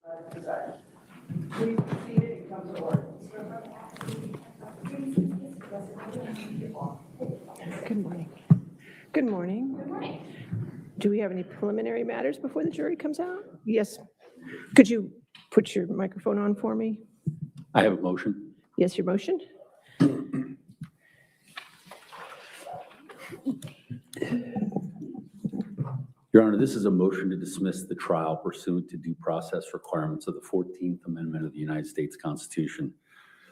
Please be seated and come to order. Good morning. Good morning. Good morning. Do we have any preliminary matters before the jury comes out? Yes. Could you put your microphone on for me? I have a motion. Yes, your motion? Your Honor, this is a motion to dismiss the trial pursuant to due process requirements of the 14th Amendment of the United States Constitution.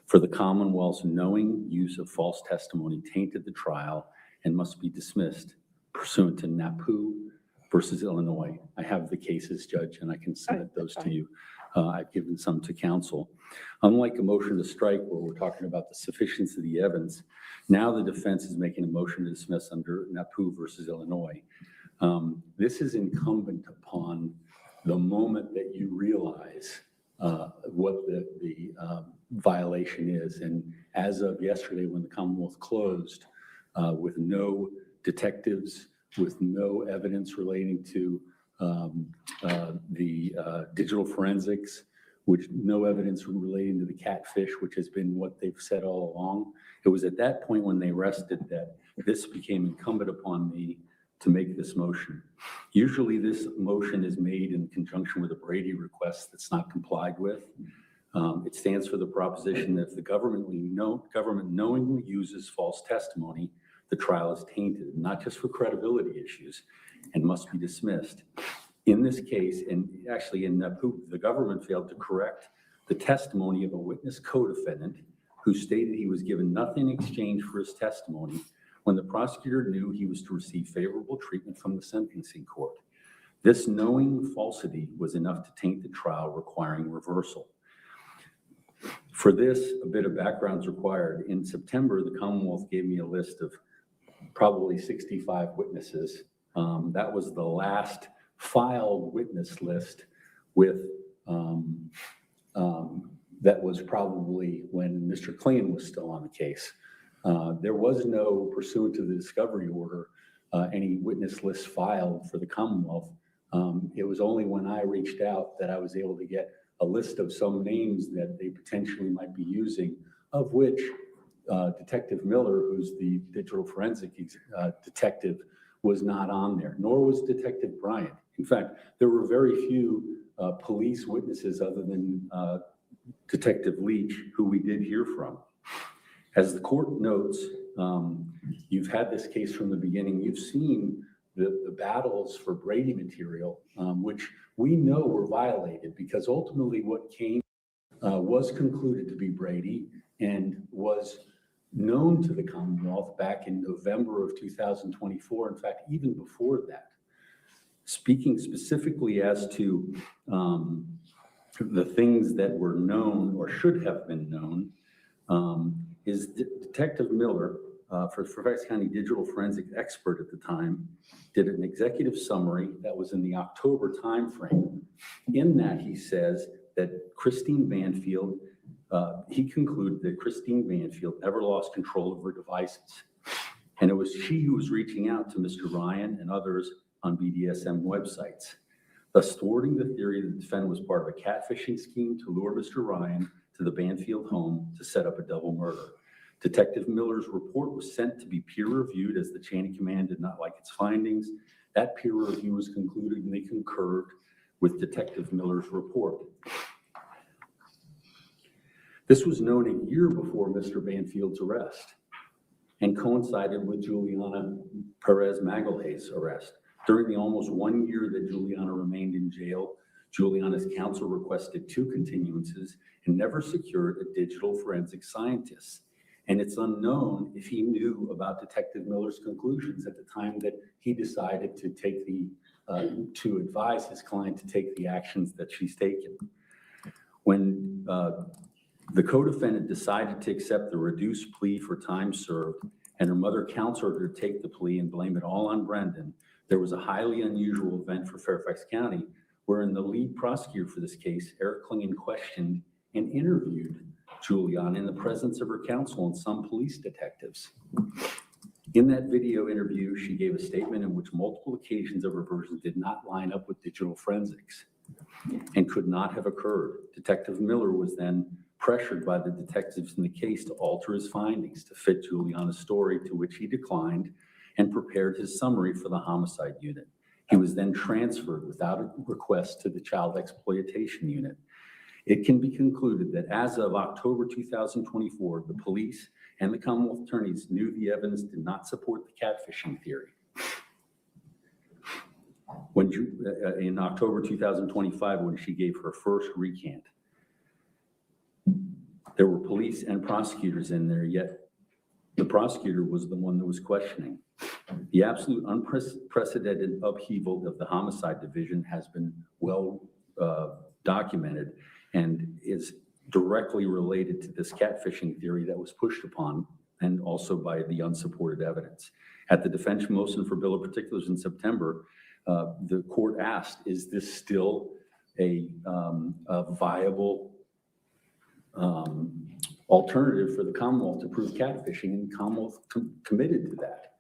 For the Commonwealth's knowing use of false testimony tainted the trial and must be dismissed pursuant to NAPU versus Illinois. I have the cases, Judge, and I can submit those to you. I've given some to counsel. Unlike a motion to strike where we're talking about the sufficiency of the evidence, now the defense is making a motion to dismiss under NAPU versus Illinois. This is incumbent upon the moment that you realize what the violation is. And as of yesterday, when the Commonwealth closed, with no detectives, with no evidence relating to the digital forensics, which no evidence relating to the catfish, which has been what they've said all along. It was at that point when they rested that this became incumbent upon me to make this motion. Usually this motion is made in conjunction with a Brady request that's not complied with. It stands for the proposition that if the government knowingly uses false testimony, the trial is tainted, not just for credibility issues, and must be dismissed. In this case, and actually in NAPU, the government failed to correct the testimony of a witness co-defendant who stated he was given nothing in exchange for his testimony when the prosecutor knew he was to receive favorable treatment from the sentencing court. This knowing falsity was enough to taint the trial, requiring reversal. For this, a bit of background is required. In September, the Commonwealth gave me a list of probably 65 witnesses. That was the last filed witness list with, that was probably when Mr. Clean was still on the case. There was no, pursuant to the discovery order, any witness list filed for the Commonwealth. It was only when I reached out that I was able to get a list of some names that they potentially might be using, of which Detective Miller, who's the digital forensic detective, was not on there, nor was Detective Bryant. In fact, there were very few police witnesses other than Detective Leach, who we did hear from. As the court notes, you've had this case from the beginning. You've seen the battles for Brady material, which we know were violated because ultimately what came was concluded to be Brady and was known to the Commonwealth back in November of 2024. In fact, even before that. Speaking specifically as to the things that were known or should have been known, is Detective Miller, for Fairfax County digital forensic expert at the time, did an executive summary that was in the October timeframe. In that, he says that Christine Banfield, he concluded that Christine Banfield never lost control of her devices. And it was she who was reaching out to Mr. Ryan and others on BDSM websites, thus thwarting the theory that the defendant was part of a catfishing scheme to lure Mr. Ryan to the Banfield home to set up a double murder. Detective Miller's report was sent to be peer-reviewed as the chain of command did not like its findings. That peer review was concluded and they concurred with Detective Miller's report. This was known a year before Mr. Banfield's arrest and coincided with Juliana Perez Magalhaes' arrest. During the almost 1 year that Juliana remained in jail, Juliana's counsel requested 2 continuances and never secured a digital forensic scientist. And it's unknown if he knew about Detective Miller's conclusions at the time that he decided to take to advise his client to take the actions that she's taken. When the co-defendant decided to accept the reduced plea for time served and her mother counseled her to take the plea and blame it all on Brendan, there was a highly unusual event for Fairfax County wherein the lead prosecutor for this case, Eric Klingen, questioned and interviewed Juliana in the presence of her counsel and some police detectives. In that video interview, she gave a statement in which multiple occasions of her version did not line up with digital forensics. and could not have occurred. Detective Miller was then pressured by the detectives in the case to alter his findings to fit Juliana's story, to which he declined, and prepared his summary for the homicide unit. He was then transferred without a request to the child exploitation unit. It can be concluded that as of October 2024, the police and the Commonwealth attorneys knew the evidence did not support the catfishing theory. When in October 2025, when she gave her first recant, there were police and prosecutors in there, yet the prosecutor was the one that was questioning. The absolute unprecedented upheaval of the homicide division has been well documented and is directly related to this catfishing theory that was pushed upon, and also by the unsupported evidence. At the defense motion for bill of particulars in September, the court asked, is this still a viable alternative for the Commonwealth to prove catfishing? And the Commonwealth committed to that.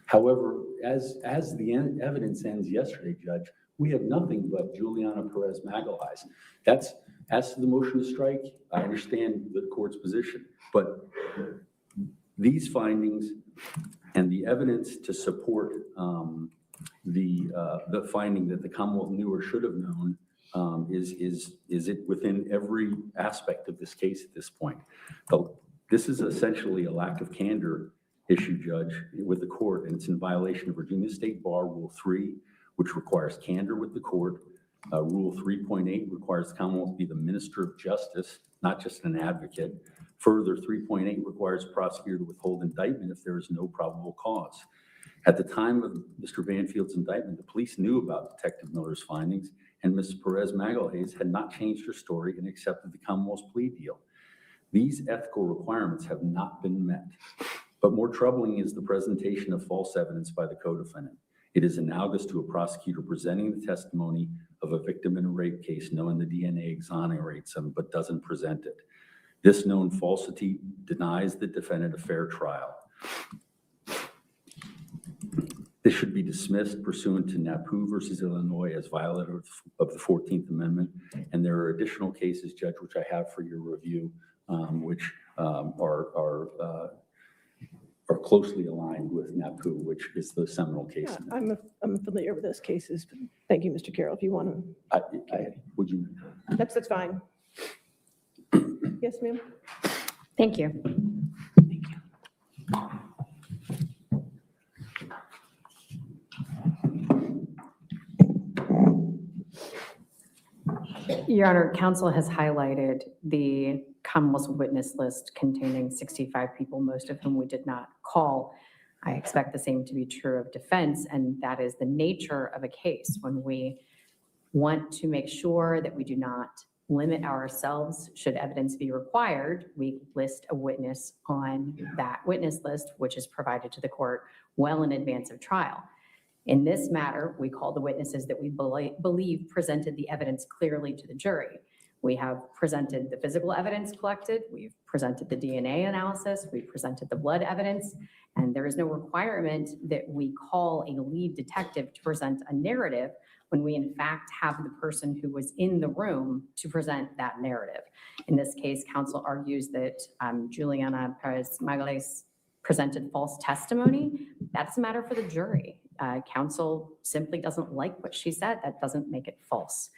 However, as the evidence ends yesterday, Judge, we have nothing but Juliana Perez Magalhaes. That's, as to the motion to strike, I understand the court's position, but these findings and the evidence to support the finding that the Commonwealth knew or should have known is it within every aspect of this case at this point. But this is essentially a lack of candor issue, Judge, with the court, and it's in violation of Virginia State Bar Rule 3, which requires candor with the court. Rule 3.8 requires the Commonwealth be the minister of justice, not just an advocate. Further, 3.8 requires a prosecutor to withhold indictment if there is no probable cause. At the time of Mr. Banfield's indictment, the police knew about Detective Miller's findings, and Ms. Perez Magalhaes had not changed her story and accepted the Commonwealth's plea deal. These ethical requirements have not been met. But more troubling is the presentation of false evidence by the co-defendant. It is analogous to a prosecutor presenting the testimony of a victim in a rape case, knowing the DNA exonerates him, but doesn't present it. This known falsity denies the defendant a fair trial. This should be dismissed pursuant to NAPU versus Illinois as violator of the 14th Amendment. And there are additional cases, Judge, which I have for your review, which are closely aligned with NAPU, which is the seminal case. Yeah, I'm familiar with those cases, but thank you, Mr. Carroll. If you want to. Would you? That's fine. Yes, ma'am? Thank you. Thank you. Your Honor, counsel has highlighted the Commonwealth's witness list containing 65 people, most of whom we did not call. I expect the same to be true of defense, and that is the nature of a case. When we want to make sure that we do not limit ourselves should evidence be required, we list a witness on that witness list, which is provided to the court well in advance of trial. In this matter, we call the witnesses that we believe presented the evidence clearly to the jury. We have presented the physical evidence collected, we've presented the DNA analysis, we've presented the blood evidence, and there is no requirement that we call a lead detective to present a narrative when we in fact have the person who was in the room to present that narrative. In this case, counsel argues that Juliana Perez Magalhaes presented false testimony. That's a matter for the jury. Counsel simply doesn't like what she said. That doesn't make it false.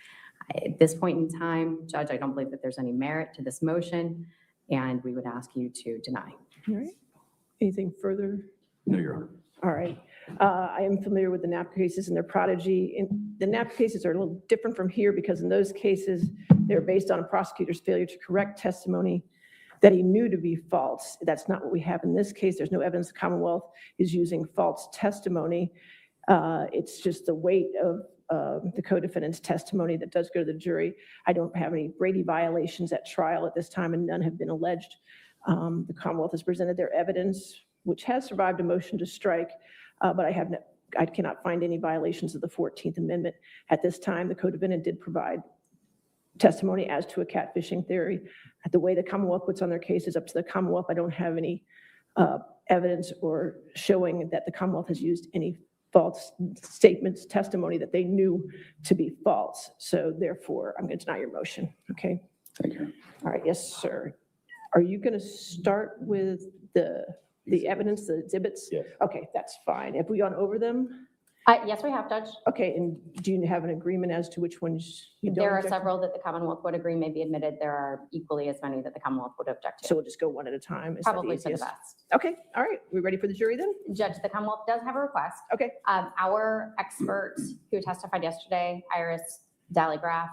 At this point in time, Judge, I don't believe that there's any merit to this motion, and we would ask you to deny. All right. Anything further? No, Your Honor. All right. I am familiar with the NAP cases and their prodigy. And the NAP cases are a little different from here because in those cases, they're based on a prosecutor's failure to correct testimony that he knew to be false. That's not what we have in this case. There's no evidence the Commonwealth is using false testimony. It's just the weight of the co-defendant's testimony that does go to the jury. I don't have any Brady violations at trial at this time, and none have been alleged. The Commonwealth has presented their evidence, which has survived a motion to strike, but I cannot find any violations of the 14th Amendment. At this time, the co-defendant did provide testimony as to a catfishing theory. The way the Commonwealth puts on their case is up to the Commonwealth. I don't have any evidence or showing that the Commonwealth has used any false statements, testimony that they knew to be false. So therefore, I'm going to deny your motion, okay? Thank you. All right, yes, sir. Are you going to start with the evidence, the exhibits? Yes. Okay, that's fine. Have we gone over them? Yes, we have, Judge. Okay, and do you have an agreement as to which ones you don't There are object to? several that the Commonwealth would agree may be admitted. There are equally as many that the Commonwealth would object So to. we'll just go one at a time? Is that the Probably for the easiest? best. Okay, all right. We ready for the jury then? Judge, the Commonwealth does have a request. Okay, Our expert who testified yesterday, Iris Dallygraph,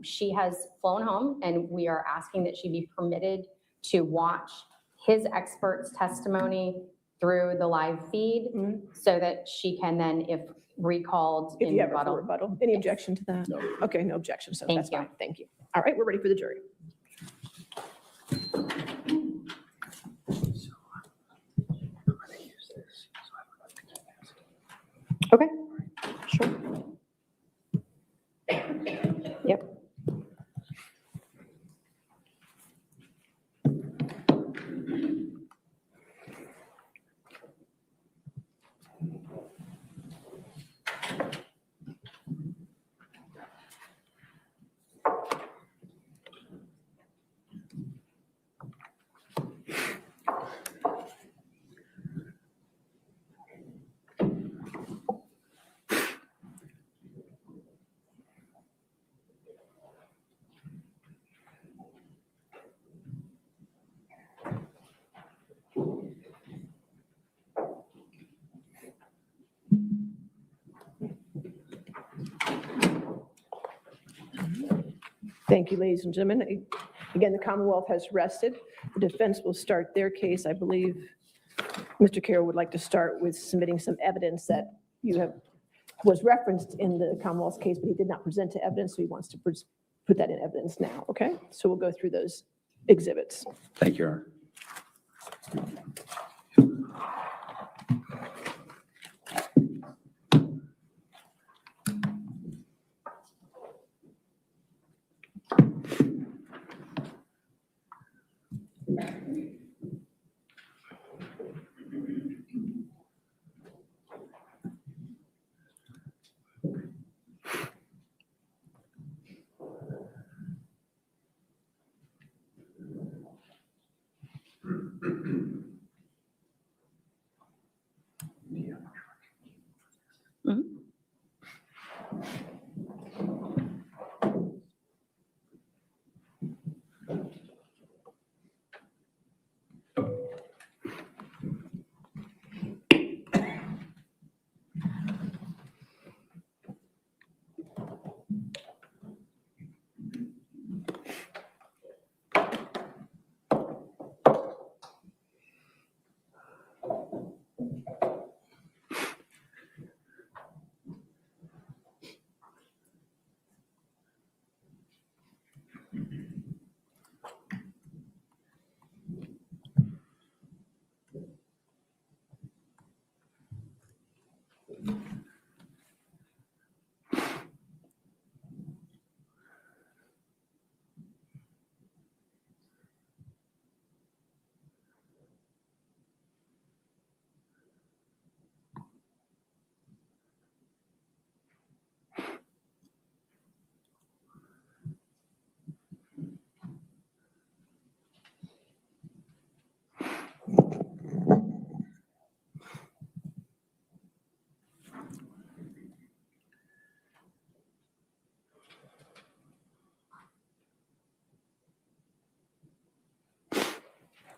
she has flown home, and we are asking that she be permitted to watch his expert's testimony through the live feed so that she can then, if recalled if in you have a rebuttal. rebuttal. Any objection to that? No. Okay, no objection, so Thank that's you. fine. Thank you. All right, we're ready for the jury. Okay, sure. Yep. Thank you, ladies and gentlemen. Again, the Commonwealth has rested. The defense will start their case. I believe Mr. Carroll would like to start with submitting some evidence that was referenced in the Commonwealth's case, but he did not present to evidence, so he wants to put that in evidence now, okay? So we'll go through those exhibits. Thank you, Your Honor.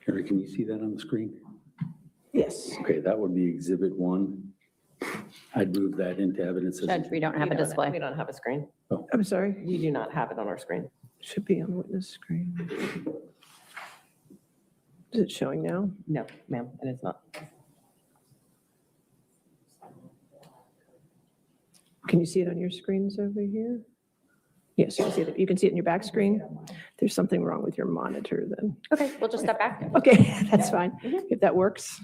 Harry, can you see that on the screen? Yes. Okay, that would be Exhibit 1. I'd move that into evidence. as Judge, we don't have a We display. don't have a screen. I'm sorry, We do not have it on our screen. should be on the witness screen. Is it showing now? No, ma'am, it is not. Can you see it on your screens over here? Yes, you can see it. You can see it in your back screen. There's something wrong with your monitor then. Okay, we'll just step back. Okay, that's fine. If that works,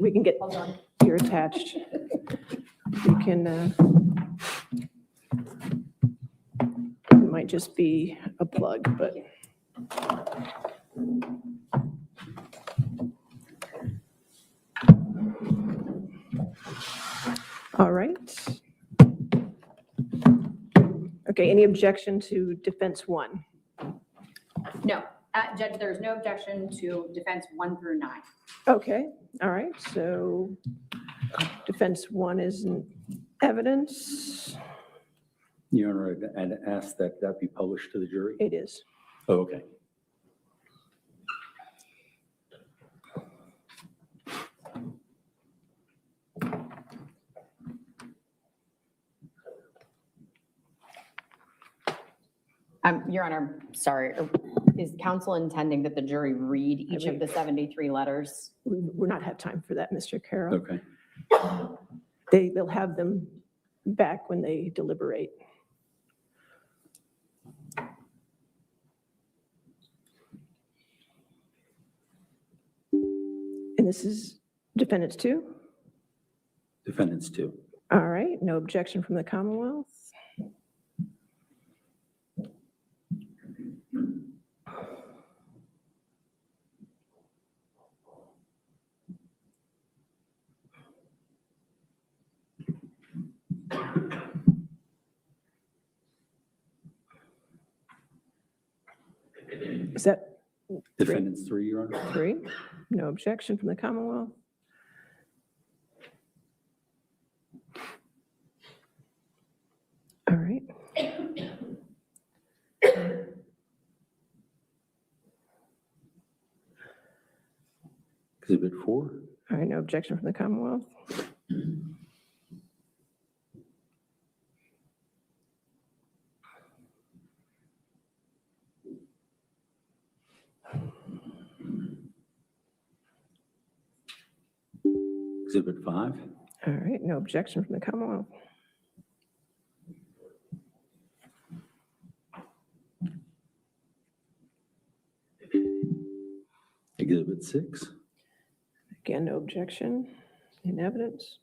we can get, you're attached. You can, it might just be a plug, but. All right. Okay, any objection to defense 1? No, Judge, there's no objection to defense 1 through 9. Okay, all right, so defense 1 is in evidence. Your Honor, I'd ask that that be published to the jury. It is. Oh, okay. Your Honor, sorry, is counsel intending that the jury read each of the 73 letters? We're not have time for that, Mr. Carroll. Okay. They'll have them back when they deliberate. And this is defendants 2? Defendants 2. All right, no objection from the Commonwealth. Is that Defendants 3, Your Honor. 3? No objection from the Commonwealth. All right. Exhibit 4. All right, no objection from the Commonwealth. Exhibit 5. All right, no objection from the Commonwealth. Exhibit 6. Again, no objection in evidence.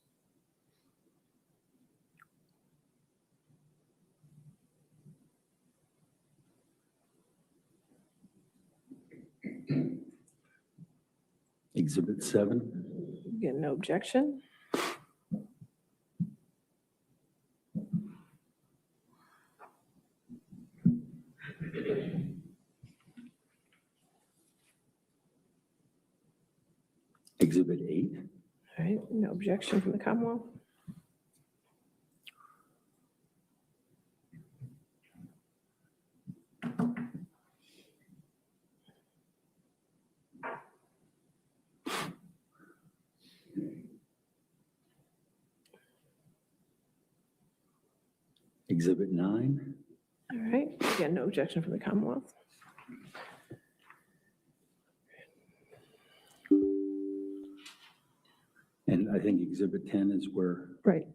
Exhibit 7. Again, no objection. Exhibit 8. All right, no objection from the Commonwealth. Exhibit 9. All right, again, no objection from the Commonwealth. And I think Exhibit 10 is where Right.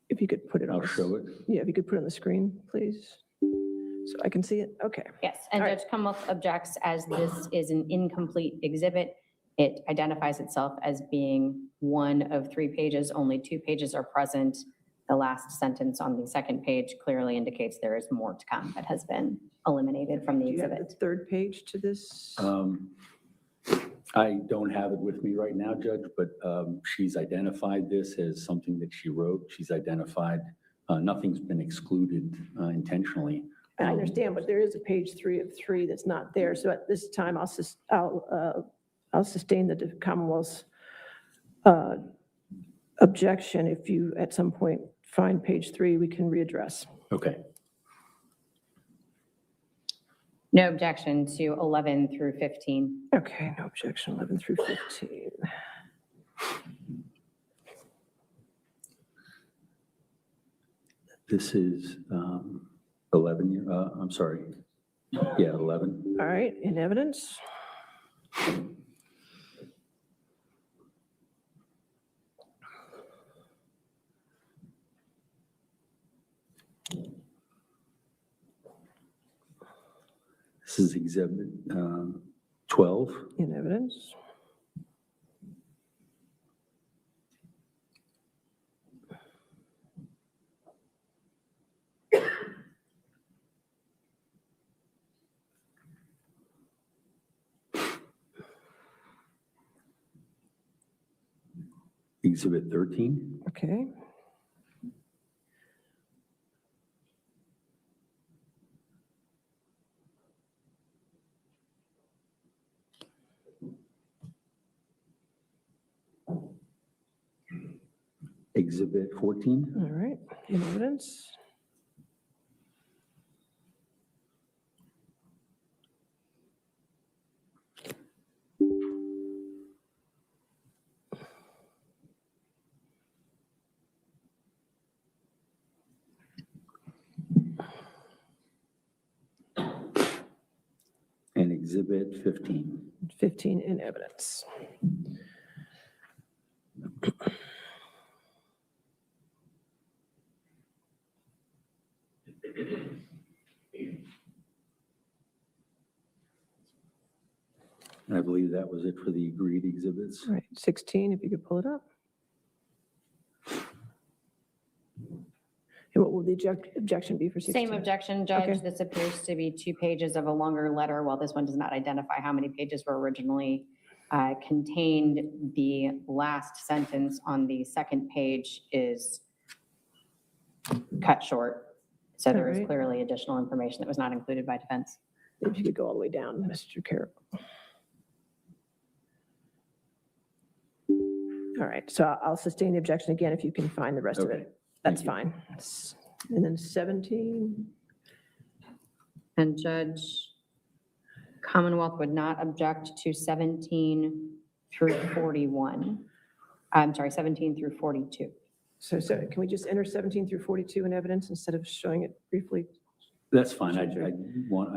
If you could put it on. I'll the- show it. Yeah, if you could put it on the screen, please, so I can see it. Okay. Yes, and All right. Judge Commonwealth objects as this is an incomplete exhibit. It identifies itself as being 1 of 3 pages, only 2 pages are present. The last sentence on the second page clearly indicates there is more to come that has been eliminated from the Do you have the exhibit. third page to this? I don't have it with me right now, Judge, but she's identified this as something that she wrote. She's identified, nothing's been excluded intentionally. I understand, but there is a page 3 of 3 that's not there. So at this time, I'll sustain the Commonwealth's objection. If you, at some point, find page 3, we can readdress. Okay. No objection to 11 through 15. Okay, no objection, 11 through 15. This is 11, I'm sorry. Yeah, 11. All right, in evidence. This is Exhibit 12. In evidence. Exhibit 13. Okay. Exhibit 14. All right, in evidence. And Exhibit 15. 15 in evidence. And I believe that was it for the agreed exhibits. All right, 16, if you could pull it up. And what will the objection be for 16? Same objection, Judge. Okay. This appears to be 2 pages of a longer letter, while this one does not identify how many pages were originally contained. The last sentence on the second page is cut short. So there is Alright. clearly additional information that was not included by defense. If you could go all the way down, Mr. Carroll. All right, so I'll sustain the objection again if you can find the rest of Okay, it. That's thank fine. And then 17, And Judge, Commonwealth would not object to 17 through 41. I'm sorry, 17 through 42. so can we just enter 17 through 42 in evidence instead of showing it briefly? That's fine. Sure.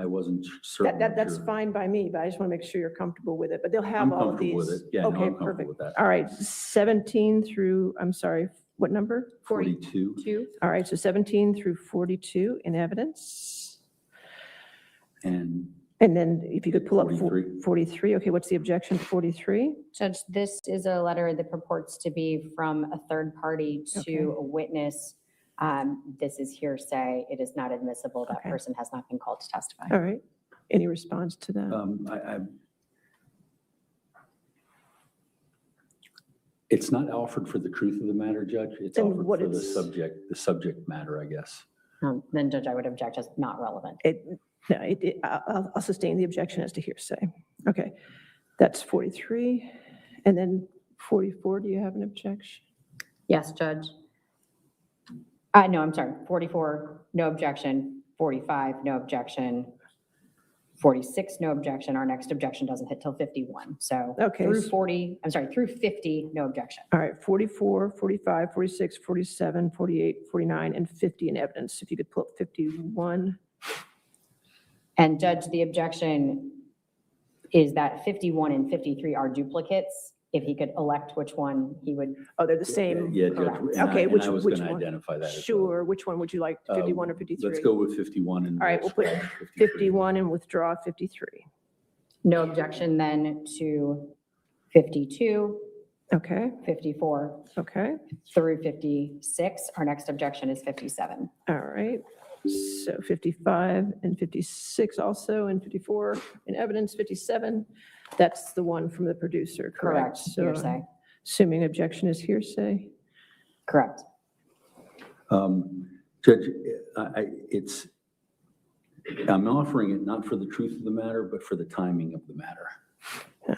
I wasn't certain. That's sure. fine by me, but I just want to make sure you're comfortable with it, but they'll have I'm all of comfortable these. with it. Yeah, no, Okay, I'm comfortable perfect. with that. All right, 17 through, I'm sorry, what number? 42. 2. All right, so 17 through 42 in evidence. And And then if you could pull up 43. 43, okay, what's the objection to 43? Judge, this is a letter that purports to be from a third party Okay. to a witness. This is hearsay. It is not admissible. That Okay. person has not been called to testify. All right, any response to that? It's not offered for the truth of the matter, Judge. It's Then offered what for the is- subject matter, I guess. Then Judge, I would object as not relevant. No, I'll sustain the objection as to hearsay. Okay, that's 43. And then 44, do you have an objection? Yes, Judge. No, I'm sorry. 44, no objection. 45, no objection. 46, no objection. Our next objection doesn't hit till 51. So Okay, through so- 40, I'm sorry, through 50, no objection. All right, 44, 45, 46, 47, 48, 49, and 50 in evidence. If you could pull up 51. And Judge, the objection is that 51 and 53 are duplicates. If he could elect which one he would, Oh, they're the same? Yeah, Judge. correct. and Okay, and which- I was which going to one? identify that as well. Sure, which one would you like, 51 or 53? Let's go with 51 and. All right, we'll put scratch 53. 51 and withdraw 53. no objection then to 52, Okay, 54 okay, through 56. Our next objection is 57. all right. So 55 and 56 also, and 54 in evidence, 57. That's the one from the producer, correct? Correct, So hearsay. assuming objection is hearsay. Correct. Judge, I'm offering it not for the truth of the matter, but for the timing of the matter.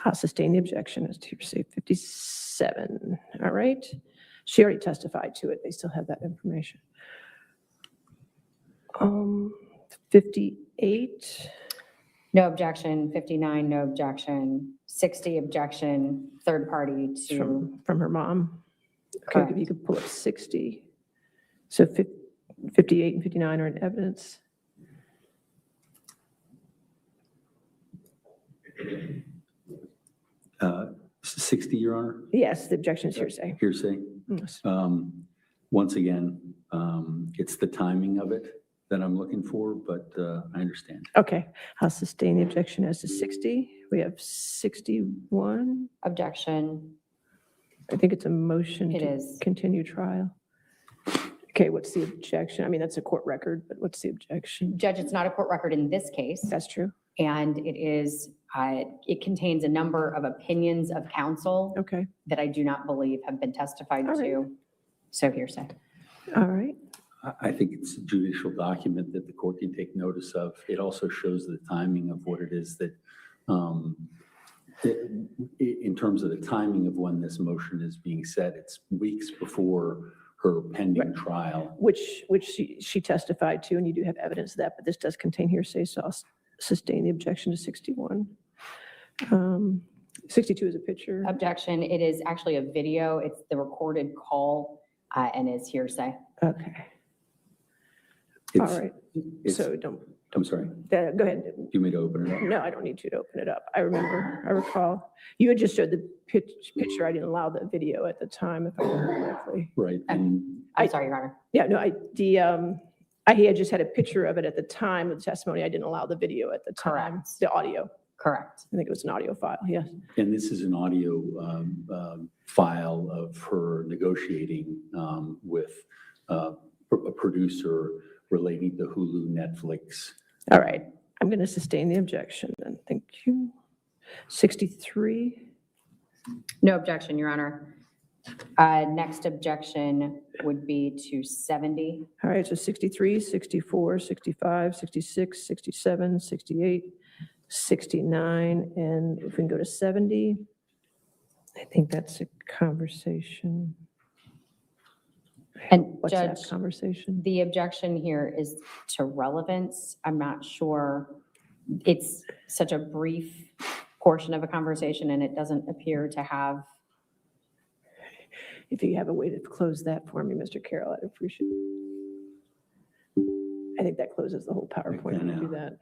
I'll sustain the objection as to hearsay 57. All right. She already testified to it. They still have that information. 58. No objection, 59, no objection, 60 objection, third party to, From her mom. Okay, Correct. if you could pull up 60. So 58 and 59 are in evidence. Uh, 60, Your Honor? Yes, the objection is hearsay. Hearsay. Yes. Once again, it's the timing of it that I'm looking for, but I understand. Okay, I'll sustain the objection as to 60. We have 61. objection. I think it's a motion It to is. continue trial. Okay, what's the objection? I mean, that's a court record, but what's the objection? Judge, it's not a court record in this case, That's true. and it is It contains a number of opinions of counsel Okay, that I do not believe have been testified All right. to. So hearsay. all right. I think it's a judicial document that the court can take notice of. It also shows the timing of what it is that, in terms of the timing of when this motion is being set, it's weeks before her pending trial. Which she testified to, and you do have evidence of that, but this does contain hearsay, so I'll sustain the objection to 61. 62 is a picture. Objection, it is actually a video. It's the recorded call and is hearsay. Okay, all It's- right. it's- So don't, I'm sorry, go ahead. do you want me to open it up? No, I don't need you to open it up. I recall. You had just showed the picture. I didn't allow the video at the time, if I remember correctly. Right, and I'm sorry, Your Honor. Yeah, no, I had just had a picture of it at the time of the testimony. I didn't allow the video at the time. Correct. The audio. Correct. I think it was an audio file, yes. And this is an audio file of her negotiating with a producer relating to Hulu, Netflix. All right, I'm going to sustain the objection then. Thank you. 63, No objection, Your Honor. Next objection would be to 70. all right, so 63, 64, 65, 66, 67, 68, 69, and if we can go to 70, I think that's a conversation. And What's that Judge, conversation? the objection here is to relevance. I'm not sure. It's such a brief portion of a conversation and it doesn't appear to have. If you have a way to close that for me, Mr. Carroll, I'd appreciate it. I think that closes the whole PowerPoint. Can you do that?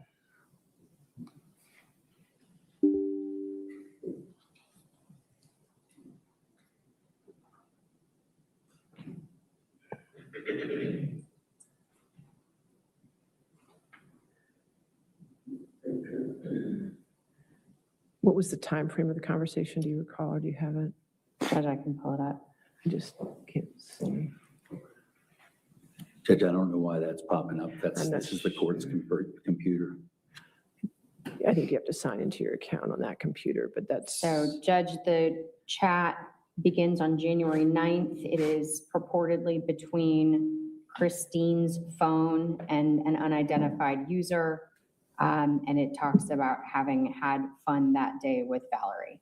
What was the time frame of the conversation? Do you recall, or do you have it? Judge, I can pull it up. I just can't see. Judge, I don't know why that's popping up. I'm not This is the court's computer. I think you have to sign into your account on that computer, but that's. So Judge, the chat begins on January 9th. It is purportedly between Christine's phone and an unidentified user. And it talks about having had fun that day with Valerie.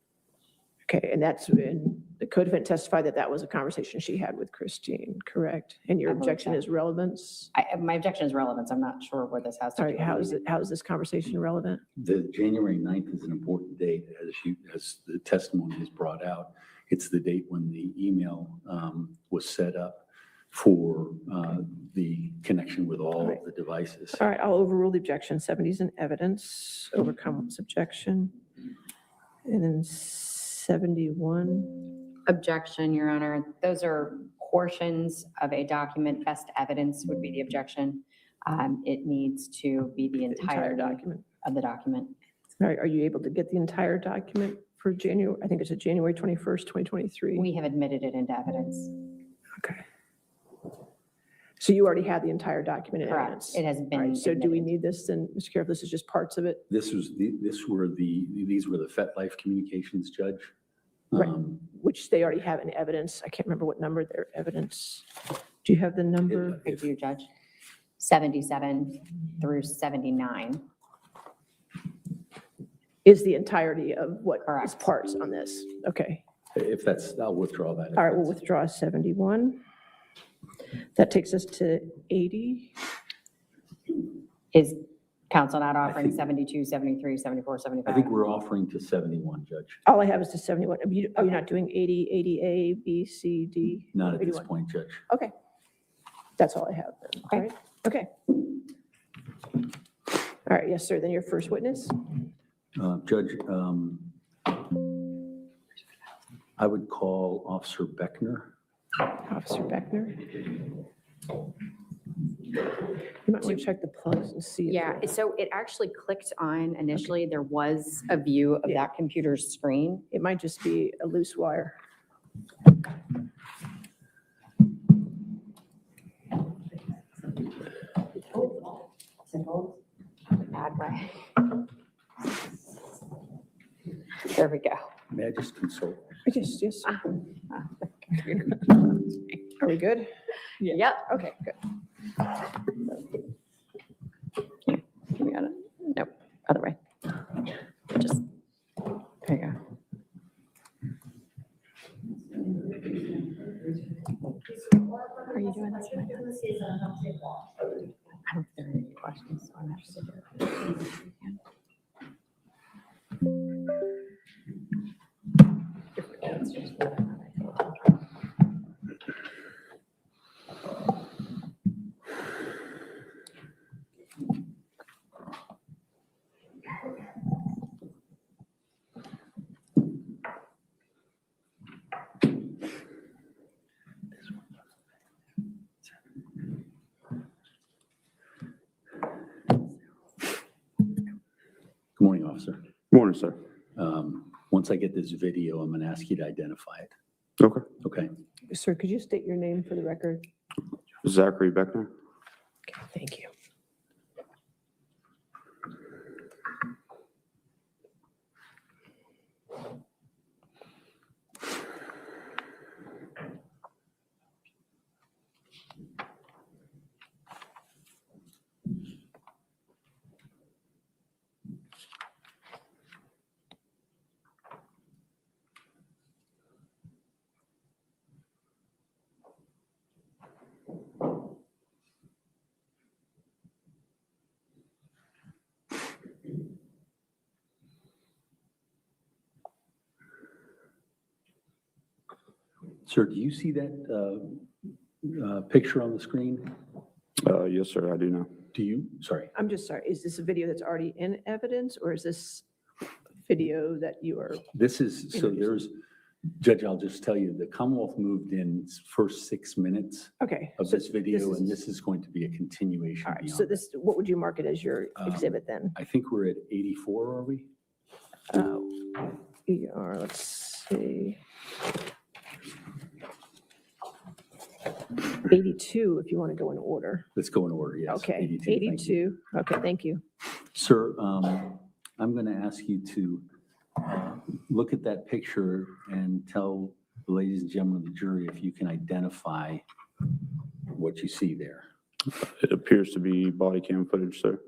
Okay, and that's when the co-defendant testified that that was a conversation she had with Christine, correct? And your I believe objection so. is relevance? My objection is relevance. I'm not sure where this has to Sorry, do with. how is this conversation relevant? The January 9th is an important date, as the testimony is brought out. It's the date when the email was set up for the connection with all of the devices. All right, I'll overrule the objection. 70 is in evidence, overcome objection. And then 71. Objection, Your Honor. Those are portions of a document. Best evidence would be the objection. It needs to be the The entire entire document. of the document. All right, are you able to get the entire document for January, I think it's a January 21st, 2023? We have admitted it into evidence. Okay. So you already had the entire document in Correct. evidence? It has All been right, so do we admitted. need this then, Mr. Carroll, this is just parts of it? These were the FetLife communications, Judge. Right. Which they already have in evidence. I can't remember what number their evidence. Do you have the number? I do, Judge. 77 through 79. Is the entirety of what is Correct. parts on this? Okay. If that's, I'll withdraw that. All right, we'll withdraw 71. That takes us to 80. Is counsel not offering think- 72, 73, 74, I 75? think we're offering to 71, Judge. All I have is the 71. Are you not doing 80, 80A, B, C, D? Not at this 81? point, Judge. Okay. That's all I have then. Okay. All right. Okay. All right, yes, sir. Then your first witness? Judge, I would call Officer Beckner. Officer Beckner. You might want to check the plugs and see. if Yeah, they're- so it actually clicked on initially. There was a view of Yeah. that computer's screen. It might just be a loose wire. Bad way. There we go. May I just consult? Yes, yes. Are we good? Yep. Okay, good. We got it. Nope, other way. Just, there you go. Are you doing this? Am I doing this? I don't think there are any questions, so I'm happy to do it. Different answers, but I'm not ideal. Good morning, officer. Morning, sir. Once I get this video, I'm going to ask you to identify it. Okay. Okay? Sir, could you state your name for the record? Zachary Beckner. Okay, thank you. Sir, do you see that picture on the screen? Yes, sir, I do now. Do you? Sorry. I'm just sorry, is this a video that's already in evidence, or is this video that you are, This is, so there's, Judge, I'll just tell you, the Commonwealth moved in first 6 minutes okay. of so this video, and is- this is going to be a continuation All right, beyond so that. this, what would you mark it as your Um, exhibit then? I think we're at 84, are we? Let's see. 82, if you want to go in order. Let's go in order, yes. Okay, 82, thank you. 82. Okay, thank you. Sir, I'm going to ask you to look at that picture and tell the ladies and gentlemen of the jury if you can identify what you see there. It appears to be body cam footage, sir.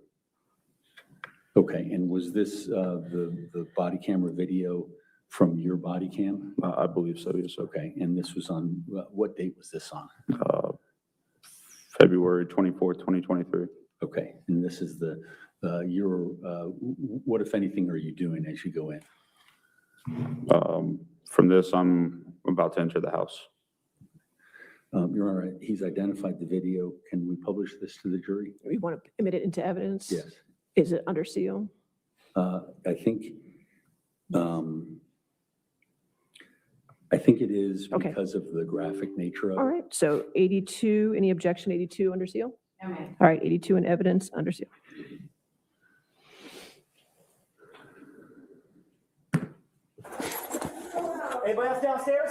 Okay, and was this the body camera video from your body cam? I believe so, yes, sir. Okay, and this was on, what date was this on? February 24th, 2023. Okay, and this is what, if anything, are you doing as you go in? From this, I'm about to enter the house. Your Honor, he's identified the video. Can we publish this to the jury? You want to admit it into evidence? Yes. Is it under seal? I think it is Okay. because of the graphic nature of it. All right, so 82, any objection, 82 under seal? All right, 82 in evidence, under seal. Anybody else downstairs?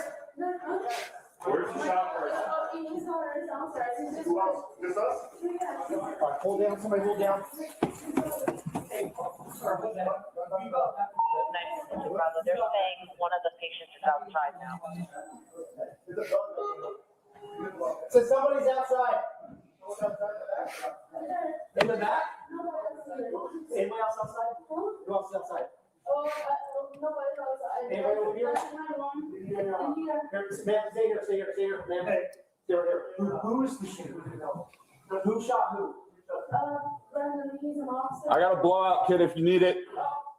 Where's the shop person? He's downstairs. He's just. Who else? Just us? All right, hold down, somebody hold down. They're saying one of the patients is outside now. So somebody's outside. In the back? Anybody else outside? Who else is outside? Nobody's outside. Anybody over here? Here. Ma'am, stay here, ma'am. Stay right here. Who is the shooter? Who shot who? Brandon, he's an officer. I got a blowout kit if you need it.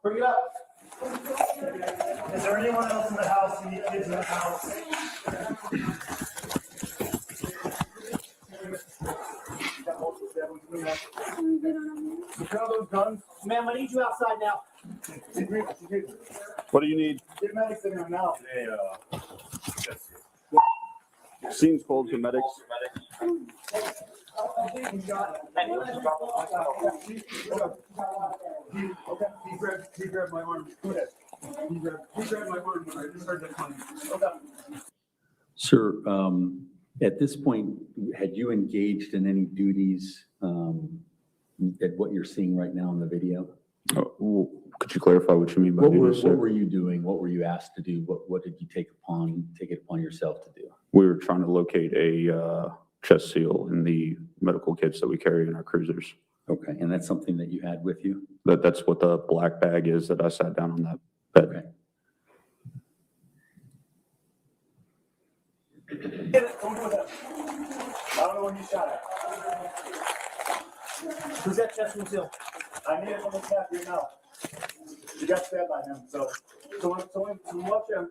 Bring it up. Is there anyone else in the house? Any kids in the house? You throw those guns? Ma'am, I need you outside now. What do you need? Get medics in there now. Scene's cold to medics. Okay, he grabbed my arm. Go ahead. He grabbed my arm when I just heard that coming. Okay. Sir, at this point, had you engaged in any duties at what you're seeing right now in the video? Could you clarify what you mean by What do were, this, sir? what were you doing? What were you asked to do? What did you take it upon yourself to do? We were trying to locate a chest seal in the medical kits that we carry in our cruisers. Okay, and that's something that you had with you? That's what the black bag is that I sat down on that bed. Okay. Get it, don't do that. I don't know when you shot it. Who's that chest seal? I need it from the cap here now. You got stabbed by him, so watch him.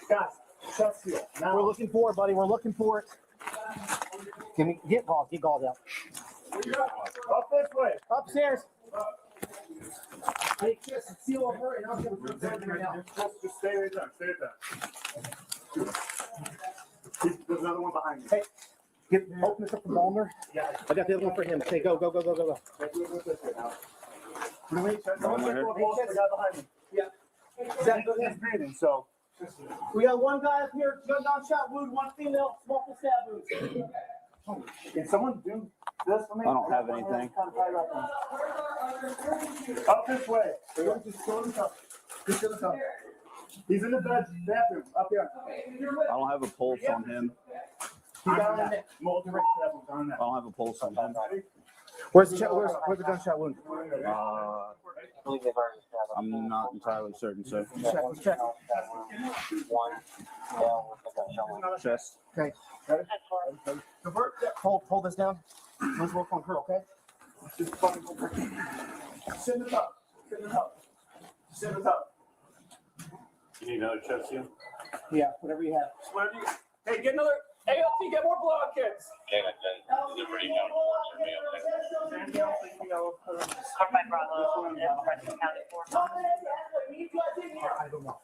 Guys, chest seal. Now we're looking for it, buddy. We're looking for it. Can we get Gauze? Get Gauze out. Up this way. Upstairs. Hey, chest seal over, and I'll give it right now. Just stay right there, stay right there. There's another one behind you. Hey, open this up for Balmer. Yeah. I got the other one for him. Okay, go. Really? Someone check for the guy behind me. Yeah. He's breathing, so. We got one guy up here, gunshot wound, one female, multiple stab wounds. Can someone do this for me? I don't have anything. Up this way. Just go to the top. Just to the top. He's in the bathroom, up here. I don't have a pulse on him. He's down in there. I don't have a pulse on him. Where's the gunshot wound? I'm not entirely certain, sir. Check. Chest. Okay. Hold this down. Let's work on her, okay? Just fucking hold her. Sit in the top. You need another chest seal? Yeah, whatever you have. Hey, get another, ALT, get more blowout kits. Carpine Bravo and Preston County 4. I don't know.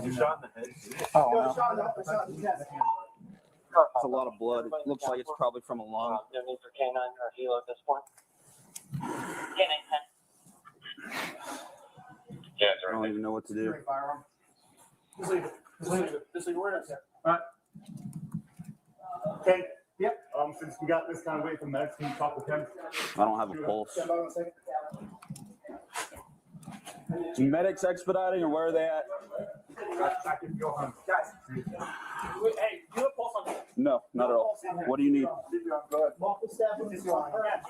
You shot in the head? Oh, no. Shot in the chest. It's a lot of blood. It looks like it's probably from a lung. No need for K9 or helo at this point. K9 10. Yeah, I don't even know what to do. Firearm. Just leave it where it's at. Okay. Yep. Since we got this kind of way from Max, can you talk with him? I don't have a pulse. Stand by 1 second. Medics expediting, or where are they at? I can go home. Guys. Hey, do a pulse on me. No, not at all. What do you need? Go ahead. Multiple stab wounds. Go ahead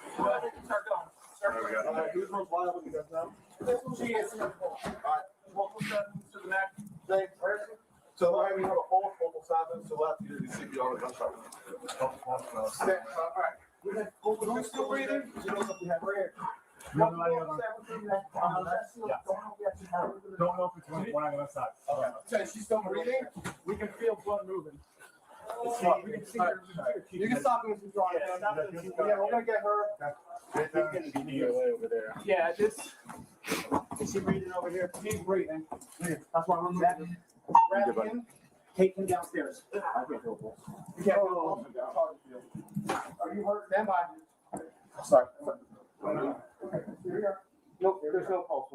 and start going. There we go. Who's most liable to go now? She is. Multiple stab wounds to the neck. So I mean, have a whole focal silence, so we'll have to do the CPR with gunshot. All right. Who's still breathing? You know something have right here. Don't know if it's one on the left side. Okay, she's still breathing. We can feel blood moving. We can see her. You can stop him if you're drawing. Yeah, we're gonna get her. Over there. Yeah, this. Is she breathing over here? She's breathing. That's why we're moving. Grab him. Take him downstairs. I can't feel pulse. You can't feel pulse. Are you hurt? Stand by. Sorry. Nope, there's no pulse.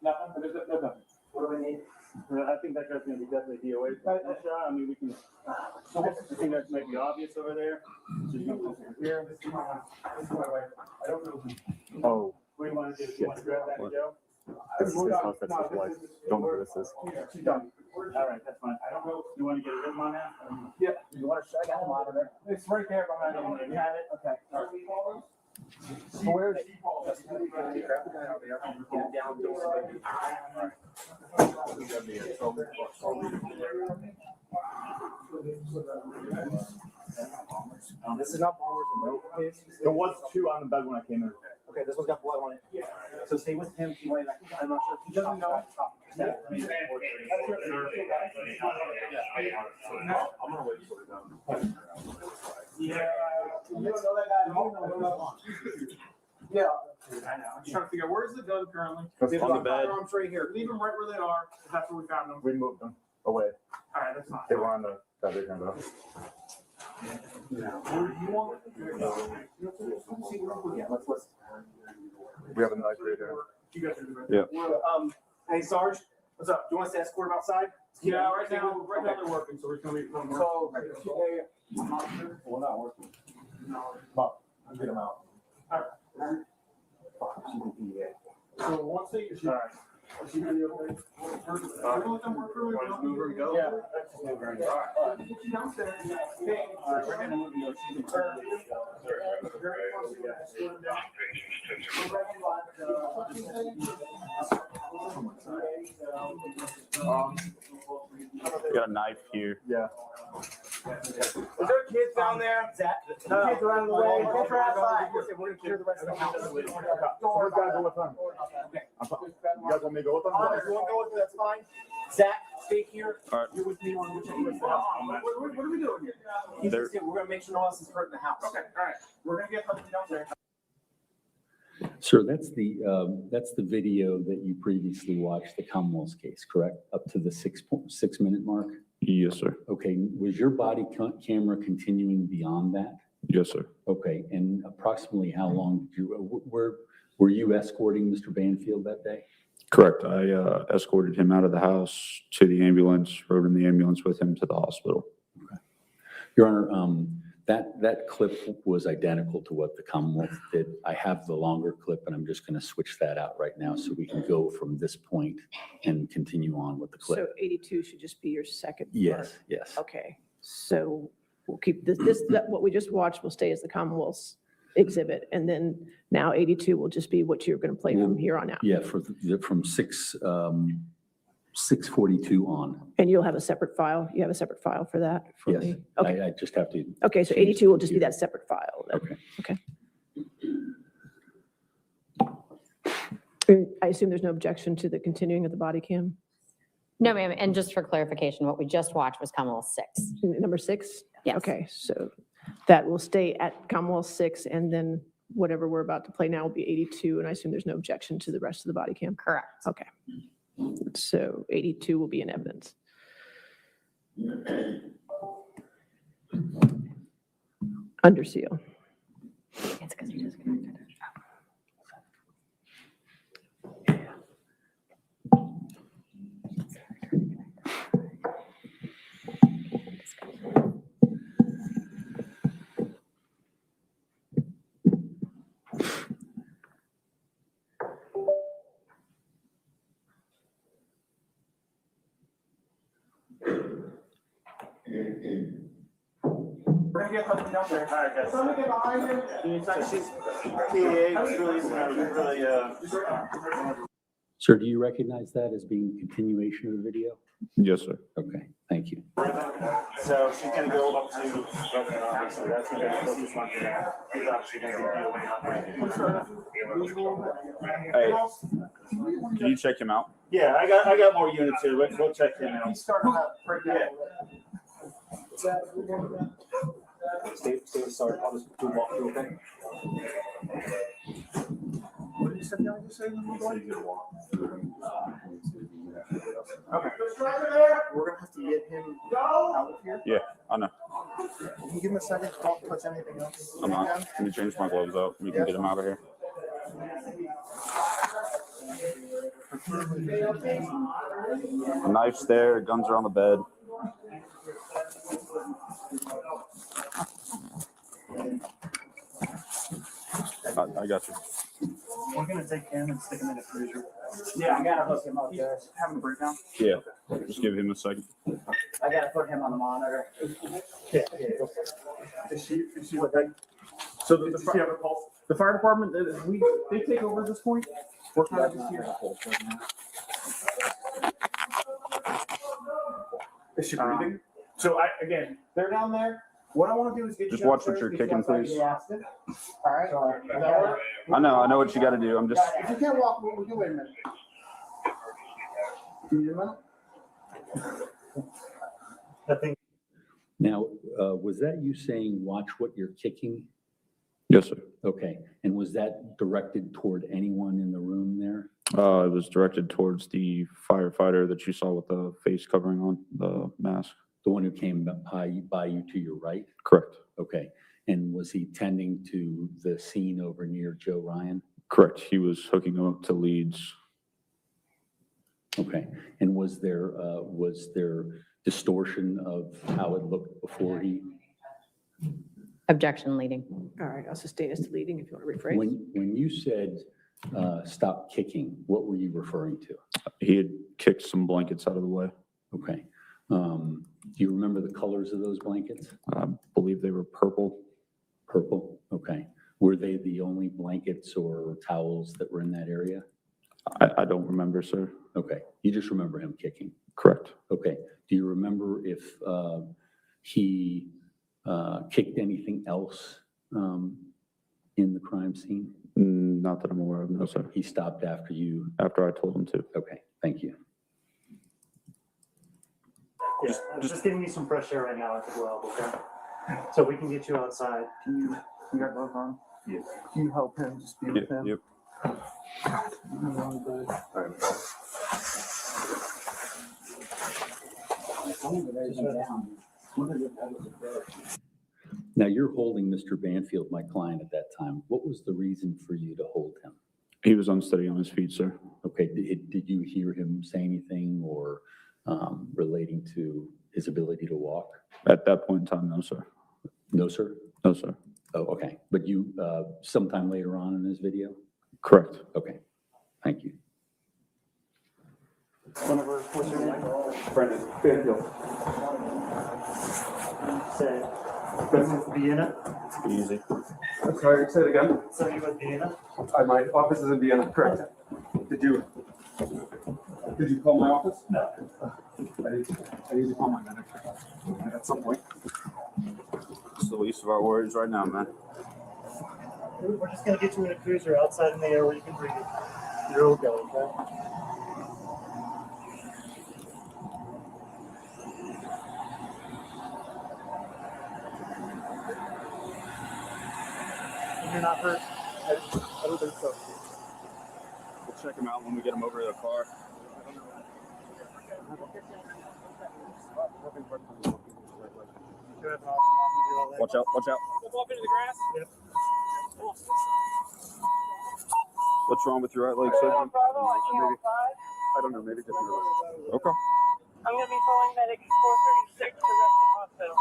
Nothing. There's nothing. What do we need? I think that guy's gonna be definitely DOA. I mean, we can. So what's the thing that might be obvious over there? So you can here. This is my wife. I don't know. Oh. What do you want to do? You want to grab that, Joe? This is his husband's wife. Don't do this. She's done. All right, that's fine. I don't know. You want to get a rhythm on that? Yeah. You want to? I got him out of there. It's right there behind him. You have it? Okay. So where's? This is not Palmer's. There was two on the bed when I came in. Okay, this one's got blood on it. So stay with him. I'm not sure. He doesn't know. I'm gonna wait till we're done. Yeah. You don't know that guy? Yeah. I'm trying to figure out where's the gun currently. On the bed. Firearms right here. Leave them right where they are. That's where we found them. We moved them away. All right, that's fine. They were on the bed window. Yeah, let's. We have a knife right there. You guys are doing Yeah. Hey Sarge, what's up? Do you want us to escort him outside? Yeah, right now they're working, so we're gonna be one more. So, we're not working. But, I'll get him out. So once they, is she gonna be okay? Let them work really well. Move her and go? Yeah. Let's move her and go. All right. Get you downstairs. Hey, We're gonna move you. We got a knife here. Yeah. Is there kids down there? Kids are out of the way. Kids are outside. We're gonna clear the rest of the house. Who's gotta go with them? You guys want me to go with them? If you wanna go with it, that's fine. Zach, stay here. All right. You're with me on which end of the house. What are we doing here? He's just here. We're gonna make sure no one else is hurt in the house. Okay, all right. We're gonna get something downstairs. Sir, that's the video that you previously watched, the Commonwealth's case, correct? Up to the 6-minute mark? Yes, sir. Okay, was your body camera continuing beyond that? Yes, sir. Okay, and approximately how long did you, were you escorting Mr. Banfield that day? Correct. I escorted him out of the house to the ambulance, rode in the ambulance with him to the hospital. Your Honor, that clip was identical to what the Commonwealth did. I have the longer clip, and I'm just going to switch that out right now so we can go from this point and continue on with the So clip. 82 should just be your second part. Yes, yes. Okay, so we'll keep what we just watched will stay as the Commonwealth's exhibit, and then now 82 will just be what you're going to play from here on out. Yeah, from 6:42 on. And you'll have a separate file? You have a separate file for that? for Yes, me? Okay, I just have to. okay, so 82 will just be that separate file. then. Okay. And I assume there's no objection to the continuing of the body cam? No, ma'am, and just for clarification, what we just watched was Commonwealth 6. Number 6? Yes. Okay, so that will stay at Commonwealth 6, and then whatever we're about to play now will be 82, and I assume there's no objection to the rest of the body cam? Correct. Okay. So 82 will be in evidence. Under seal. It's because you disconnected. We're gonna get something downstairs. All right, guys. Somebody get behind him. Sir, do you recognize that as being continuation of the video? Yes, sir. Okay, thank you. So she's gonna go up to, obviously, that's gonna be the closest one to that. He's obviously gonna be Hey, can you check him out? Yeah, I got more units here. We'll check him out. He's starting to break down. Stay, sorry, I'll just do walk through, okay? What did you say, you say? Okay. We're gonna have to get him out of here. Yeah, I know. Can you give him a second, don't touch anything else? I'm not. Let me change my gloves out. We can get him out of here. The knife's there, guns are on the bed. I got you. We're gonna take him and stick him in the freezer. Yeah, I gotta hook him up, guys. Having a breakdown? Yeah, just give him a second. I gotta put him on the monitor. Is she okay? So the fire department, they take over at this point? We're kind of just here. Is she breathing? So again, they're down there. What I wanna do is get you. Just watch what upstairs you're kicking, because I please. asked it. All right. Does that work? I know what you gotta do. I'm just, If you can't walk, we'll do it in a minute. Can you do a minute? I think. Now, was that you saying, watch what you're kicking? yes, sir. Okay, and was that directed toward anyone in the room there? It was directed towards the firefighter that you saw with the face covering on, the mask. The one who came by you to your right? Correct. Okay, and was he tending to the scene over near Joe Ryan? Correct. He was hooking him up to leads. Okay, and was there distortion of how it looked before he? Objection leading. All right, I'll sustain as to leading if you want to rephrase. When you said stop kicking, what were you referring to? He had kicked some blankets out of the way. Okay. Do you remember the colors of those blankets? I believe they were purple. Purple? Okay. Were they the only blankets or towels that were in that area? I don't remember, sir. Okay. You just remember him kicking? Correct. Okay. Do you remember if he kicked anything else in the crime scene? Not that I'm aware of, no, sir. He stopped after you? After I told him to. Okay. Thank you. Yeah, I'm just giving you some fresh air right now as well, okay? So we can get you outside. You got gloves on? Yeah. Can you help him? Just be with him? Yep. Now, you're holding Mr. Banfield, my client, at that time. What was the reason for you to hold him? He was unsteady on his feet, sir. Okay. Did you hear him say anything or relating to his ability to walk? At that point in time, no, sir. No, sir? No, sir. Oh, okay. But you, sometime later on in this video? Correct. Okay. Thank you. Whenever, what's your name? Brendan, Banfield. Say, President Vienna. Easy. I'm sorry, say it again. So you with Vienna? My office is in Vienna, correct. Did you call my office? No. I need to call my manager at some point. It's the least of our worries right now, man. We're just gonna get you in a cruiser outside in the air where you can breathe. You're okay, okay? You're not hurt? I don't think so. We'll check him out when we get him over to the car. You have an awesome officer, Watch out, watch out. Flip off into the grass? Yep. What's wrong with your right leg, sir? Bravo on channel 5. I don't know, maybe just nervous. Okay. I'm going to be calling medic 436 to Reston Hospital.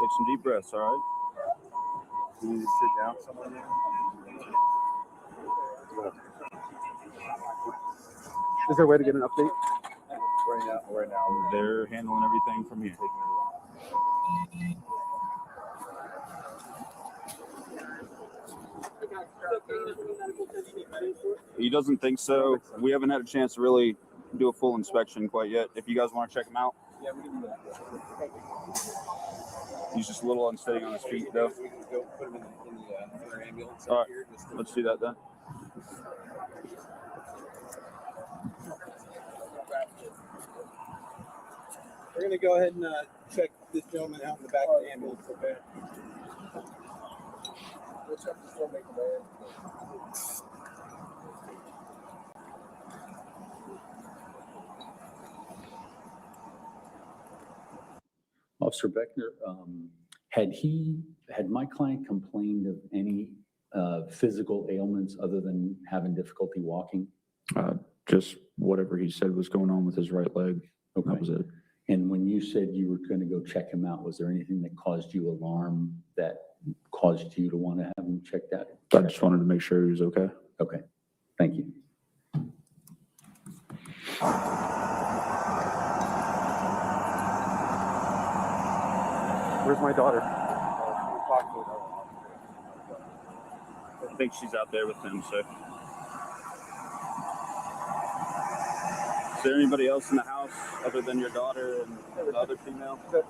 Take some deep breaths, all right? You need to sit down somewhere. Is there a way to get an update? Right now. They're handling everything from here. He doesn't think so. We haven't had a chance to really do a full inspection quite yet. If you guys want to check him out. Yeah, we can do that. He's just a little unsteady on his feet, though. We can go put him in the other ambulance All right, here. Just to... let's do that then. We're gonna go ahead and check this gentleman out in the back of the ambulance, okay? We'll check this one, make a man. Officer Beckner, had my client complained of any physical ailments other than having difficulty walking? Just whatever he said was going on with his right leg. Okay. That was it. And when you said you were going to go check him out, was there anything that caused you alarm that caused you to want to have him checked out? I just wanted to make sure he was okay. Okay, thank you. Where's my daughter? I think she's out there with him, so. Is there anybody else in the house other than your daughter and the other female? So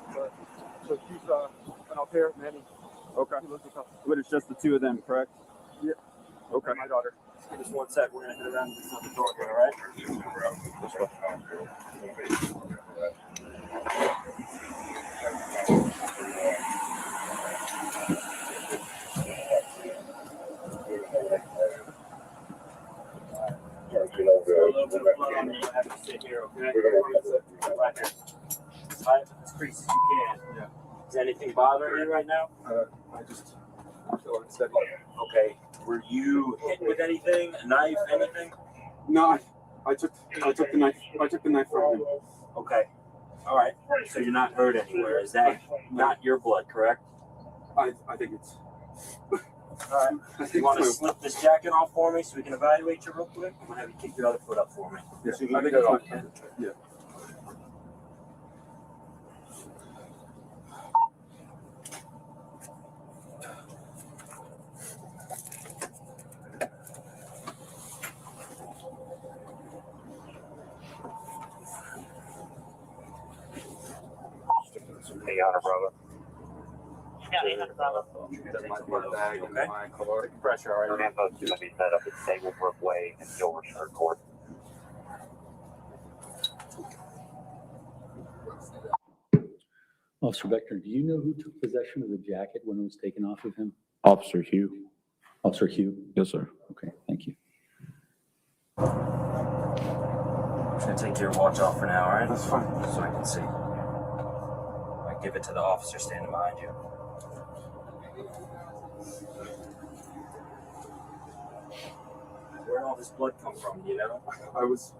she's an au pair, Manny. Okay. She lives with us. But it's just the two of them, correct? Yeah. Okay. My daughter. Give us 1 sec. We're going to hit around this other door here, all right? This way. A little bit of blood on me. I have to sit here, okay? Right here. Right as crease as you can. Yeah. Is anything bothering you right now? I just feel unsteady. Okay. Were you hit with anything? A knife? Anything? No, I took the knife. I took the knife from him. Okay. All right. So you're not hurt anywhere. Is that not your blood, correct? I think it's. All right. You want to slip this jacket off for me so we can evaluate you real quick? I'm gonna have you kick your other foot up for me. Yeah, So you I can think get it's it fine. off. Yeah. Hey, Honor Bravo. Yeah, Honor Bravo. That might be a bag in Okay. my car. Pressure, all right. Your info's going to be set up at Stablebrook Way in Gilbert Court. Officer Beckner, do you know who took possession of the jacket when it was taken off of him? Officer Hugh. Officer Hugh? Yes, sir. Okay, thank you. I'm just gonna take your watch off for now, all right? That's fine. So I can see. I give it to the officer standing behind you. Where'd all this blood come from, you know? I was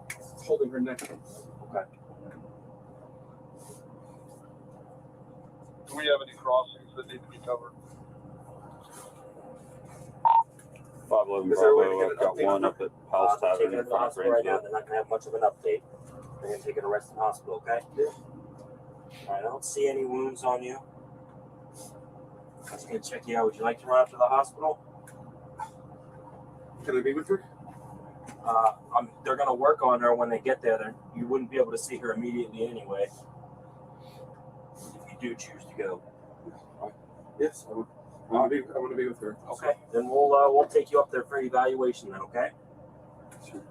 holding her neck. Okay. Do we have any crossings that need to be covered? 511 Is there a way to Bravo, get I've got an update one up at House Taking Tavern her in to the front of hospital right now. Grangeville. They're not gonna have much of an update. They're gonna take her to Reston Hospital, okay? Yeah. All right, I don't see any wounds on you. I'm just gonna check you out. Would you like to run up to the hospital? Can I be with her? They're gonna work on her when they get there. You wouldn't be able to see her immediately anyway. If you do choose to go. Yes, I want to be with her. Okay. Then we'll take you up there for evaluation then, okay? Sure.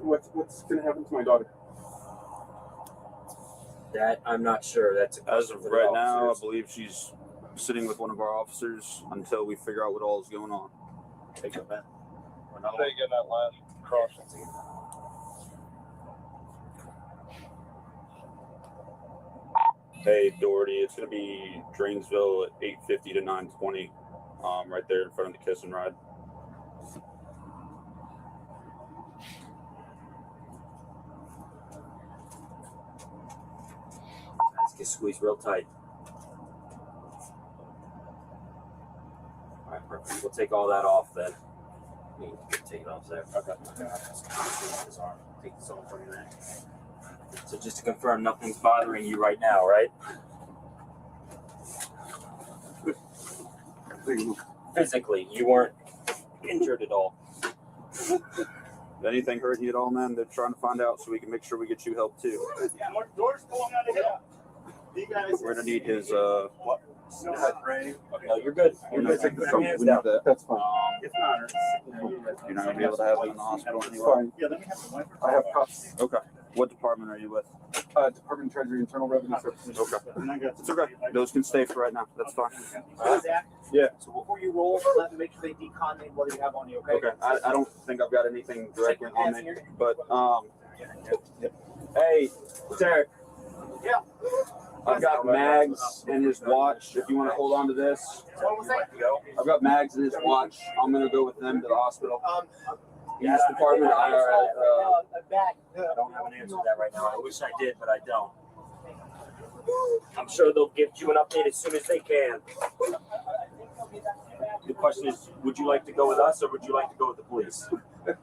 What's gonna happen to my daughter? That I'm not sure. That's a As question of for the right now, I officers. believe she's sitting with one of our officers until we figure out what all is going on. Take it back. Taking that last crossing. Hey, Doherty, it's going to be Drainsville at 8:50 to 9:20, right there in front of the Kiss and Ride. Let's get squeezed real tight. All right, perfect. We'll take all that off then. You can take it off there. Okay. His arm. Take this off from your neck. So just to confirm, nothing's bothering you right now, right? Physically, you weren't injured at all. If anything hurt you at all, man, they're trying to find out so we can make sure we get you help too. Yeah, more doors going out of here. You guys. We're going to need his, What? No, you're good. You're good. Put your hands down. That's fine. It's not. you're not going to be able to have him in the hospital It's anyway. fine. Yeah, let me have the wiper. I have cops. Okay. What department are you with? Department of Treasury, Internal Revenue Services. Okay. And I got It's okay. Those can stay for right now. That's fine. Zach? Yeah. So before you roll, let me make sure they decontaminate what you have on you, okay? Okay. I don't think I've got anything directly on me, but hey, Derek. Yeah. I've got Mags and his watch. If you want to hold on to this, What was that? I've got Mags and his watch. I'm gonna go with them to the hospital. Police department, a bag. I don't have an answer to that right now. I wish I did, but I don't. I'm sure they'll give you an update as soon as they can. The question is, would you like to go with us or would you like to go with the police? It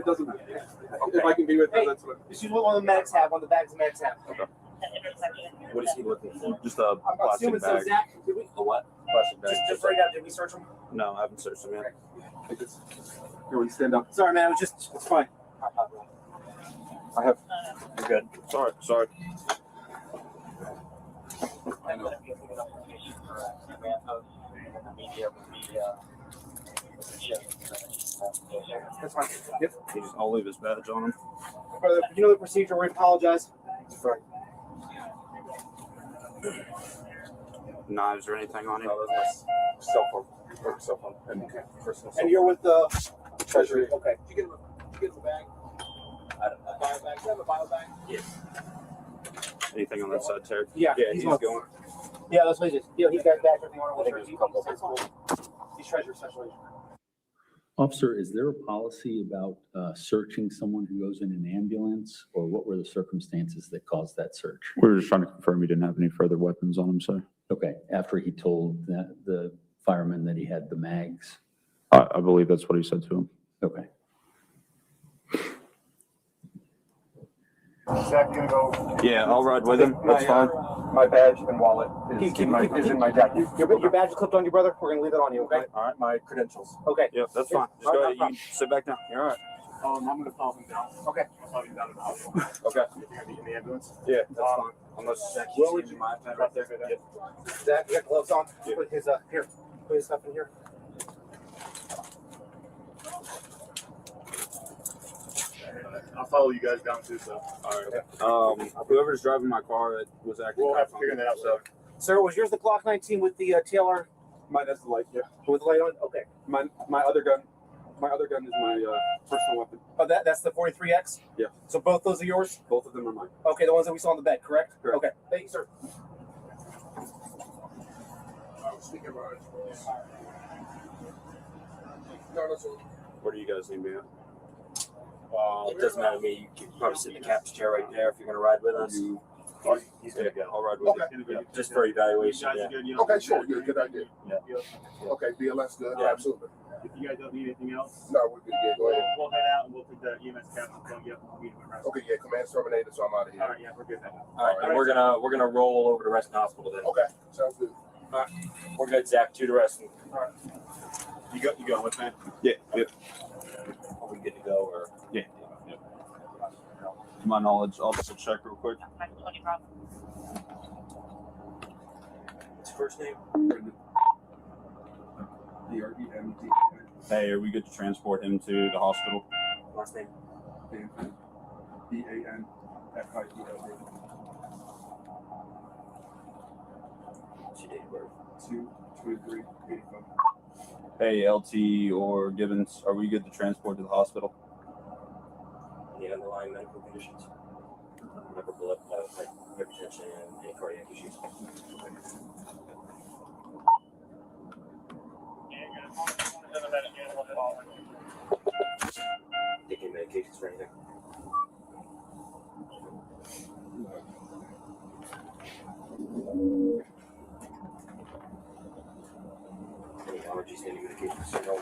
doesn't matter. If I can be with her, that's what. This is what one of the medics have, one of the bags the medics have. What is he looking for? Just a I'm plastic assuming so, bag. Zach. Did we, A what? Plastic bag. just right now, did we search them? No, I haven't searched them yet. Everyone stand up. Sorry, man, it was just, it's fine. I have. You're good. Sorry. I know. That's fine. Yep. I'll leave his badge on him. You know the procedure, we apologize. Sorry. Knives or anything on you? No, that's my cell phone. Cell phone and personal cell And you're with the Treasury. Okay. Did you get the bag? Biobag, you have a biobag? Yes. Anything on that side, Terry? Yeah, Yeah, he's going. Yeah, let's leave it. He's got back everything on He's treasurer special agent. Officer, is there a policy about searching someone who goes in an ambulance, or what were the circumstances that caused that search? We were just trying to confirm he didn't have any further weapons on him, so. Okay, after he told the fireman that he had the mags? I believe that's what he said to him. Okay. Zach, you gonna go? Yeah, I'll ride with him. That's fine. My badge and wallet is in my jacket. Your badge is clipped on you, brother. We're gonna leave it on you, okay? All right, my credentials. Okay. Yep, that's fine. Just go ahead. You sit back down. You're all right. I'm gonna follow him down. Okay. I'll follow him down to the hospital. Okay. If you're gonna be in the ambulance. Yeah, that's fine. Unless Will, would you my iPad right there. Yep. Zach, you got gloves on? Put his here. Put his stuff in here. I'll follow you guys down too, so. All right. Whoever's driving my car, it was acting. We'll have to figure that out, so. Sir, was yours the Glock 19 with the TLR? Mine has the light. Yeah. With the light on? Okay. My other gun. My other gun is my personal weapon. Oh, that's the 43X? Yeah. So both those are yours? Both of them are mine. Okay, the ones that we saw on the bed, correct? Correct. Okay. Thank you, sir. Where do you guys need me at? It doesn't matter to me. You can probably sit in the captain's chair right there if you're going to ride with us. He's gonna go. I'll ride with you. Yeah, just for evaluation. You guys Yeah. are good? Okay, sure, good idea. Yeah. Okay, BLS good, Yeah. absolutely. If you guys don't need anything else, No, we're good, yeah, go ahead. we'll head out and we'll take the EMS captain. So, yep, we'll meet him around. Okay, yeah, command's terminated, so I'm out of All here. right, yeah, we're good then. All right, and we're gonna roll over to rest in the hospital then. Okay, sounds good. We're good, Zach. 2 to rest. You go with me? Yeah. Yep. Are we good to go or? Yeah. Yep. To my knowledge, I'll just check real quick. What's your first name? DREMD. Hey, are we good to transport him to the hospital? Last name? DANFIELD. What's your date of birth? 2/23/85. Hey, LT or Gibbons, are we good to transport to the hospital? Any underlying medical conditions? Liver blood, like hypertension, any cardiac issues? Taking medications for anything? Any allergies, any medications? No.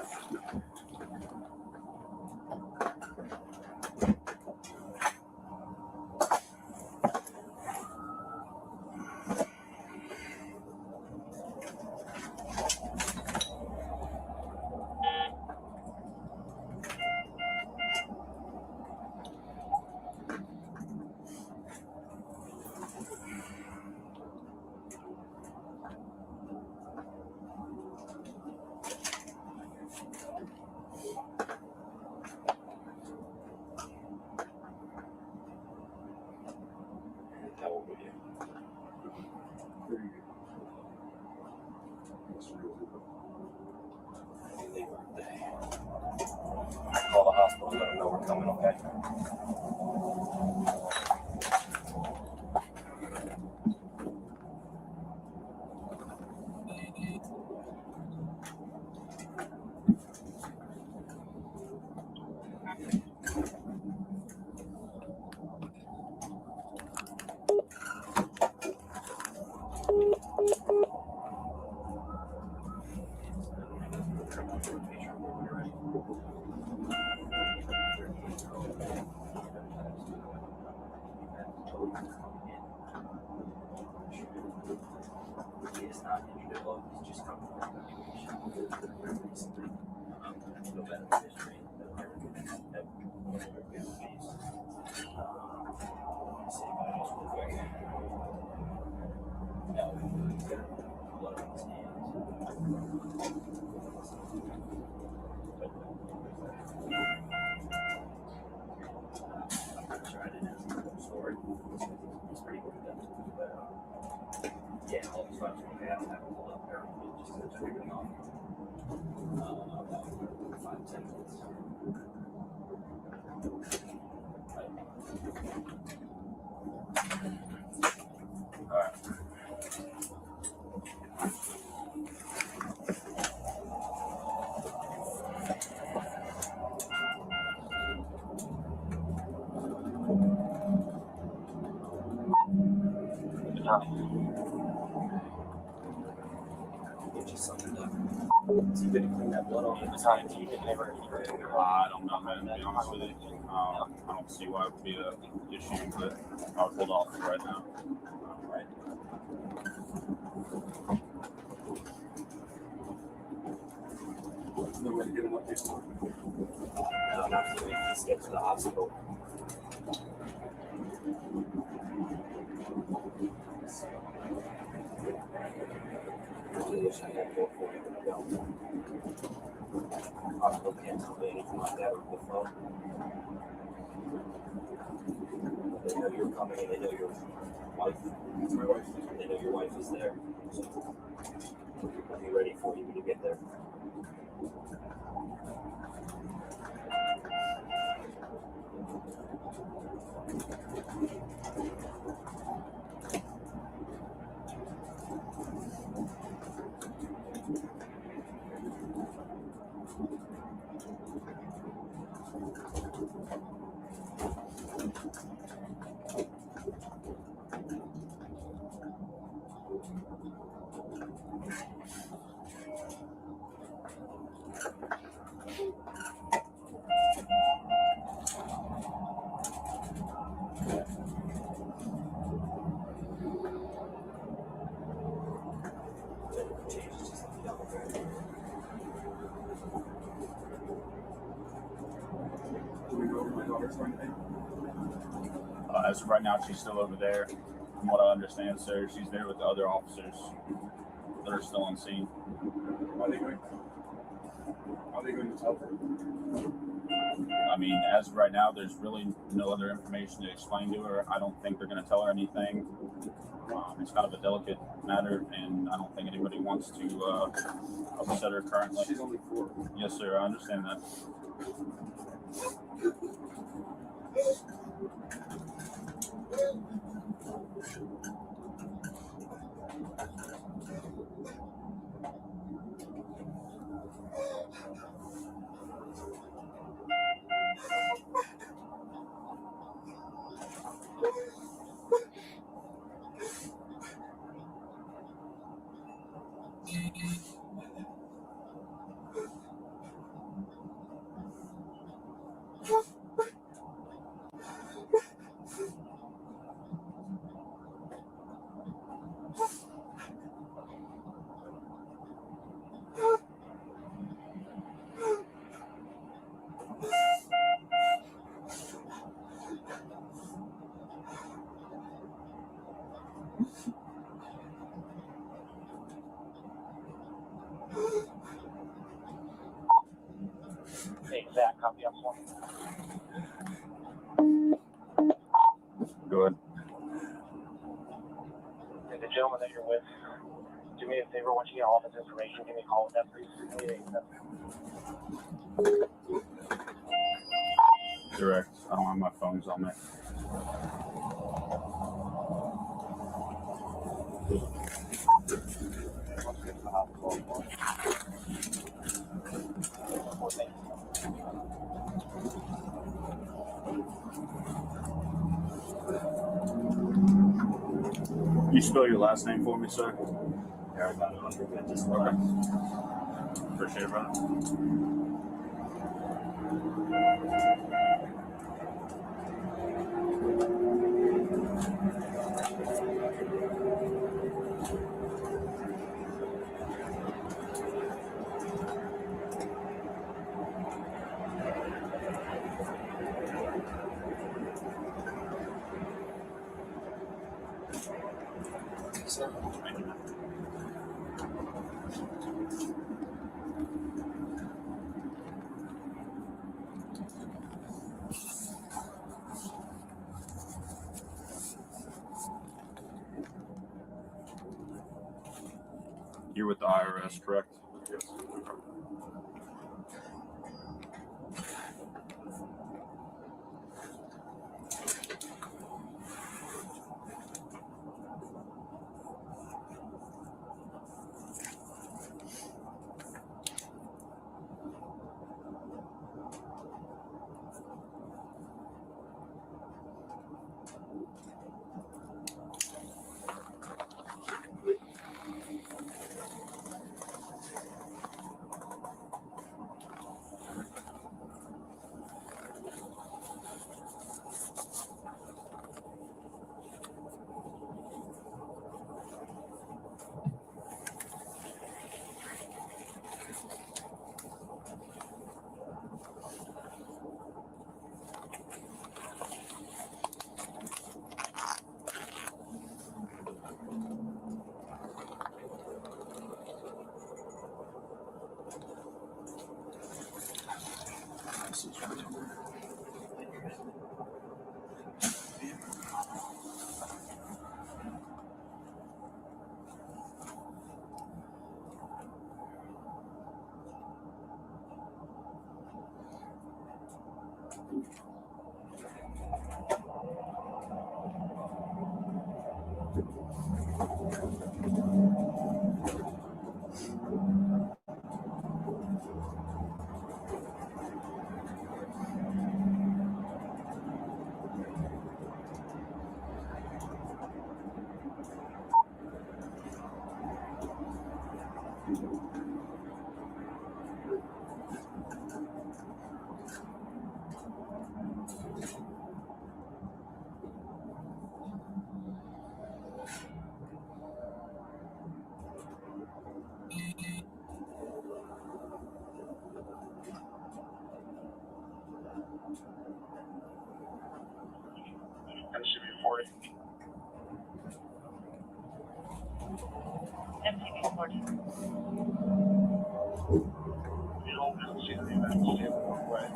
How old were you? Happy birthday. Call the hospital, let them know we're coming, okay? It's not individual, it's just coming from no medical history, no see vitals real quick. No, blood on his hands. Story. It's pretty good. Yeah, all these files we have to pull up there just to figure it out. 5-10 minutes. Right. Get you something to. So you didn't clean that blood off the time. You didn't ever. I don't know, man. To be honest with you, I don't see why it would be an issue, but I'll hold off right now. Right. No way to get him up here. No, not to just get to the hospital. I wish I had more for you, but I don't. Hospital can't tell me anything like that over the phone. They know you're coming and they know your wife. That's my wife. They know your wife is there. So I'll be ready for you when you get there. Do we know where my daughter's going to be? As of right now, she's still over there. From what I understand, sir, she's there with the other officers that are still on scene. Are they going to tell her? I mean, as of right now, there's really no other information to explain to her. I don't think they're going to tell her anything. It's kind of a delicate matter, and I don't think anybody wants to upset her currently. She's only 4. Yes, sir, I understand that. Exact copy of one. Go ahead. And the gentleman that you're with, do me a favor, once you get all this information, give me a call with that, please. Direct. I don't have my phones on me. You spell your last name for me, sir? Yeah, I got it. I'll just Okay. Appreciate it, brother. Thank you. You're with the IRS, correct? Yes. That should be 40. MTV 40. You don't see the event, you see it one way.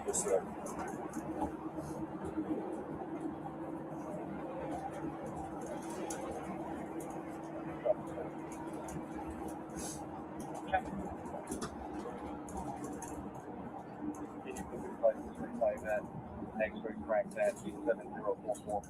Yes, sir. Did you put your license plate like that? X-ray crack that 7044.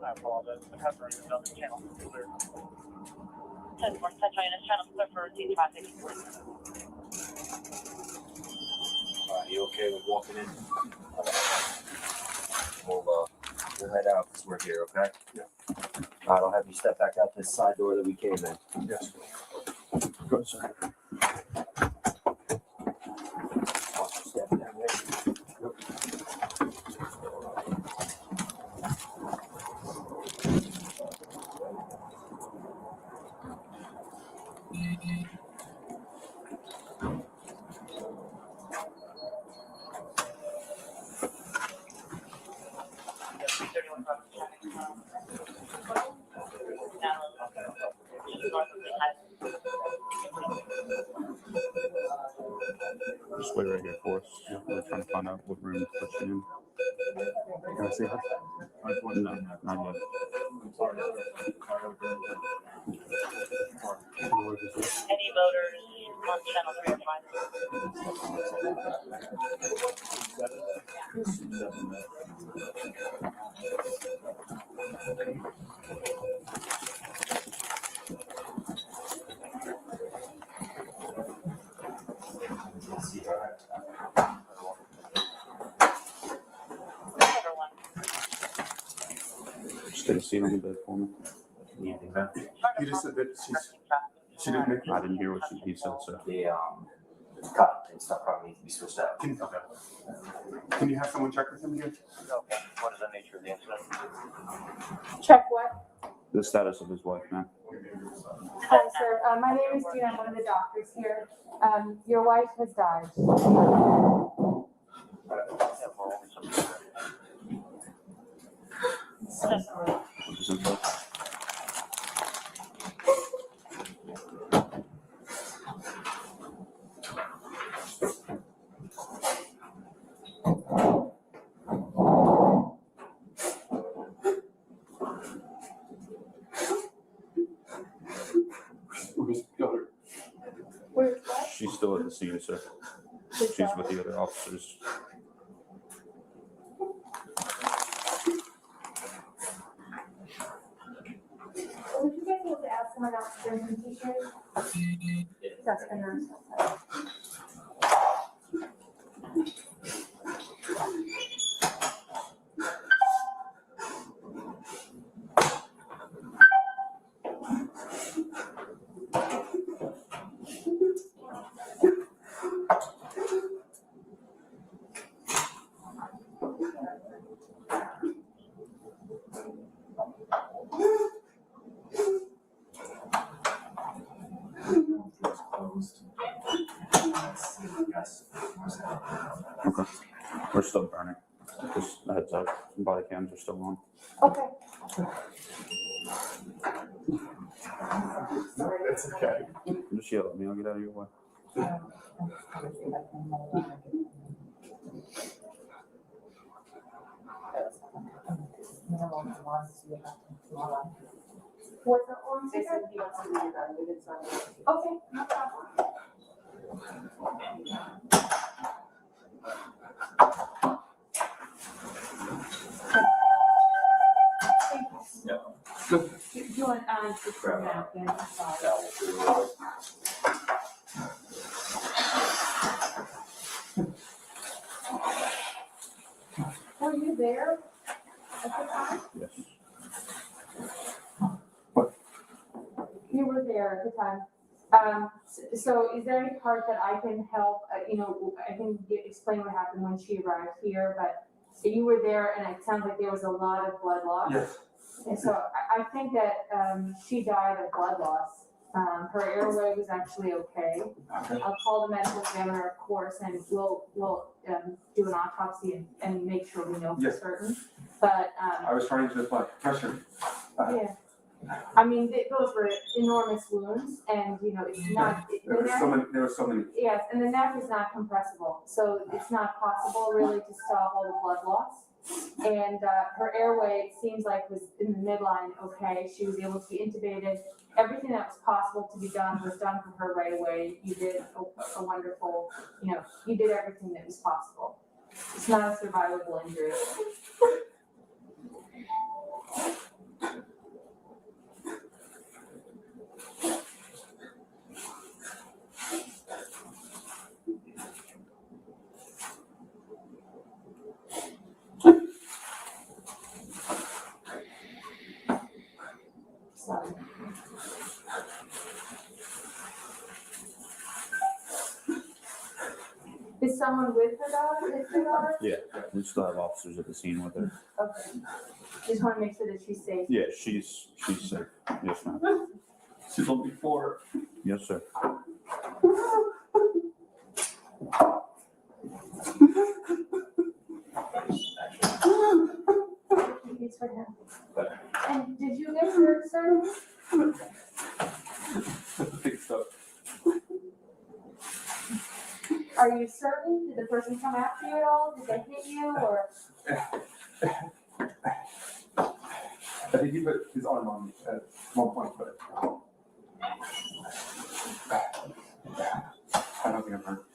I apologize. The customer is on the channel. Clear. 10 more Central Unit channel clear for routine traffic. You okay with walking in? We'll head out because we're here, okay? Yeah. I'll have you step back out this side door that we came in. Yes. Good, sir. Step that way. Just wait right here for us. We're trying to find out what room to put you in. Can I see her? No, not yet. Any voters on channel 3 or 5? Everyone. Just take a seat on the bed for me. Anything better? You just said that she didn't make I didn't hear what he said, so. The, cut and stuff probably needs to be switched out. Can you have someone check with him here? Okay, what is the nature of the incident? Check what? The status of his wife, man. Hi, sir. My name is Gina. I'm one of the doctors here. Your wife has died. What's his info? Where's the other? Where's what? She's still at the scene, sir. She's with the other officers. Would you guys be able to ask someone else to bring some t-shirts? That's the nurse. Okay. We're still burning. Just a heads up. Body cams are still on. Okay. It's okay. Just yell at me. I'll get out of your way. What's the one second? Okay, no problem. Do you want, just a napkin? Sorry. Were you there at the time? Yes. You were there at the time. So is there any part that I can help, I can explain what happened when she arrived here, but you were there and it sounds like there was a lot of blood loss. Yes. And so I think that, she died of blood loss. Her airway was actually okay. I'll call the medical examiner, of course, and we'll do an autopsy and make sure we know for Yes. certain. But, I was trying to like pressure. yeah. I mean, those were enormous wounds and, it's not. There were so many. Yes, and the neck is not compressible, so it's not possible really to stop all the blood loss. And her airway, it seems like, was in the midline okay. She was able to be intubated. Everything that was possible to be done was done for her right away. You did a wonderful, you did everything that was possible. It's not a survivable injury. Sorry. Is someone with her daughter? Is her daughter? Yeah. We still have officers at the scene with her. Okay. Just want to make sure that she's safe. Yeah, she's safe. Yes, ma'am. She's only 4. Yes, sir. It's for him. And did you get her, sir? Big stuff. Are you certain? Did the person come after you at all? Did they hit you or? I think he put his arm on me at one point, but I don't think I'm hurt.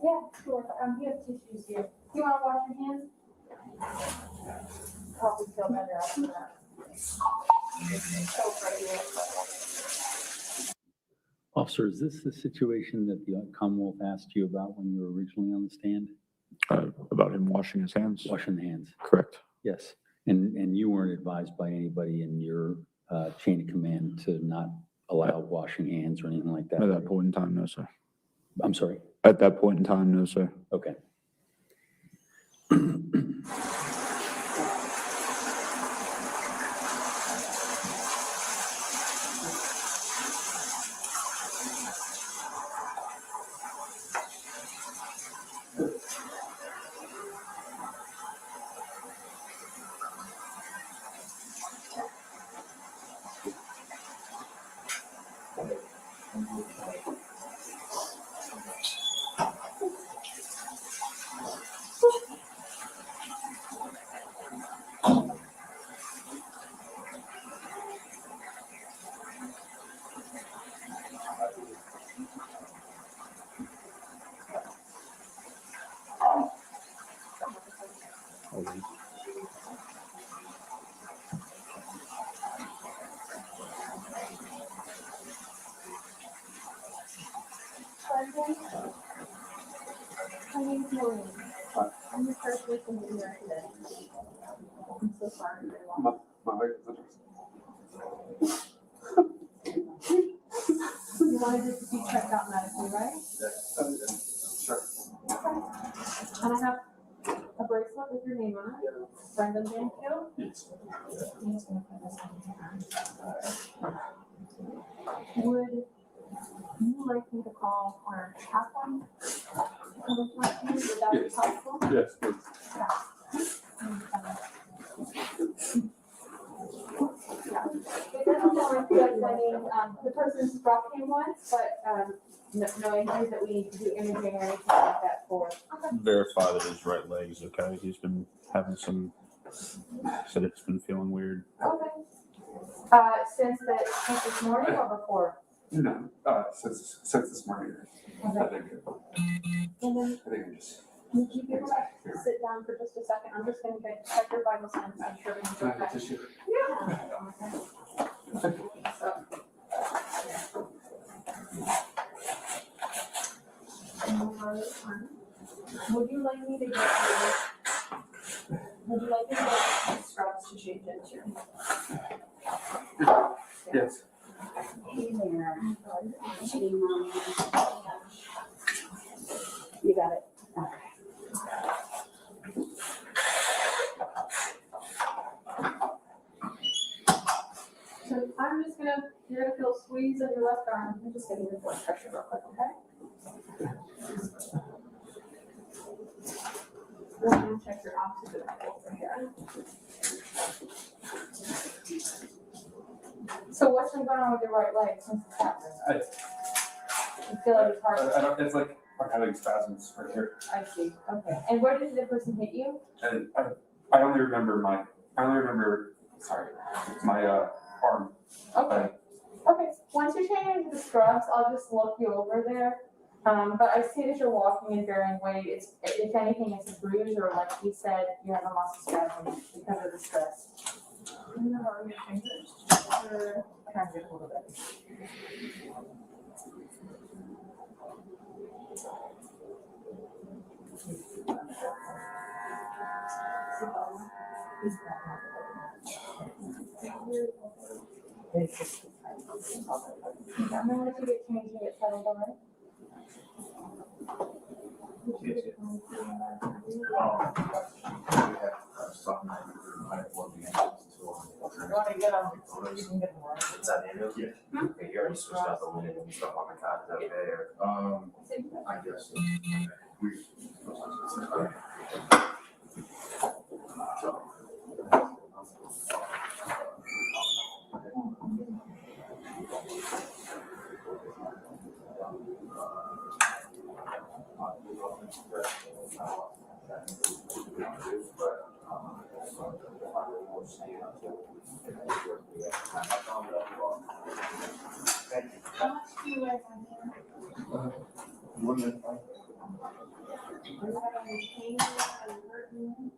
Yeah, sure. You have tissues here. Do you want to wash your hands? Probably feel better after that. Officer, is this the situation that the Commonwealth asked you about when you were originally on the stand? About him washing his hands? Washing the hands? Correct. Yes. And you weren't advised by anybody in your chain of command to not allow washing hands or anything like that? At that point in time, no, sir. I'm sorry? At that point in time, no, sir. Okay. My name's Maureen. I'm the first victim of your accident. I'm so sorry. You wanted it to be checked out medically, right? Sure. And I have a bracelet with your name on it. Brendan Banfield. Yes. I'm just gonna put this on here. Would you like me to call our chaplain? Would that be possible? Yes, please. It doesn't sound like that's the person struck him once, but no injuries that we need to do imaging or anything like that for. Verify that his right leg is okay. He's been having said it's been feeling weird. Okay. Since this morning or before? No, since this morning. Okay. I think And then, I'm just. would you be able to sit down for just a second? I'm just gonna check your vital signs, I'm sure everything's Can I have a okay. tissue? Yeah. Would you like me to get scrubs to change into? Yes. Hey there. You got it. So I'm just gonna, you're gonna feel a squeeze on your left arm. I'm just gonna give you blood pressure real quick, okay? We're gonna check your oxygen level over here. So what's been going on with your right leg since it's happened? You feel like it's hard? It's like I'm having spasms right here. I see, okay. And where did the person hit you? And I only remember my arm. Okay. Okay, once you're changing into the scrubs, I'll just look you over there. But I see that you're walking and bearing weight. It's, if anything, it's a bruise, or like he said, you have a muscle spasm because of the stress. Are your fingers? Or kind of a little bit. I'm gonna let you get changed and get settled, all right? want to get them? You can get them right. Is that the ambulance? Yeah. Okay, you already switched out the linen and stuff on the cot, is that okay, or? I guess. How much do you guys have here? One minute. Do you have any pain or hurting?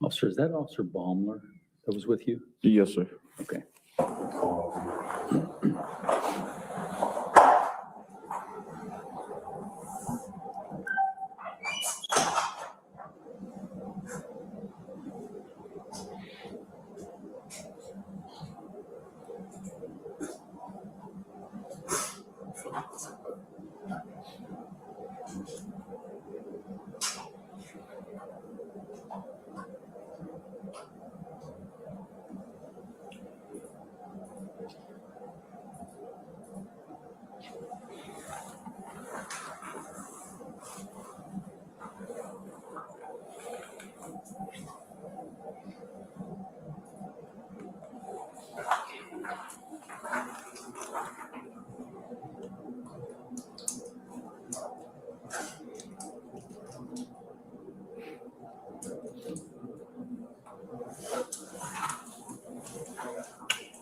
Officer, is that Officer Baumler that was with you? Yes, sir. Okay.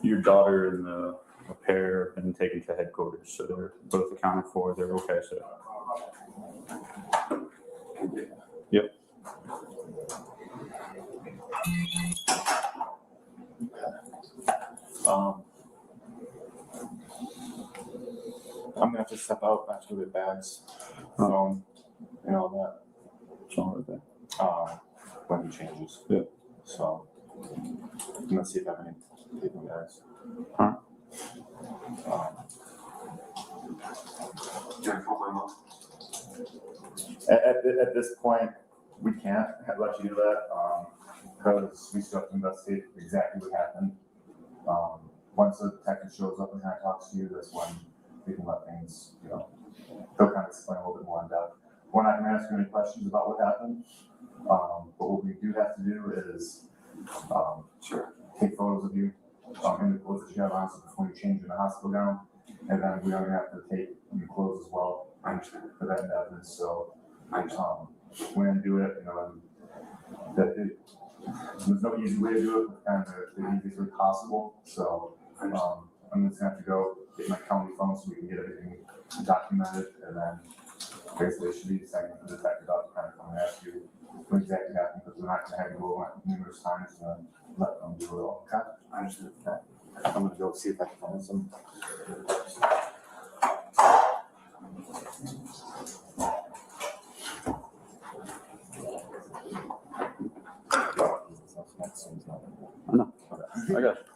Your daughter and the pair have been taken to headquarters, so they're both accounted for. They're okay, so. Yep. I'm gonna have to step out after the bags, phone, and all that. What's wrong with that? When he changes. Yeah. So, I'm gonna see if I have any sleeping bags. Alright. At this point, we can't let you do that, because we still have to investigate exactly what happened. Once the detective shows up and kind of talks to you, that's when we can let things, they'll kind of explain a little bit more in depth. We're not gonna ask you any questions about what happened, but what we do have to do is, take photos of you, in the clothes that you have on, so before you change in the hospital gown, and then we're gonna have to take your clothes as well, for that evidence, so, we're gonna do it, there's no easy way to do it, but kind of the easiest way possible, so, I'm just gonna have to go get my county phone so we can get everything documented, and then basically it should be sending the detective out to kind of come and ask you what exactly happened, because we're not gonna have you go on numerous times and then let them do it all. Okay? I understand that. I'm gonna go see if I can find some. No, I got it.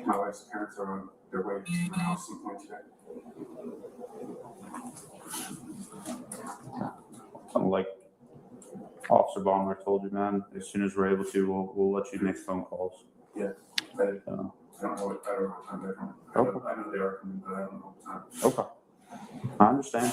My wife's parents are on their way to my house some point today. Like Officer Baumler told you, man, as soon as we're able to, we'll let you make phone calls. Yeah. I don't know what time they're coming. Okay. I know they are coming, but I don't know what time. Okay. I understand.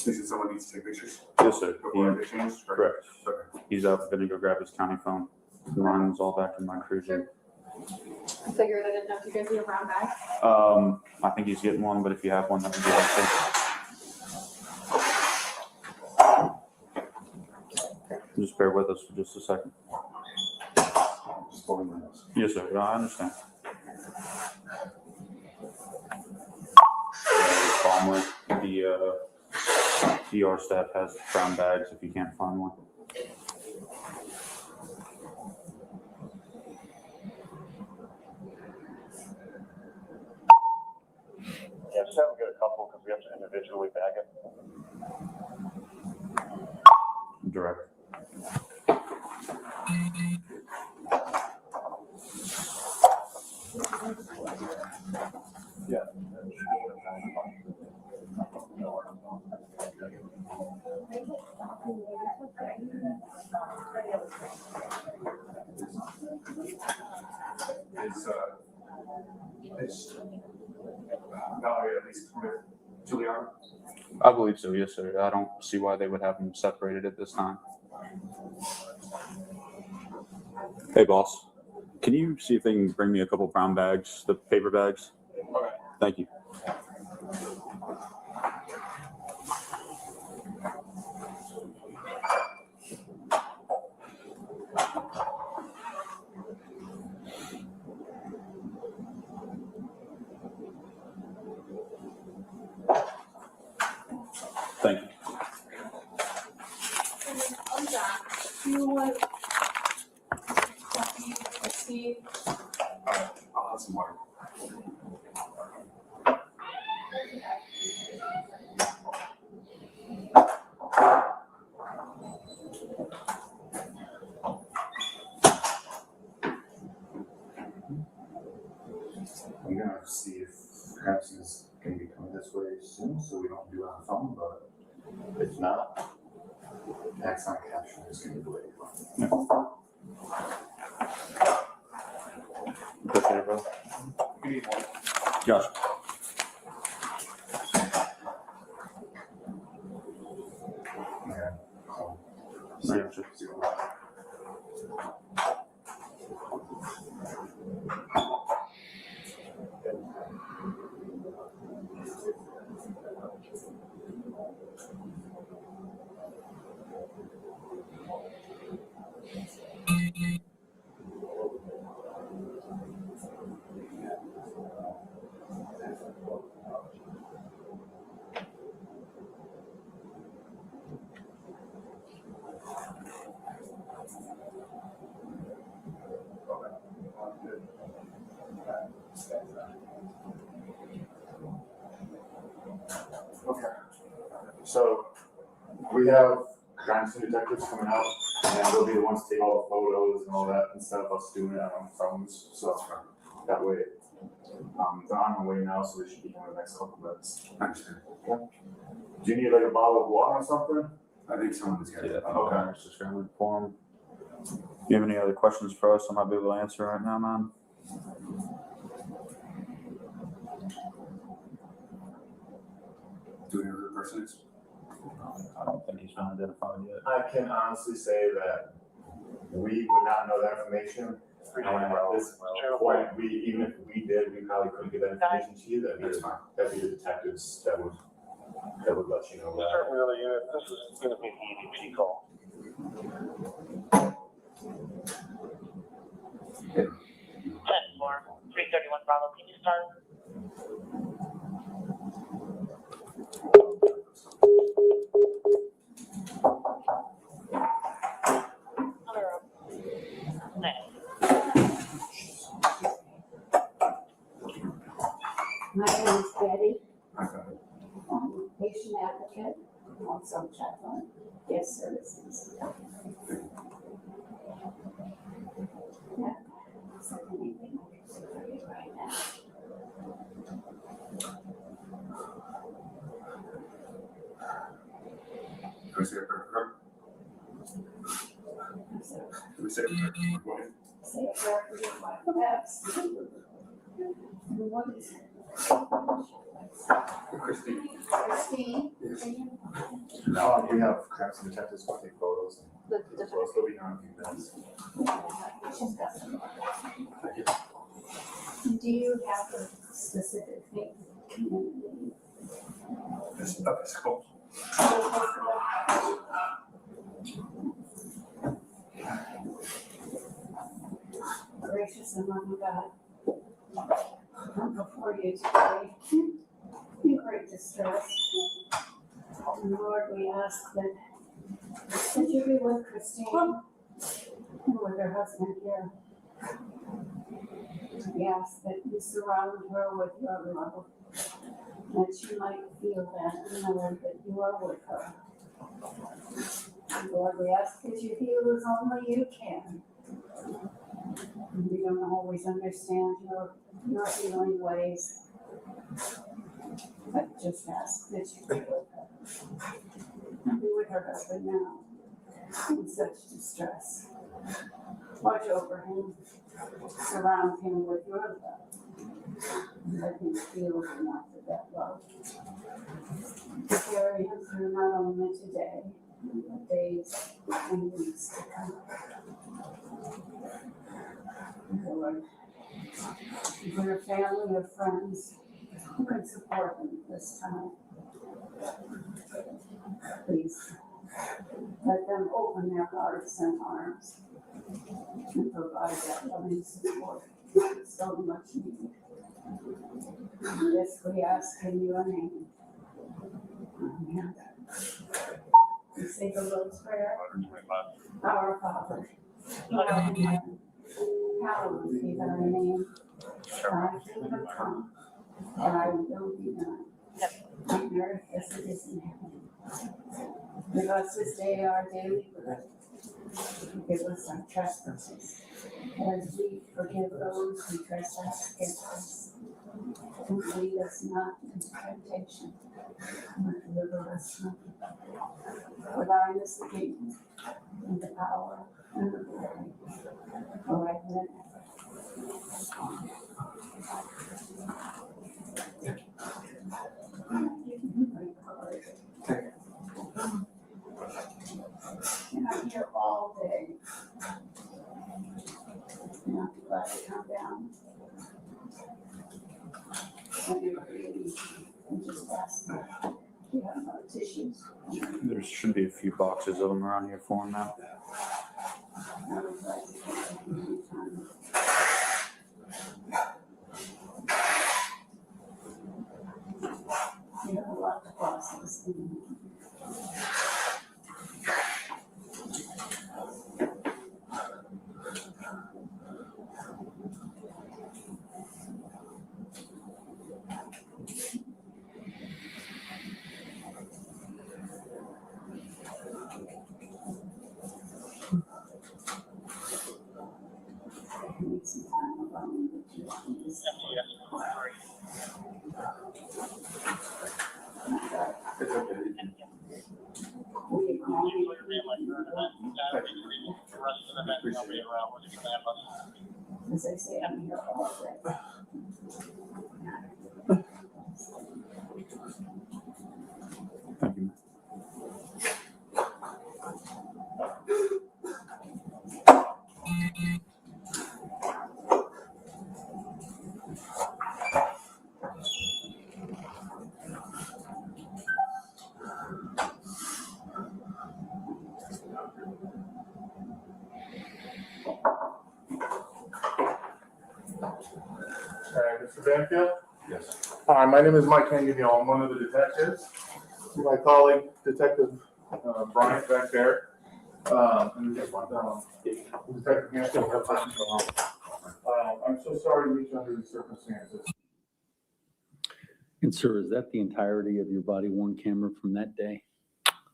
You said someone needs to take pictures? Yes, sir. Before they change? Correct. Okay. He's gonna go grab his county phone. Mine's all back in my cruiser. I figured I didn't know if you guys need a brown bag. I think he's getting one, but if you have one, that would be helpful. Just bear with us for just a second. Just 4 minutes. Yes, sir. I understand. Calmly, the ER staff has brown bags if you can't find one. Yeah, just have them get a couple because we have to individually bag it. Direct. Yeah. Is Valerie at least with Juliana? I believe so, yes, sir. I don't see why they would have them separated at this time. Hey, boss. Can you see if they can bring me a couple brown bags, the paper bags? Okay. Thank you. Thank you. Do you want to see? I'll have some water. I'm gonna see if perhaps he's gonna be coming this way soon, so we don't do it on the phone, but if not, next time caption is gonna be delayed. Appreciate it, bro. You need one. Josh. Yeah. See you. Okay. So we have crimes detectives coming out, and they'll be the ones to take all the photos and all that instead of us doing it on our phones. So that way, they're on the way now, so they should be here in the next couple minutes. I understand. Okay. Do you need like a bottle of water or something? I think someone's got it. Okay. It's just gonna inform. You have any other questions for us I might be able to answer right now, man? Do we know who the person is? I don't think he's been identified yet. I can honestly say that we would not know that information. And at this point, even if we did, we probably couldn't get that information to you. That'd be the detectives that would let you know that. Certainly, other unit, this is gonna be an EVP call. 10-4, 331 Bravo, can you start? My name is Betty, Okay. patient advocate, also chaplain, guest services. Yeah, so anything I can do for you right now. Can I see her? we say it? Go ahead. Say a prayer for your wife. Absolutely. And what is it? Christine. Christine? We have crafts and detectives will take photos and they'll still be on a few minutes. She's got some. Do you have a specific thing? This is cool. Gracious and loving God, come before you today in great distress. And Lord, we ask that you be with Christine and with her husband here. We ask that you surround her with your love, that she might feel that and know that you are with her. Lord, we ask that you heal as only you can. We don't always understand your healing ways, but just ask that you be with her. And be with her husband now in such distress. Watch over him, surround him with your love, and let him feel enough of that love to carry him through not only today, but days and weeks to come. Lord, for your family, your friends who can support them this time, please let them open their hearts and arms and provide that loving support so much needed. This we ask in your name. Amen. We say the Lord's Prayer. Our Father, who art in heaven, hallowed be thy name. Thy kingdom come, thy will be done, on earth as it is in heaven. Give us this day our daily bread. Forgive us our trespasses, as we forgive those who trespass against us. And lead us not into temptation, but deliver us from evil. For thine is the kingdom, and the power, and the glory, forever and ever. And I'm here all day. And I'm glad to come down. And you're really, and just ask me, do you have no tissues? There should be a few boxes of them around here for him now. I would like to take any time. You have a lot to process. Need some time alone with you. As I say, I'm here all day. Thank you. Mr. Banfield? Yes. Hi, my name is Mike Canganil. I'm one of the detectives. My colleague, Detective Bryant back there. Detective Hansel. I'm so sorry to meet you under these circumstances. And sir, is that the entirety of your body worn camera from that day?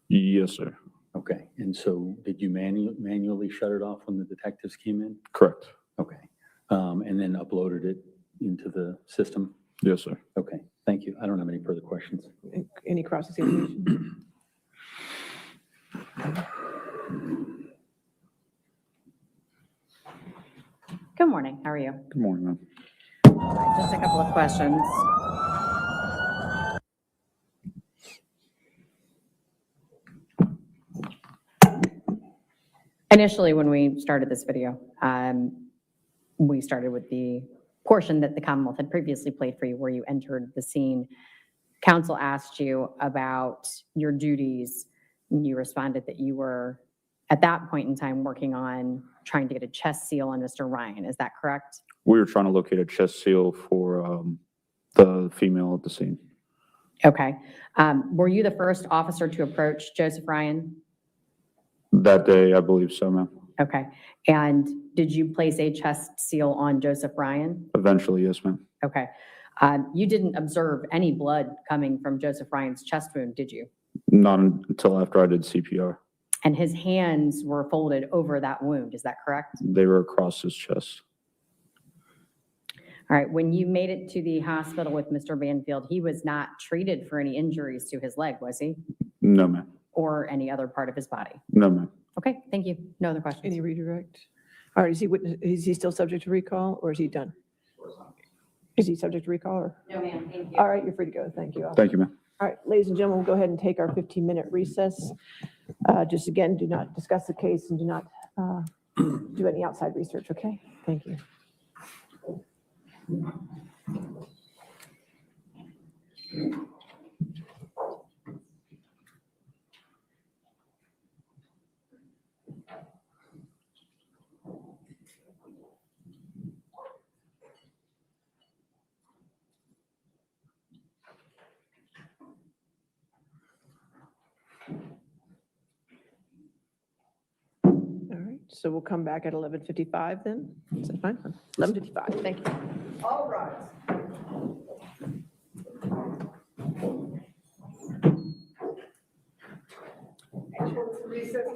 Yes, sir. Okay, and so did you manually shut it off when the detectives came in? Correct. Okay, and then uploaded it into the system? Yes, sir. Okay, thank you. I don't have any further questions. Any cross-examination? Good morning. How are you? Good morning, ma'am. All right, just a couple of questions. Initially, when we started this video, we started with the portion that the Commonwealth had previously played for you, where you entered the scene. Council asked you about your duties, and you responded that you were, at that point in time, working on trying to get a chest seal on Mr. Ryan. Is that correct? We were trying to locate a chest seal for the female at the scene. Okay. Were you the first officer to approach Joseph Ryan? That day, I believe so, ma'am. Okay. And did you place a chest seal on Joseph Ryan? Eventually, yes, ma'am. Okay. You didn't observe any blood coming from Joseph Ryan's chest wound, did you? Not until after I did CPR. And his hands were folded over that wound, is that correct? They were across his chest. All right. When you made it to the hospital with Mr. Banfield, he was not treated for any injuries to his leg, was he? No, ma'am. Or any other part of his body? No, ma'am. Okay, thank you. No other questions. Any redirect? All right, is he still subject to recall, or is he done? Is he subject to recall, or? No, ma'am, thank you. All right, you're free to go. Thank you. Thank you, ma'am. All right, ladies and gentlemen, we'll go ahead and take our 15-minute recess. Just again, do not discuss the case and do not do any outside research, okay? Thank you. All right, so we'll come back at 11:55 then. Is that fine? 11:55, thank you. All right. Recess.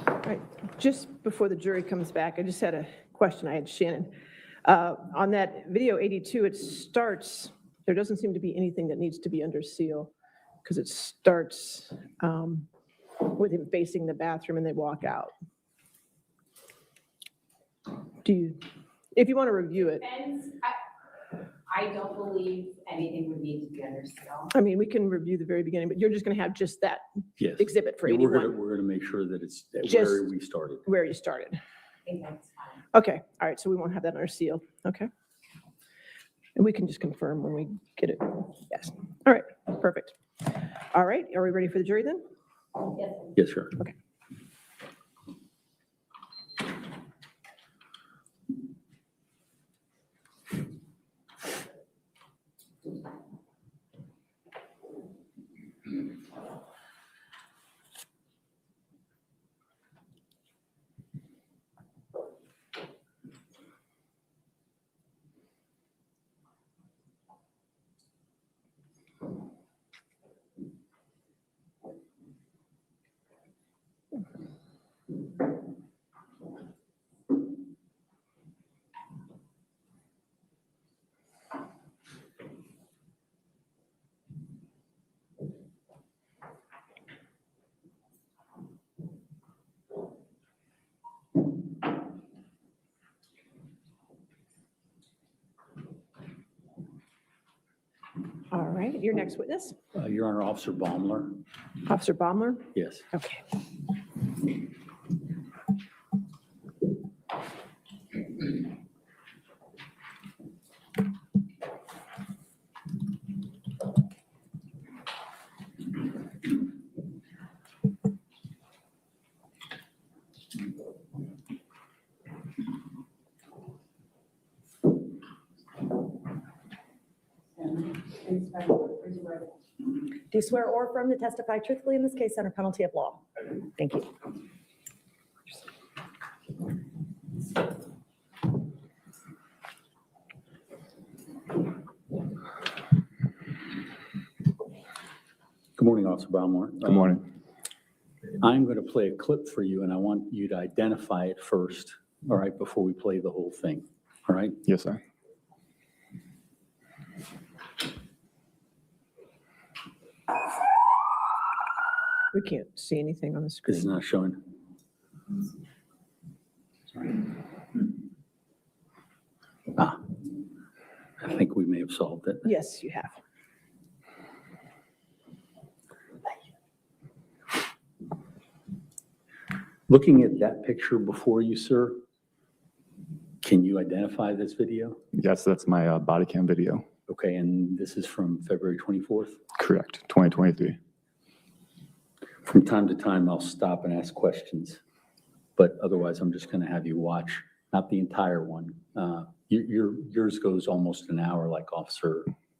All right, just before the jury comes back, I just had a question I had Shannon. On that video 82, it starts, there doesn't seem to be anything that needs to be under seal because it starts with him facing the bathroom and they walk out. Do you, if you want to review it, I don't believe anything would need to be under seal. I mean, we can review the very beginning, but you're just going to have just that Yes. exhibit for Yeah, 81, we're gonna make sure that it's where Just- we started. where you started. I think that's fine. Okay, all right, so we won't have that under seal, okay? And we can just confirm when we get it, yes. All right, perfect. All right, are we ready for the jury then? Yes. Yes, sir. Okay. All right, your next witness, Your Honor, Officer Baumler. Officer Baumler? Yes. Okay. Do you swear or affirm to testify truthfully in this case under penalty of law? Thank you. Good morning, Officer Baumler. Good morning. I'm going to play a clip for you, and I want you to identify it first, all right, before we play the whole thing, all right? Yes, sir. We can't see anything on the It's screen. not showing. Ah, I think we may have solved it. Yes, you have. Looking at that picture before you, sir, can you identify this video? Yes, that's my body cam video. Okay, and this is from February 24th? Correct, 2023. From time to time, I'll stop and ask questions, but otherwise, I'm just going to have you watch, not the entire one. Yours goes almost an hour like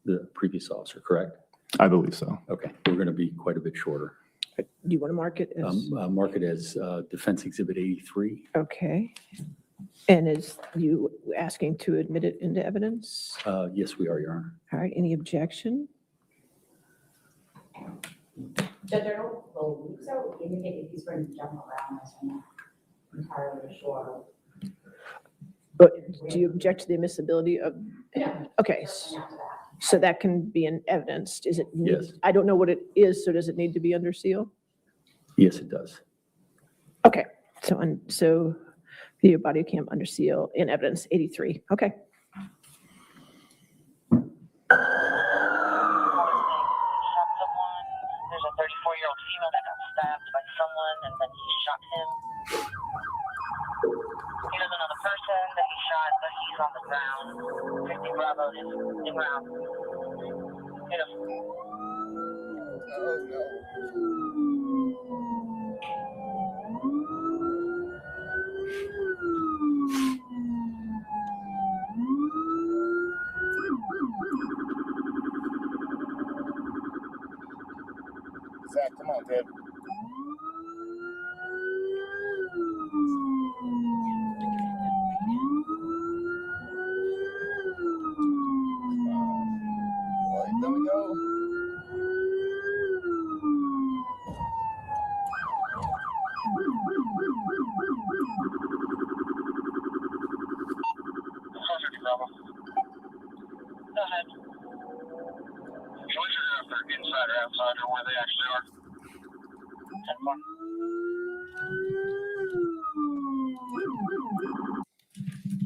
the previous officer, correct? I believe so. Okay, we're going to be quite a bit shorter. Do you want to mark it as, Mark it as Defense Exhibit 83. okay. And is you asking to admit it into evidence? Yes, we are, Your Honor. All right, any objection? Judge, I don't believe so. Indicated he's going to jump around, so I'm not entirely sure. But do you object to the admissibility of? No. Okay, so that can be an evidence. Is it? Yes. I don't know what it is, so does it need to be under seal? Yes, it does. Okay, so video body cam under seal in evidence 83. Okay. There's a 34-year-old female that got stabbed by someone and then he shot him. Here's another person that he shot, but he's on the ground. 50 Bravo is the ground. Hit him. Oh no. Zach, come on, Dad. Let me go. Go ahead. What's your after inside or outside or where they actually are?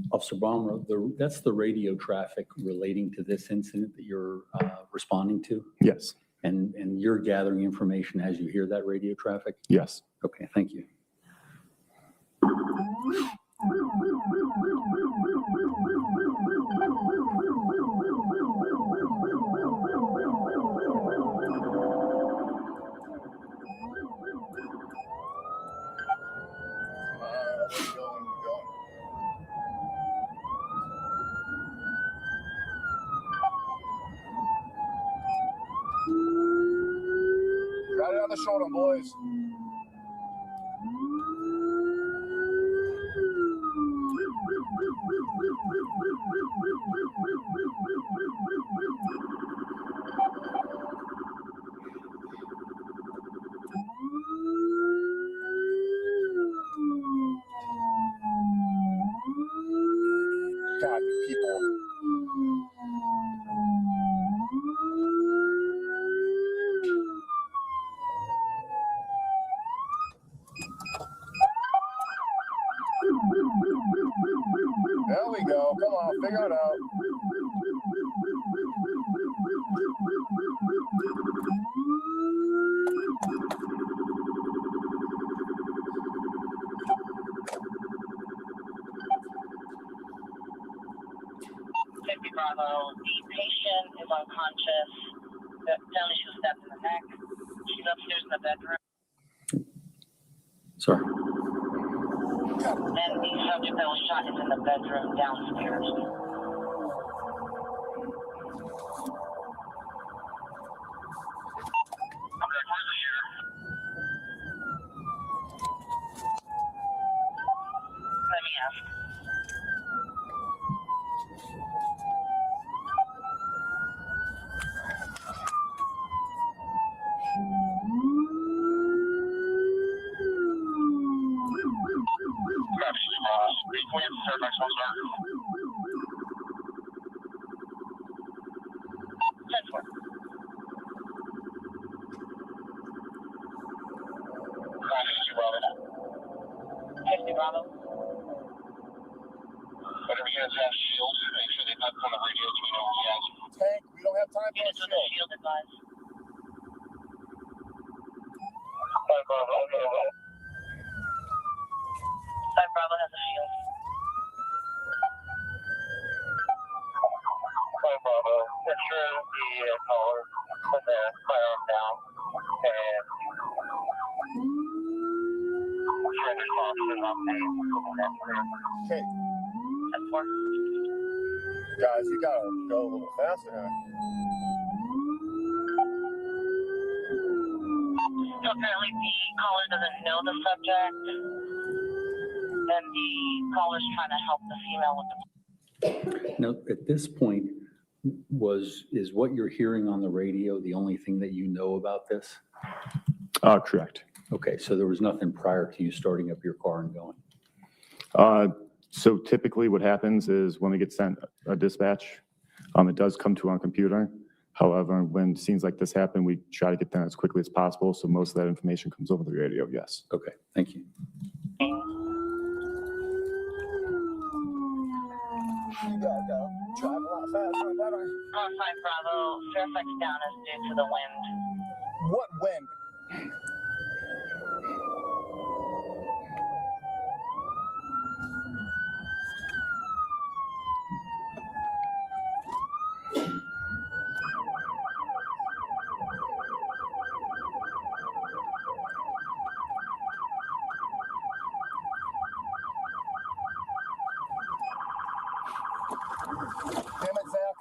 10-4. Officer Baum, that's the radio traffic relating to this incident that you're responding to? Yes, And you're gathering information as you hear that radio traffic? yes. Okay, thank you. Got it on the shoulder, boys. God, you people. There we go. Come on, figure it out. Bravo, the patient is unconscious. Apparently she was stabbed in the neck. She's upstairs in the bedroom. Sorry. And the subject that was shot is in the bedroom downstairs. Where's the shooter? Let me ask. Bravo. Whatever units have shields, make sure they not on the radio so we know who he has. Tank, we don't have time for a shield. Shield advised. Bravo, okay. 5 Bravo has a shield. 5 Bravo, ensure the caller put the firearm down and okay. 10-4. Guys, you gotta go a little faster, huh? So apparently the caller doesn't know the subject, and the caller's trying to help the female with the. Now, at this point, is what you're hearing on the radio the only thing that you know about this? Correct. Okay, so there was nothing prior to you starting up your car and going? So typically what happens is when we get sent a dispatch, it does come to our computer. However, when scenes like this happen, we try to get them as quickly as possible. So most of that information comes over the radio, yes. Okay, thank you. You gotta go. Drive a lot faster, better. On 5 Bravo, Fairfax down is due to the wind. What wind? Damn it, Zach.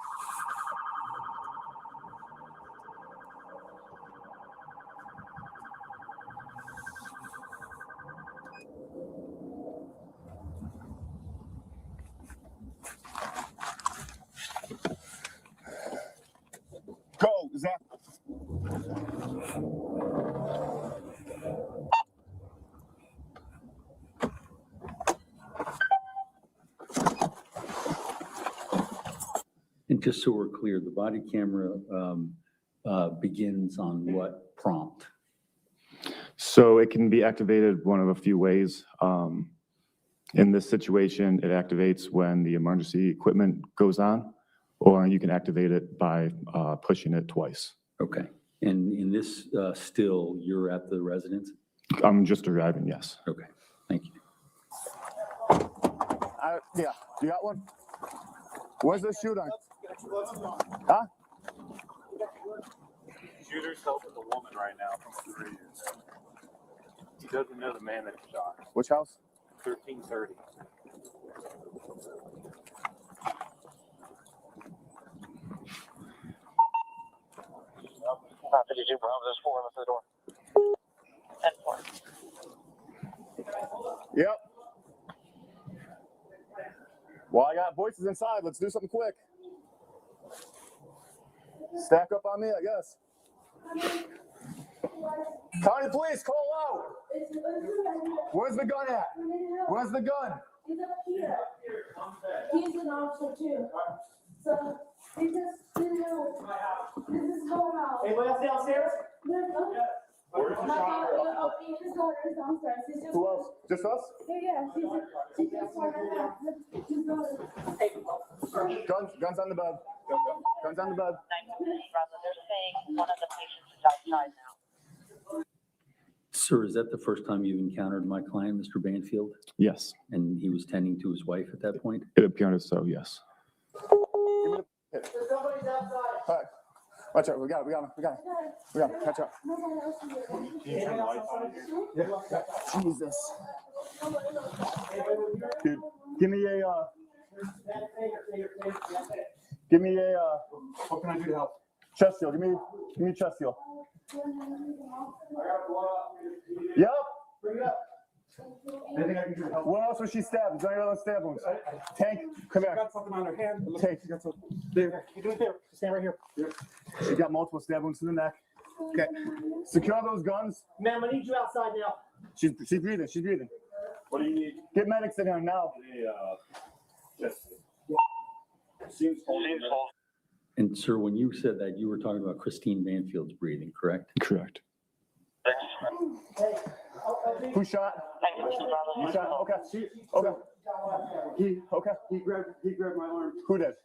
And just so we're clear, the body camera begins on what prompt? So it can be activated one of a few ways. In this situation, it activates when the emergency equipment goes on, or you can activate it by pushing it twice. Okay. And in this still, you're at the residence? I'm just arriving, yes. Okay, thank you. Yeah, you got one? Where's the shooter? Huh? Shooter's helping the woman right now from 3 years. He doesn't know the man that he shot. Which house? 1330. Yep. Well, I got voices inside. Let's do something quick. Stack up on me, I guess. County police, call out. Where's the gun at? Where's the gun? He's up here. He's an officer too. So he just didn't know. This is going out. Anybody else downstairs? Where's the shot? Oh, his daughter is downstairs. She's just. Who else? Just us? Yeah, she just wanted out. His daughter. Guns on the bed. Guns on the bed. They're saying one of the patients is outside now. Sir, is that the first time you've encountered my client, Mr. Banfield? Yes, And he was tending to his wife at that point? it appeared so, yes. Somebody's outside. All right. Watch out. We got him. Catch up. Can you turn the lights on here? Jesus. Dude, give me a, What can I do to help? chest seal. Give me a chest seal. Yep. Bring it up. Anything I can do to help? What else was she stabbed? Is there any other stab wounds? Tank, come She here. got something on her hand. It looks Take. like she got some. There. You do it there. Stand right here. She got multiple stab wounds to the neck. Okay. Secure those guns. Ma'am, I need you outside now. She's breathing. She's breathing. What do you need? Get medics in here now. Just seems cold. And sir, when you said that, you were talking about Christine Banfield's breathing, correct? Correct. Who shot? You shot? Okay. Okay. He grabbed my arm. Who did?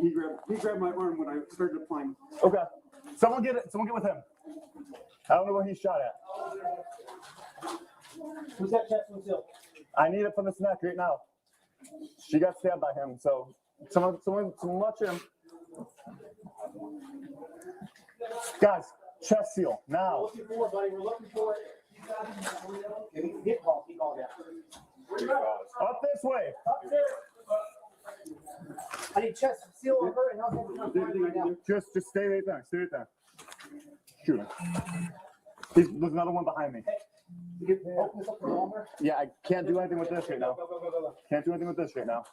He grabbed my arm when I started applying. Okay. Someone get with him. I don't know where he's shot at. Who's that chest wound still? I need it from this neck right now. She got stabbed by him, so someone watch him. Guys, chest seal now. Looking for it, buddy. We're looking for it. Get called. He called out. Up this way. Up there. I need chest seal on her and I'll Just stay right there. Stay right there. Shoot him. There's another one behind me. Open this up for longer. Yeah, I can't do anything with this right now. Go. Can't do anything with this right now.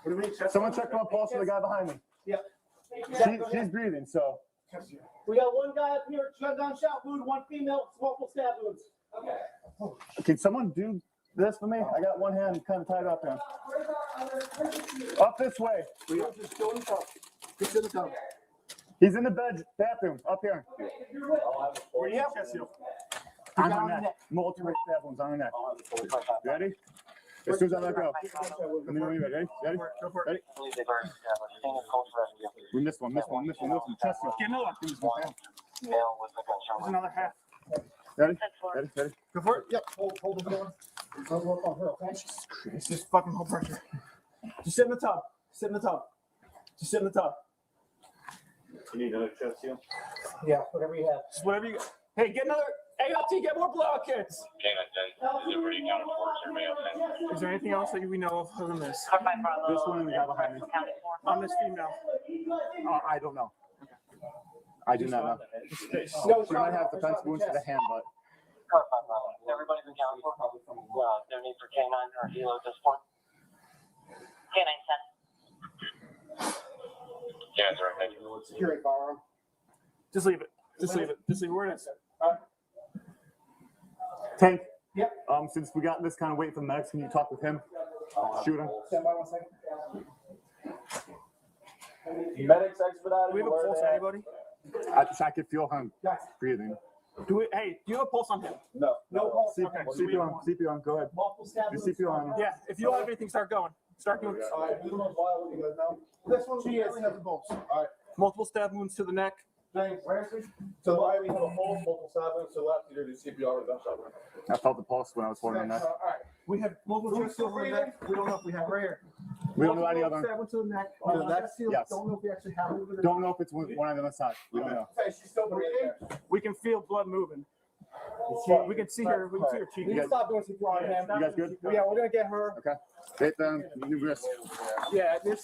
What do you mean? Chest? Someone check my pulse for the guy behind me. Yep. She's breathing, so. Chest here. We got one guy up here, gunshot wound, one female, multiple stab wounds. Okay. Can someone do this for me? I got one hand kind of tied up here. Up this way. Just go in the tub. Just in the tub. He's in the bathroom, up here. Where do you have chest seal? On her neck. Multiple stab wounds on her neck. Ready? As soon as I let go. Let me know when you're ready. Ready? Go for it. Ready? We missed one. Chest seal. Get another one. There's another half. Ready? Go for it. Yep. Hold the door. Don't work on her, okay? It's just fucking hold pressure. Just sit in the tub. Just sit in the tub. You need another chest seal? Yeah, whatever you have. Just whatever you got. Hey, get another. ALT, get more blowout kits. Is there anything else that we know of other than this? This one and the guy behind me. On this female. I don't know. I do not know. She might have defensive wounds to the hand, but. Everybody's accounted for. No need for canine or helo at this point. Canine 10. Yeah, that's right. Thank you. Security firearm. Just leave it. Just leave it where it is. Tank. Yep. Since we got this kind of wait for the medics, can you talk with him? Shoot him. Stand by 1 second. Medics expedited. Do we have a pulse on anybody? I could feel him breathing. Hey, do you have a pulse on him? No. No pulse? Okay. CPR on, go ahead. Do CPR on. Yeah, if you don't have anything, start going. Start doing. All right, this one, she has a pulse. All right. Multiple stab wounds to the neck. James, where is he? To the right, we have a pulse, multiple stab wounds to the left, either do CPR or gunshot wound. I felt the pulse when I was holding on that. All right. We have multiple chest seals on the neck. We don't know if we have right here. We don't know any other. Stab wound to the neck. To the neck? Chest seals, Yes. don't know if we actually have it. Don't know if it's one on the other side. We don't know. Hey, she's still breathing? We can feel blood moving. We can see her. We can see her cheek. We can stop doing CPR on him. You guys good? Yeah, we're gonna get her. Okay. Take them. New risk. Yeah, this.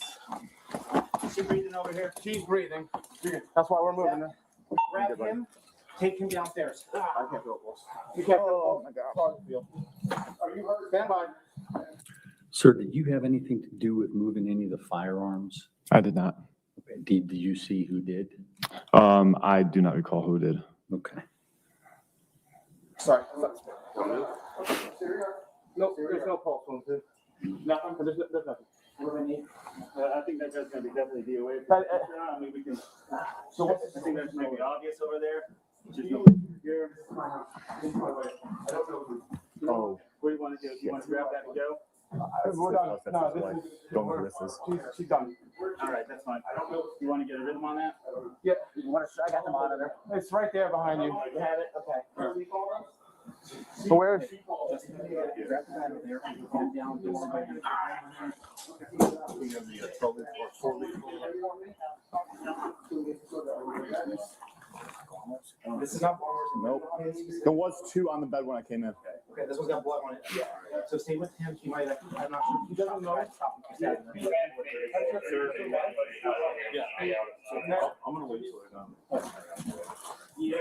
She's breathing over here. She's breathing. That's why we're moving her. Grab him. Take him downstairs. I can't feel a pulse. You can't feel a pulse. Hard to feel. Are you hurt? Stand by. Sir, did you have anything to do with moving any of the firearms? I did not. Okay. Did you see who did? I do not recall who did. Okay. Sorry. No, there's no pulse on him. Nothing. There's nothing. I think that guy's gonna be definitely DOA. I mean, we can. So I think that's maybe obvious over there. Just no here. Oh. What do you want to do? You want to grab that and go? We're done. No, this is. Don't know who this is. She's done. All right, that's fine. You want to get a rhythm on that? Yeah. I got the monitor. It's right there behind you. You have it? Okay. So where is she? This is not. Nope. There was two on the bed when I came in. Okay, this one's got blood on it. Yeah. So stay with him. He might. I'm not sure. He doesn't know. Yeah. I'm gonna wait till they're done. Yeah.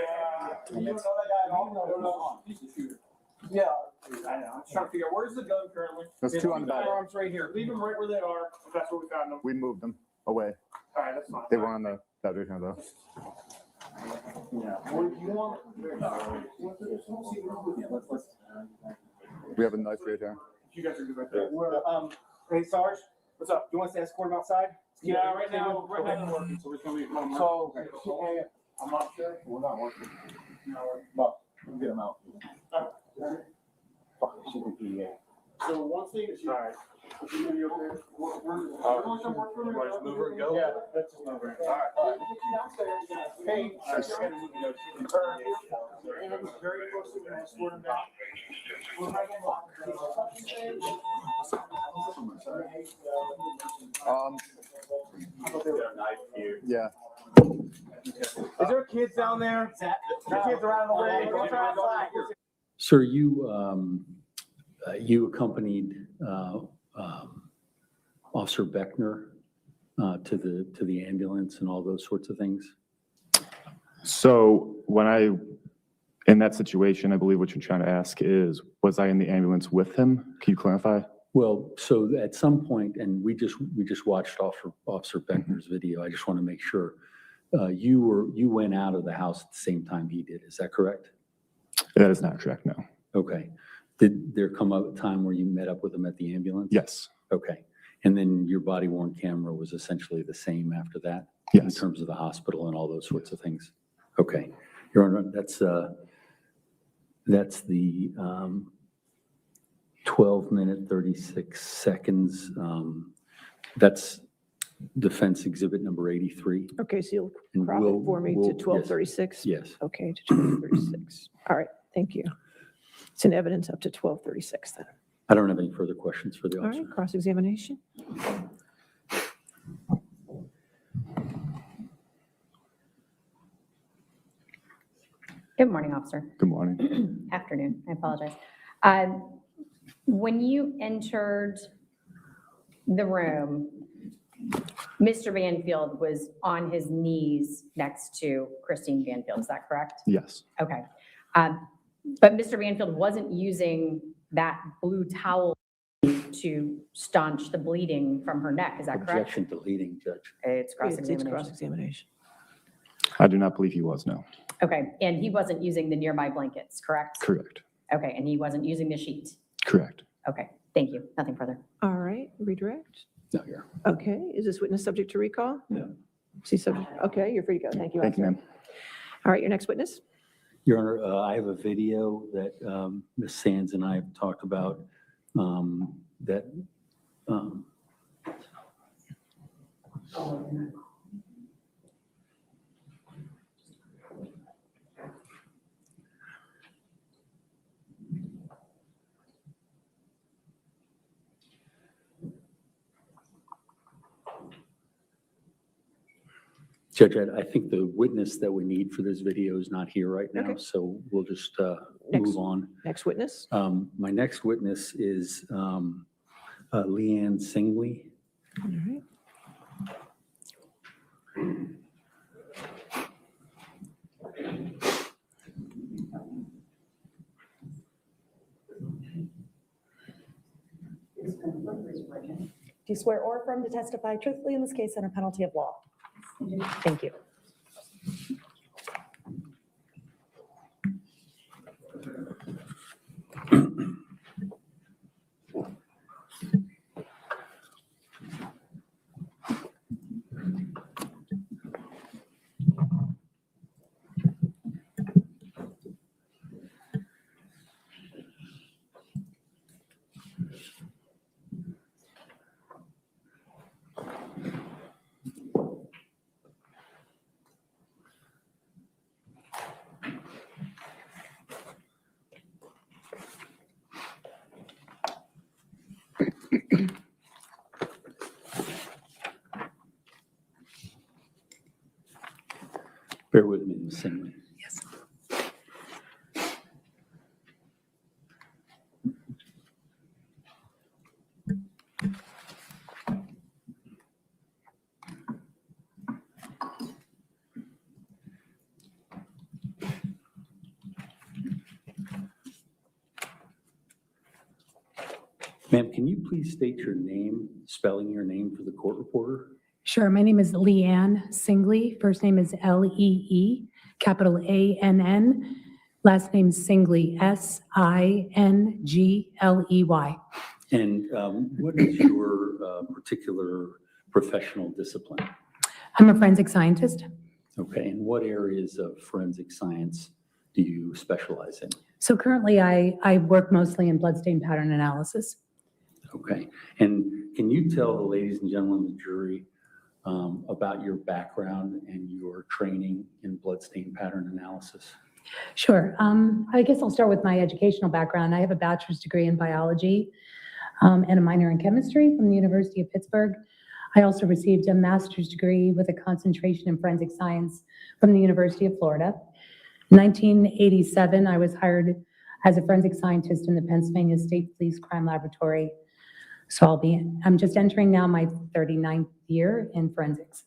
You know that guy at all? Yeah. I know. I'm trying to figure out where's the gun currently. There's two on the bed. Firearms right here. Leave them right where they are. That's where we found them. We moved them away. All right, that's fine. They were on the bed right here though. Yeah. You want? We have a knife right here. You guys are good right there. Hey, Sarge. What's up? You want us to escort him outside? Yeah, right now, We're working, so we're gonna be. So, I'm not sure. We're not working. But we'll get him out. Fuck, she can PA. So one thing is. All right. You gonna be okay? Move her and go? Yeah, let's just move her. All right. Hey. Very close to the escort him down. Yeah. Is there kids down there? The kids are out of the way. Don't try to flag. Sir, you accompanied Officer Beckner to the ambulance and all those sorts of things? So in that situation, I believe what you're trying to ask is, was I in the ambulance with him? Can you clarify? Well, so at some point, and we just watched Officer Beckner's video. I just want to make sure you went out of the house at the same time he did. Is that correct? That is not correct, no. Okay. Did there come up a time where you met up with him at the ambulance? Yes. Okay. And then your body worn camera was essentially the same after that? In Yes. terms of the hospital and all those sorts of things? Okay. Your Honor, that's the 12-minute, 36 seconds. That's defense exhibit number 83. Okay, so you'll And crop it for me to 12:36? Yes. Okay, to 12:36. All right, thank you. It's in evidence up to 12:36 then. I don't have any further questions for the All officer. right, cross-examination. Good morning, officer. Good morning. Afternoon, I apologize. When you entered the room, Mr. Banfield was on his knees next to Christine Banfield, is that correct? Yes. Okay. But Mr. Banfield wasn't using that blue towel to staunch the bleeding from her neck, is that correct? Objection to leading, Judge. It's It's cross-examination. cross-examination. I do not believe he was, no. Okay, and he wasn't using the nearby blankets, correct? Correct. Okay, and he wasn't using the sheet? Correct. Okay, thank you. Nothing further. All right, redirect. No, here. Okay, is this witness subject to recall? No. She's subject, okay, you're free to go. Thank you. Thank you, officer. ma'am. All right, your next witness? Your Honor, I have a video that Ms. Sands and I have talked about that Judge, I think the witness that we need for this video is not here right now, Okay. so we'll just Next. move on. Next witness? My next witness is Leanne Singley. All right. Do you swear or affirm to testify truthfully in this case under penalty of law? Thank you. Bear with me, Ms. Singley. Yes. Ma'am, can you please state your name, spelling your name for the court reporter? Sure. My name is Leanne Singley. First name is Lee, capital ANN. Last name is Singley, SINGLEY. And what is your particular professional discipline? I'm a forensic scientist. Okay, and what areas of forensic science do you specialize in? So currently I work mostly in bloodstain pattern analysis. Okay, and can you tell the ladies and gentlemen of the jury about your background and your training in bloodstain pattern analysis? Sure. I guess I'll start with my educational background. I have a bachelor's degree in biology and a minor in chemistry from the University of Pittsburgh. I also received a master's degree with a concentration in forensic science from the University of Florida. In 1987, I was hired as a forensic scientist in the Pennsylvania State Police Crime Laboratory. So I'm just entering now my 39th year in forensics.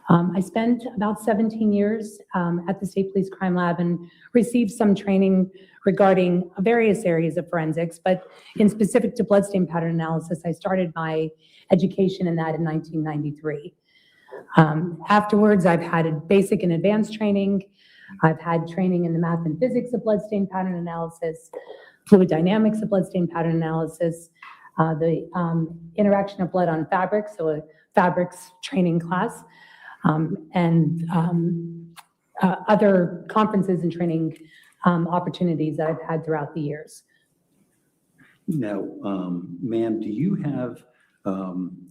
I spent about 17 years at the State Police Crime Lab and received some training regarding various areas of forensics, but in specific to bloodstain pattern analysis, I started my education in that in 1993. Afterwards, I've had basic and advanced training. I've had training in the math and physics of bloodstain pattern analysis, fluid dynamics of bloodstain pattern analysis, the interaction of blood on fabrics, so a fabrics training class, and other conferences and training opportunities that I've had throughout the years. Now, ma'am, do you have,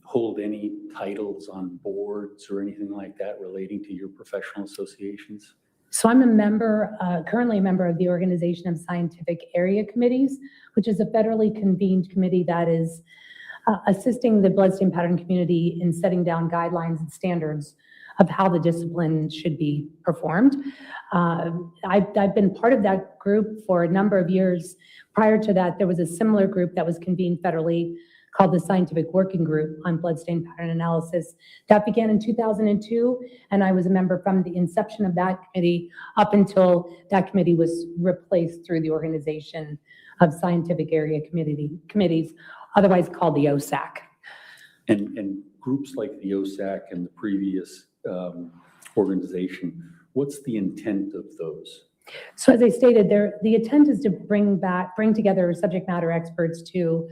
hold any titles on boards or anything like that relating to your professional associations? So I'm a member, currently a member of the Organization of Scientific Area Committees, which is a federally convened committee that is assisting the bloodstain pattern community in setting down guidelines and standards of how the discipline should be performed. I've been part of that group for a number of years. Prior to that, there was a similar group that was convened federally called the Scientific Working Group on Bloodstain Pattern Analysis. That began in 2002, and I was a member from the inception of that committee up until that committee was replaced through the Organization of Scientific Area Committees, otherwise called the OSAC. And groups like the OSAC and the previous organization, what's the intent of those? So as I stated, the intent is to bring together subject matter experts to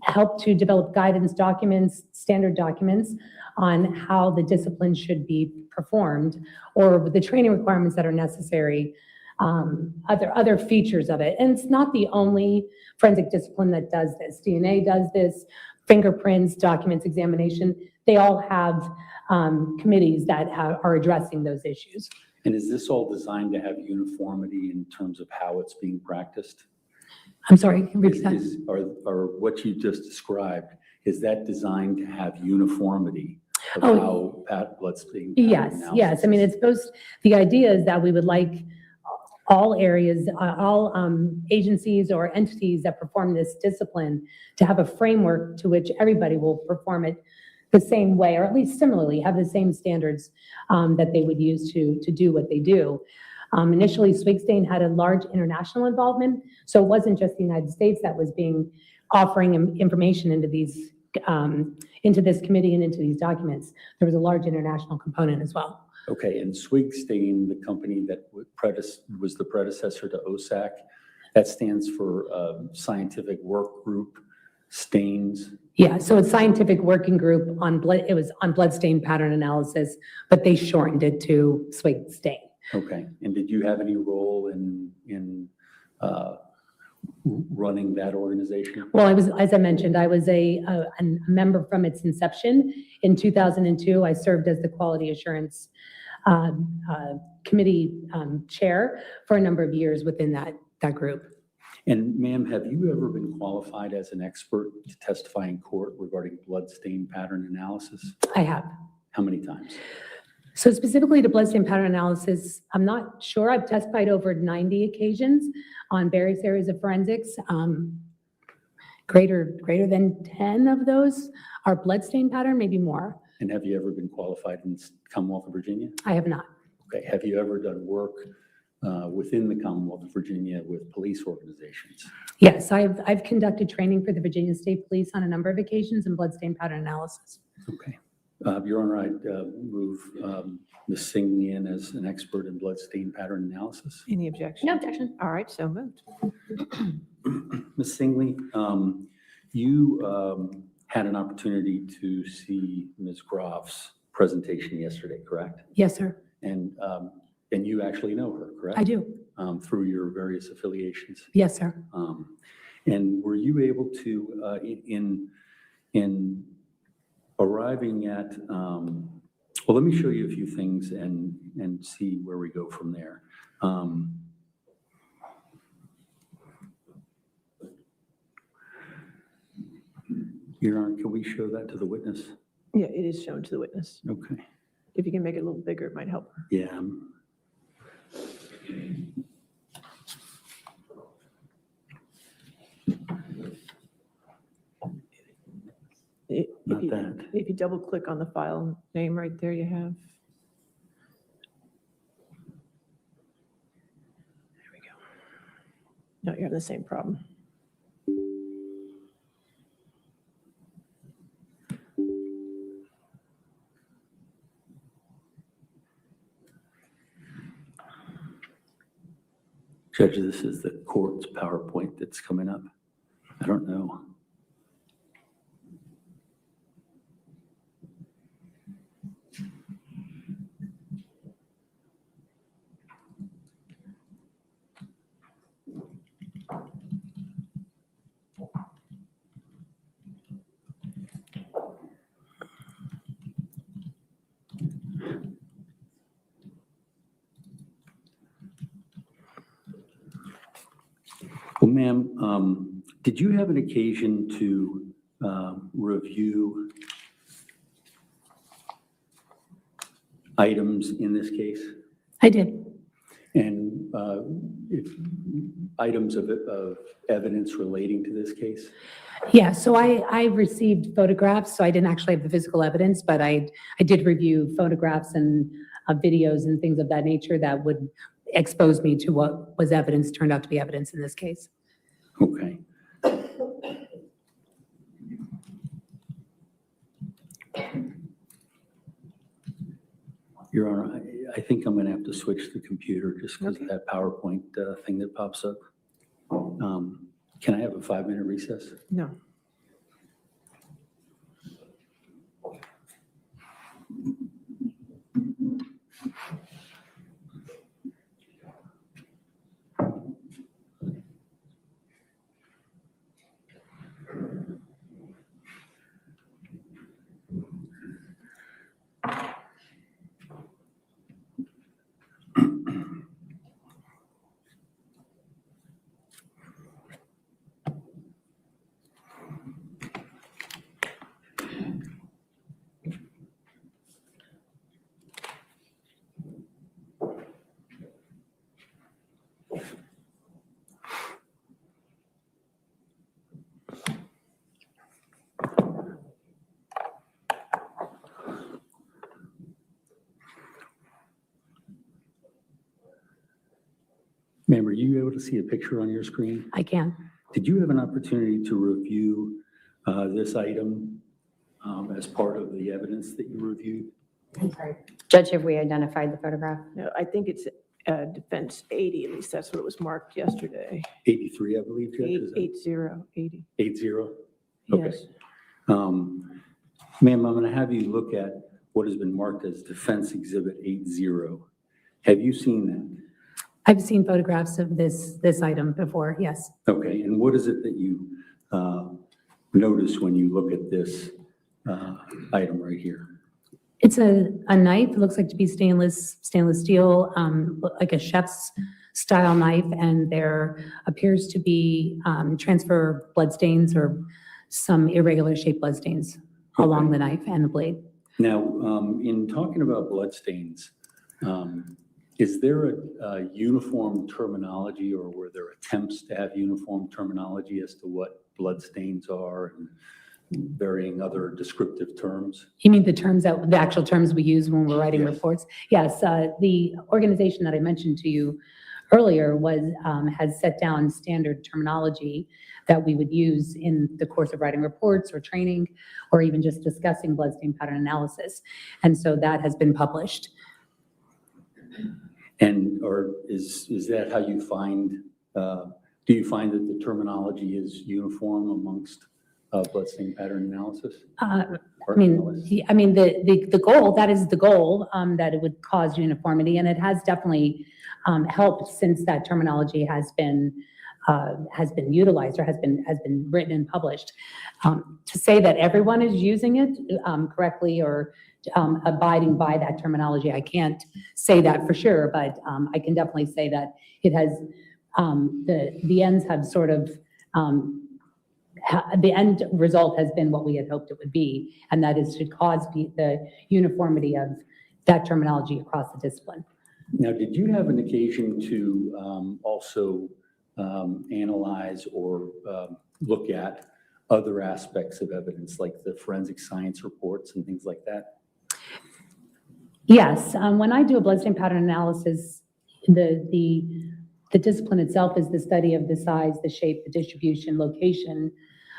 help to develop guidance documents, standard documents on how the discipline should be performed, or the training requirements that are necessary, other features of it. And it's not the only forensic discipline that does this. DNA does this, fingerprints, documents examination. They all have committees that are addressing those issues. And is this all designed to have uniformity in terms of how it's being practiced? I'm sorry, can you repeat that? Or what you just described, is that designed to have uniformity of Oh, how bloodstream? Yes. I mean, it's supposed, the idea is that we would like all areas, all agencies or entities that perform this discipline to have a framework to which everybody will perform it the same way, or at least similarly, have the same standards that they would use to do what they do. Initially, Swigstain had a large international involvement, so it wasn't just the United States that was offering information into these, into this committee and into these documents. There was a large international component as well. Okay, and Swigstain, the company that was the predecessor to OSAC, that stands for Scientific Work Group Stains. Yeah, so it's Scientific Working Group on blood, it was on bloodstain pattern analysis, but they shortened it to Swigstain. Okay, and did you have any role in running that organization? Well, I was, as I mentioned, I was a member from its inception. In 2002, I served as the Quality Assurance Committee Chair for a number of years within that group. And ma'am, have you ever been qualified as an expert to testify in court regarding bloodstain pattern analysis? I have. How many times? So specifically to bloodstain pattern analysis, I'm not sure. I've testified over 90 occasions on various areas of forensics. Greater than 10 of those are bloodstain pattern, maybe more. And have you ever been qualified in the Commonwealth of Virginia? I have not. Okay, have you ever done work within the Commonwealth of Virginia with police organizations? Yes, I've conducted training for the Virginia State Police on a number of occasions in bloodstain pattern analysis. Okay. Your Honor, I'd move Ms. Singley in as an expert in bloodstain pattern analysis. Any objection? No objection. All right, so moved. Ms. Singley, you had an opportunity to see Ms. Groff's presentation yesterday, correct? Yes, sir. And you actually know her, correct? I do. Through your various affiliations. Yes, sir. And were you able to, in arriving at, well, let me show you a few things and see where we go from there. Your Honor, can we show that to the witness? Yeah, it is shown to the witness. Okay. If you can make it a little bigger, it might help her. Yeah. Not that. If you double click on the file name right there, you have. There we go. No, you have the same problem. Judge, this is the court's PowerPoint that's coming up. I don't know. Well, ma'am, did you have an occasion to review items in this case? I did. And items of evidence relating to this case? Yeah, so I received photographs, so I didn't actually have the physical evidence, but I did review photographs and videos and things of that nature that would expose me to what was evidence, turned out to be evidence in this case. Okay. Your Honor, I think I'm going to have to switch the computer just because of that PowerPoint thing that pops up. Can I have a 5-minute recess? No. Ma'am, are you able to see a picture on your screen? I can. Did you have an opportunity to review this item as part of the evidence that you reviewed? I'm sorry. Judge, have we identified the photograph? No, I think it's defense 80, at least that's what it was marked yesterday. 83, I believe, Judge? Is that- 80. 80? Okay. Yes. Ma'am, I'm going to have you look at what has been marked as Defense Exhibit 80. Have you seen that? I've seen photographs of this item before, yes. Okay, and what is it that you notice when you look at this item right here? It's a knife, it looks like to be stainless steel, like a chef's style knife, and there appears to be transfer bloodstains or some irregular shaped bloodstains along the knife and the blade. Now, in talking about bloodstains, is there a uniform terminology, or were there attempts to have uniform terminology as to what bloodstains are and varying other descriptive terms? You mean the actual terms we use when we're writing reports? Yes, the organization that I mentioned to you earlier has set down standard terminology that we would use in the course of writing reports or training, or even just discussing bloodstain pattern analysis. And so that has been published. And is that how you find, do you find that the terminology is uniform amongst bloodstain pattern analysis? The goal, that is the goal, that it would cause uniformity, and it has definitely helped since that terminology has been utilized or has been written and published. To say that everyone is using it correctly or abiding by that terminology, I can't say that for sure, but I can definitely say that it has, the ends have sort of, the end result has been what we had hoped it would be, and that is to cause the uniformity of that terminology across the discipline. Now, did you have an occasion to also analyze or look at other aspects of evidence, like the forensic science reports and things like that? Yes, when I do a bloodstain pattern analysis, the discipline itself is the study of the size, the shape, the distribution, location,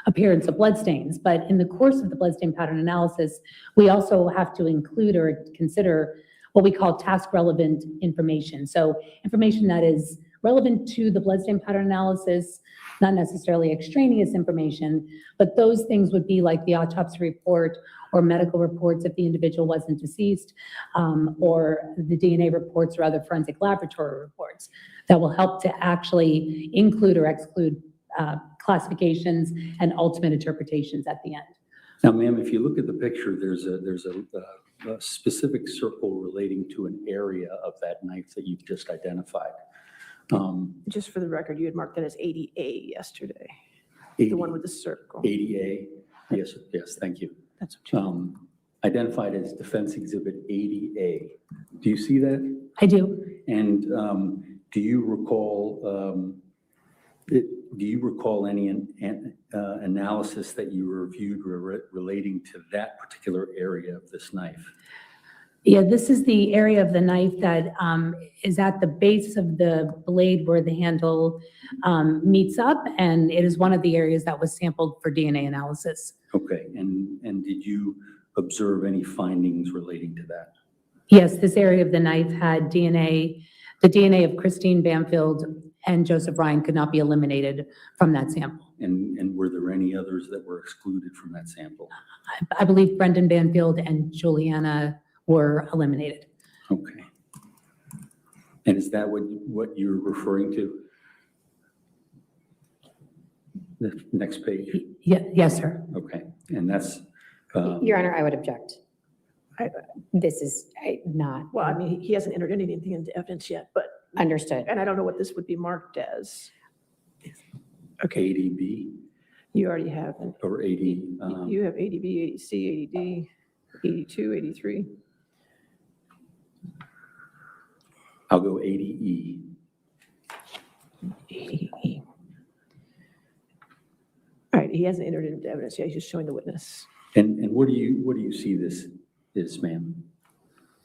appearance of bloodstains. But in the course of the bloodstain pattern analysis, we also have to include or consider what we call task relevant information. So information that is relevant to the bloodstain pattern analysis, not necessarily extraneous information, but those things would be like the autopsy report or medical reports if the individual wasn't deceased, or the DNA reports or other forensic laboratory reports that will help to actually include or exclude classifications and ultimate interpretations at the end. Now, ma'am, if you look at the picture, there's a specific circle relating to an area of that knife that you've just identified. Just for the record, you had marked that as 80A yesterday. 80, the one with the circle. 80A, yes, thank you. That's okay. Identified as Defense Exhibit 80A. Do you see that? I do. And do you recall any analysis that you reviewed relating to that particular area of this knife? Yeah, this is the area of the knife that is at the base of the blade where the handle meets up, and it is one of the areas that was sampled for DNA analysis. Okay, and did you observe any findings relating to that? Yes, this area of the knife had DNA. The DNA of Christine Banfield and Joseph Ryan could not be eliminated from that sample. And were there any others that were excluded from that sample? I believe Brendan Banfield and Juliana were eliminated. Okay. And is that what you're referring to? The next page? Yes, sir. Okay, and that's... Your Honor, I would object. This is not. Well, I mean, he hasn't entered anything into evidence yet, but. Understood. And I don't know what this would be marked as. Okay. ADB? You already have. Or 80? You have ADB, 80C, 80D, 82, 83. I'll go 80E. 80E. All right, he hasn't entered into evidence yet, he's just showing the witness. And what do you see this is, ma'am?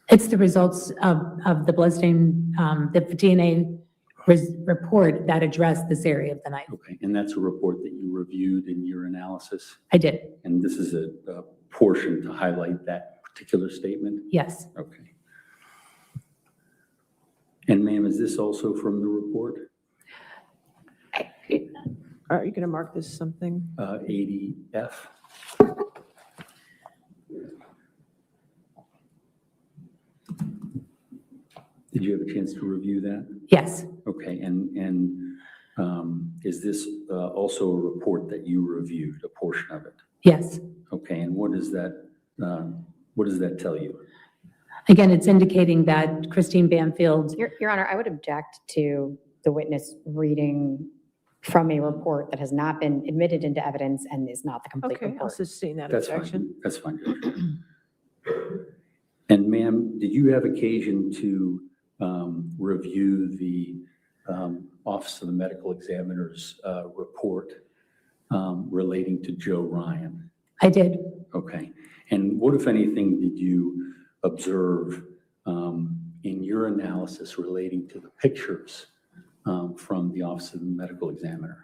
It's the results of the bloodstain, the DNA report that addressed this area of the knife. Okay, and that's a report that you reviewed in your analysis? I did, And this is a portion to highlight that particular statement? yes. Okay. And ma'am, is this also from the report? Are you going to mark this something? 80F? Did you have a chance to review that? Yes, Okay, and is this also a report that you reviewed, a portion of it? yes. Okay, and what does that tell you? Again, it's indicating that Christine Banfield, Your Honor, I would object to the witness reading from a report that has not been admitted into evidence and is not the complete Okay, I'll report. sustain that That's objection. fine, that's fine. Judge. And ma'am, did you have occasion to review the Office of the Medical Examiner's report relating to Joe Ryan? I did. Okay, and what, if anything, did you observe in your analysis relating to the pictures from the Office of the Medical Examiner?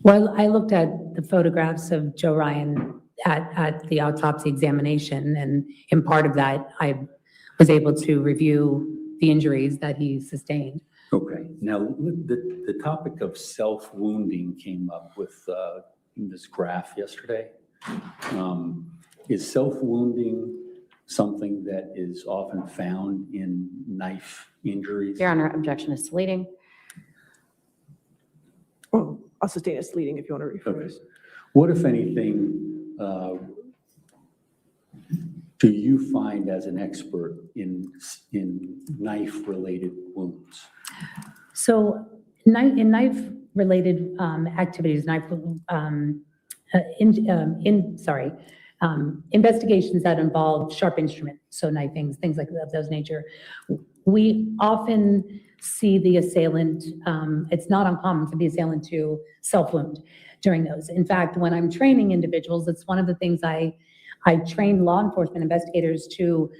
Well, I looked at the photographs of Joe Ryan at the autopsy examination, and in part of that, I was able to review the injuries that he sustained. Okay, now the topic of self-wounding came up with this graph yesterday. Is self-wounding something that is often found in knife injuries? Your Honor, objection is to leading. Well, I'll sustain as leading if you want to rephrase. Okay. What, if anything, do you find as an expert in knife-related wounds? So in knife-related activities, investigations that involve sharp instruments, so knifings, things like of those nature, we often see the assailant, it's not uncommon for the assailant to self-wound during those. In fact, when I'm training individuals, it's one of the things I train law enforcement investigators to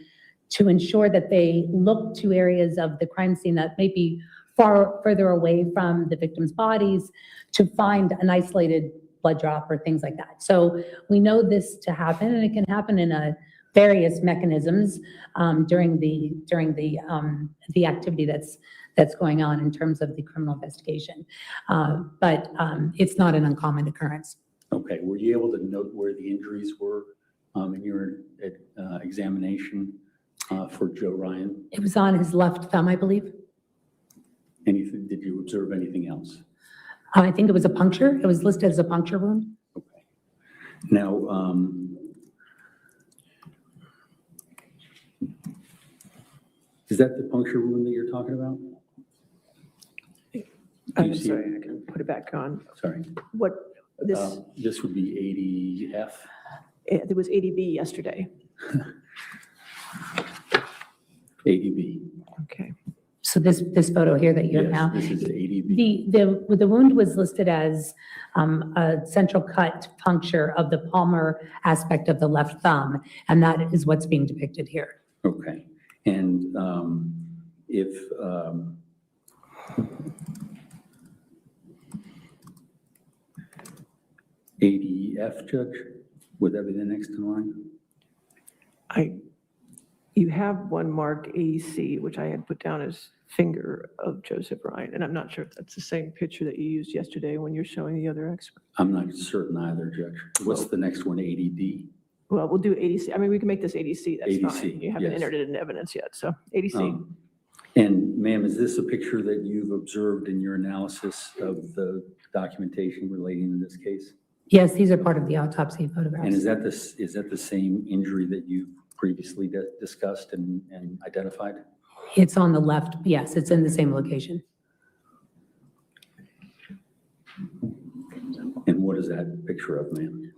ensure that they look to areas of the crime scene that may be far further away from the victim's bodies to find an isolated blood drop or things like that. So we know this to happen, and it can happen in various mechanisms during the activity that's going on in terms of the criminal investigation. But it's not an uncommon occurrence. Okay, were you able to note where the injuries were in your examination for Joe Ryan? It was on his left thumb, I believe. Anything, did you observe anything else? I think it was a puncture. It was listed as a puncture wound. Okay. Now, is that the puncture wound that you're talking about? I'm sorry, I can put it back on. Sorry. What, this, This would be 80F. it was 80B yesterday. 80B. Okay. So this photo here that you have now. Yes, this is 80B. The wound was listed as a central cut puncture of the palmar aspect of the left thumb, and that is what's being depicted here. Okay. And if ADF, Judge, would that be the next in line? You have one marked AEC, which I had put down as finger of Joseph Ryan, and I'm not sure if that's the same picture that you used yesterday when you're showing the other expert. I'm not certain either, Judge. What's the next one, ADD? Well, we'll do ADC. I mean, we can make this ADC, that's ADC, fine. You haven't yes. entered it in evidence yet, so ADC. And ma'am, is this a picture that you've observed in your analysis of the documentation relating to this case? Yes, these are part of the autopsy photographs. And is that the same injury that you previously discussed and identified? It's on the left. Yes, it's in the same location. And what is that picture of, ma'am?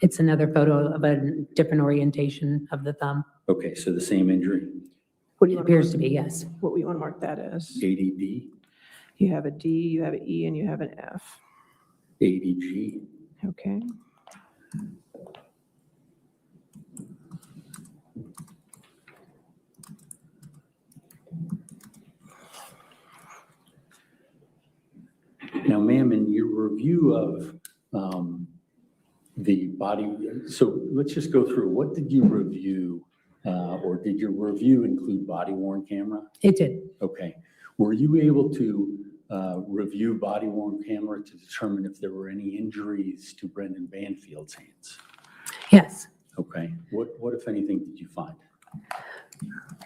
It's another photo of a different orientation of the thumb. Okay, so the same injury? What do you It want appears to be, yes. What do you want to mark that as? ADD? You have a D, you have an E, and you have an F. ADG? Okay. Now, ma'am, in your review of the body, so let's just go through, what did you review? Or did your review include body worn camera? It did. Okay. Were you able to review body worn camera to determine if there were any injuries to Brendan Banfield's hands? Yes. Okay. What if anything, did you find?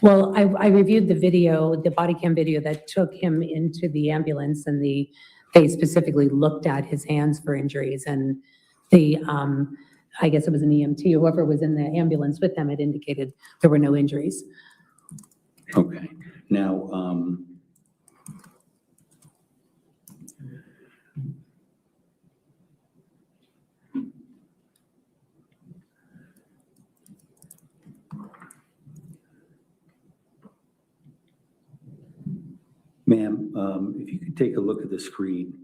Well, I reviewed the video, the body cam video that took him into the ambulance, and they specifically looked at his hands for injuries, and I guess it was an EMT, whoever was in the ambulance with them, it indicated there were no injuries. Okay. Now, ma'am, if you could take a look at the screen.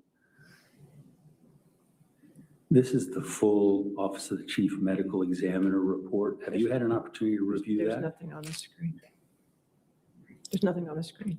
This is the full Office of the Chief Medical Examiner report. Have you had an opportunity to review There's that? nothing on the screen. There's nothing on the screen.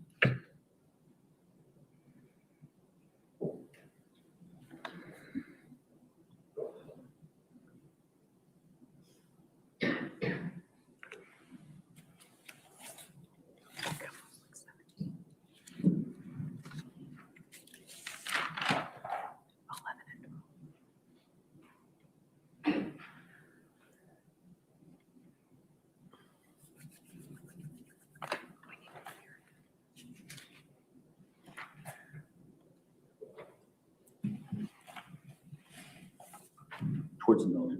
Towards the middle.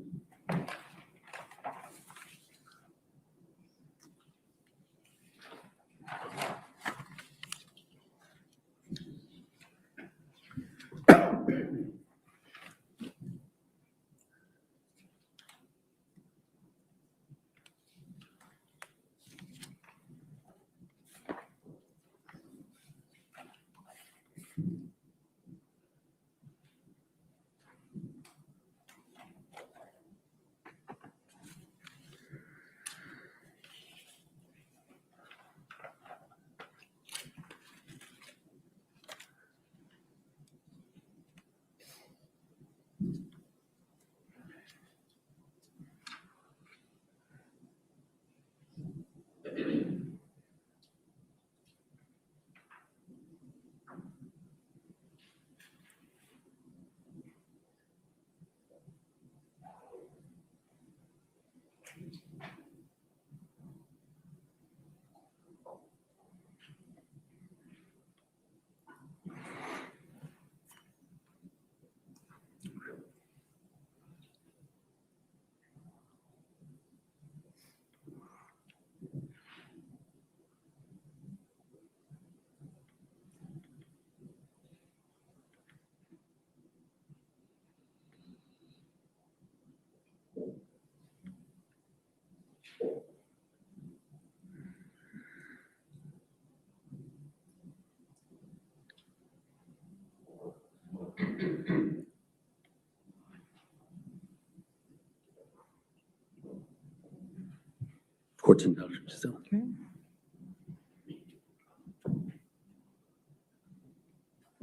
Court's indulgence still. Okay.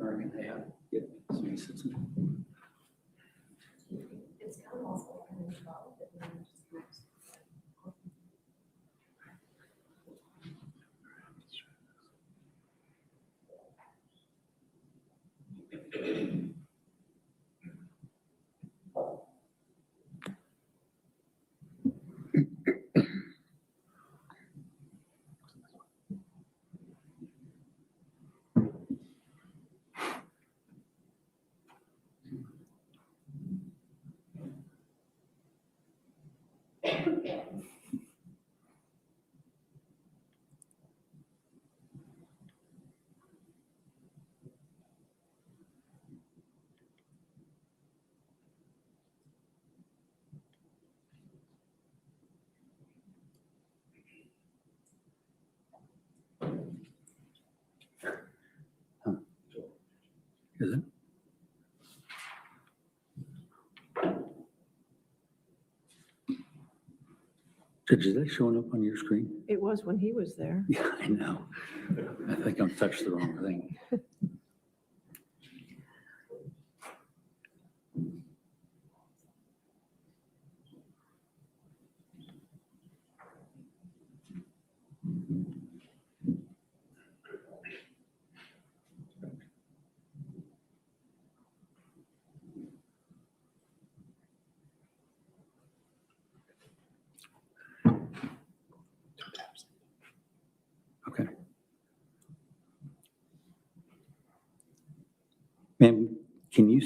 All right, yeah, somebody sits in. Is it? Judge, is that showing up on your screen? It was when he was there. Yeah, I know. I think I've touched the wrong thing.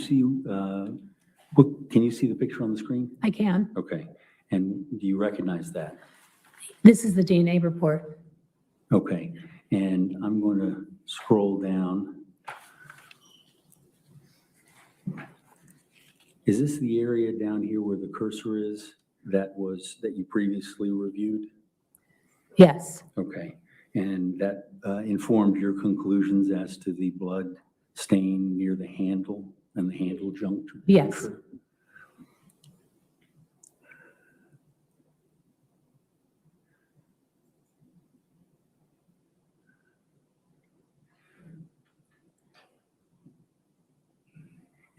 see, can you see the picture on the screen? I can. Okay. And do you recognize that? This is the DNA report. Okay. And I'm going to scroll down. Is this the area down here where the cursor is that you previously reviewed? Yes. Okay. And that informed your conclusions as to the blood stain near the handle and the handle juncture? Yes.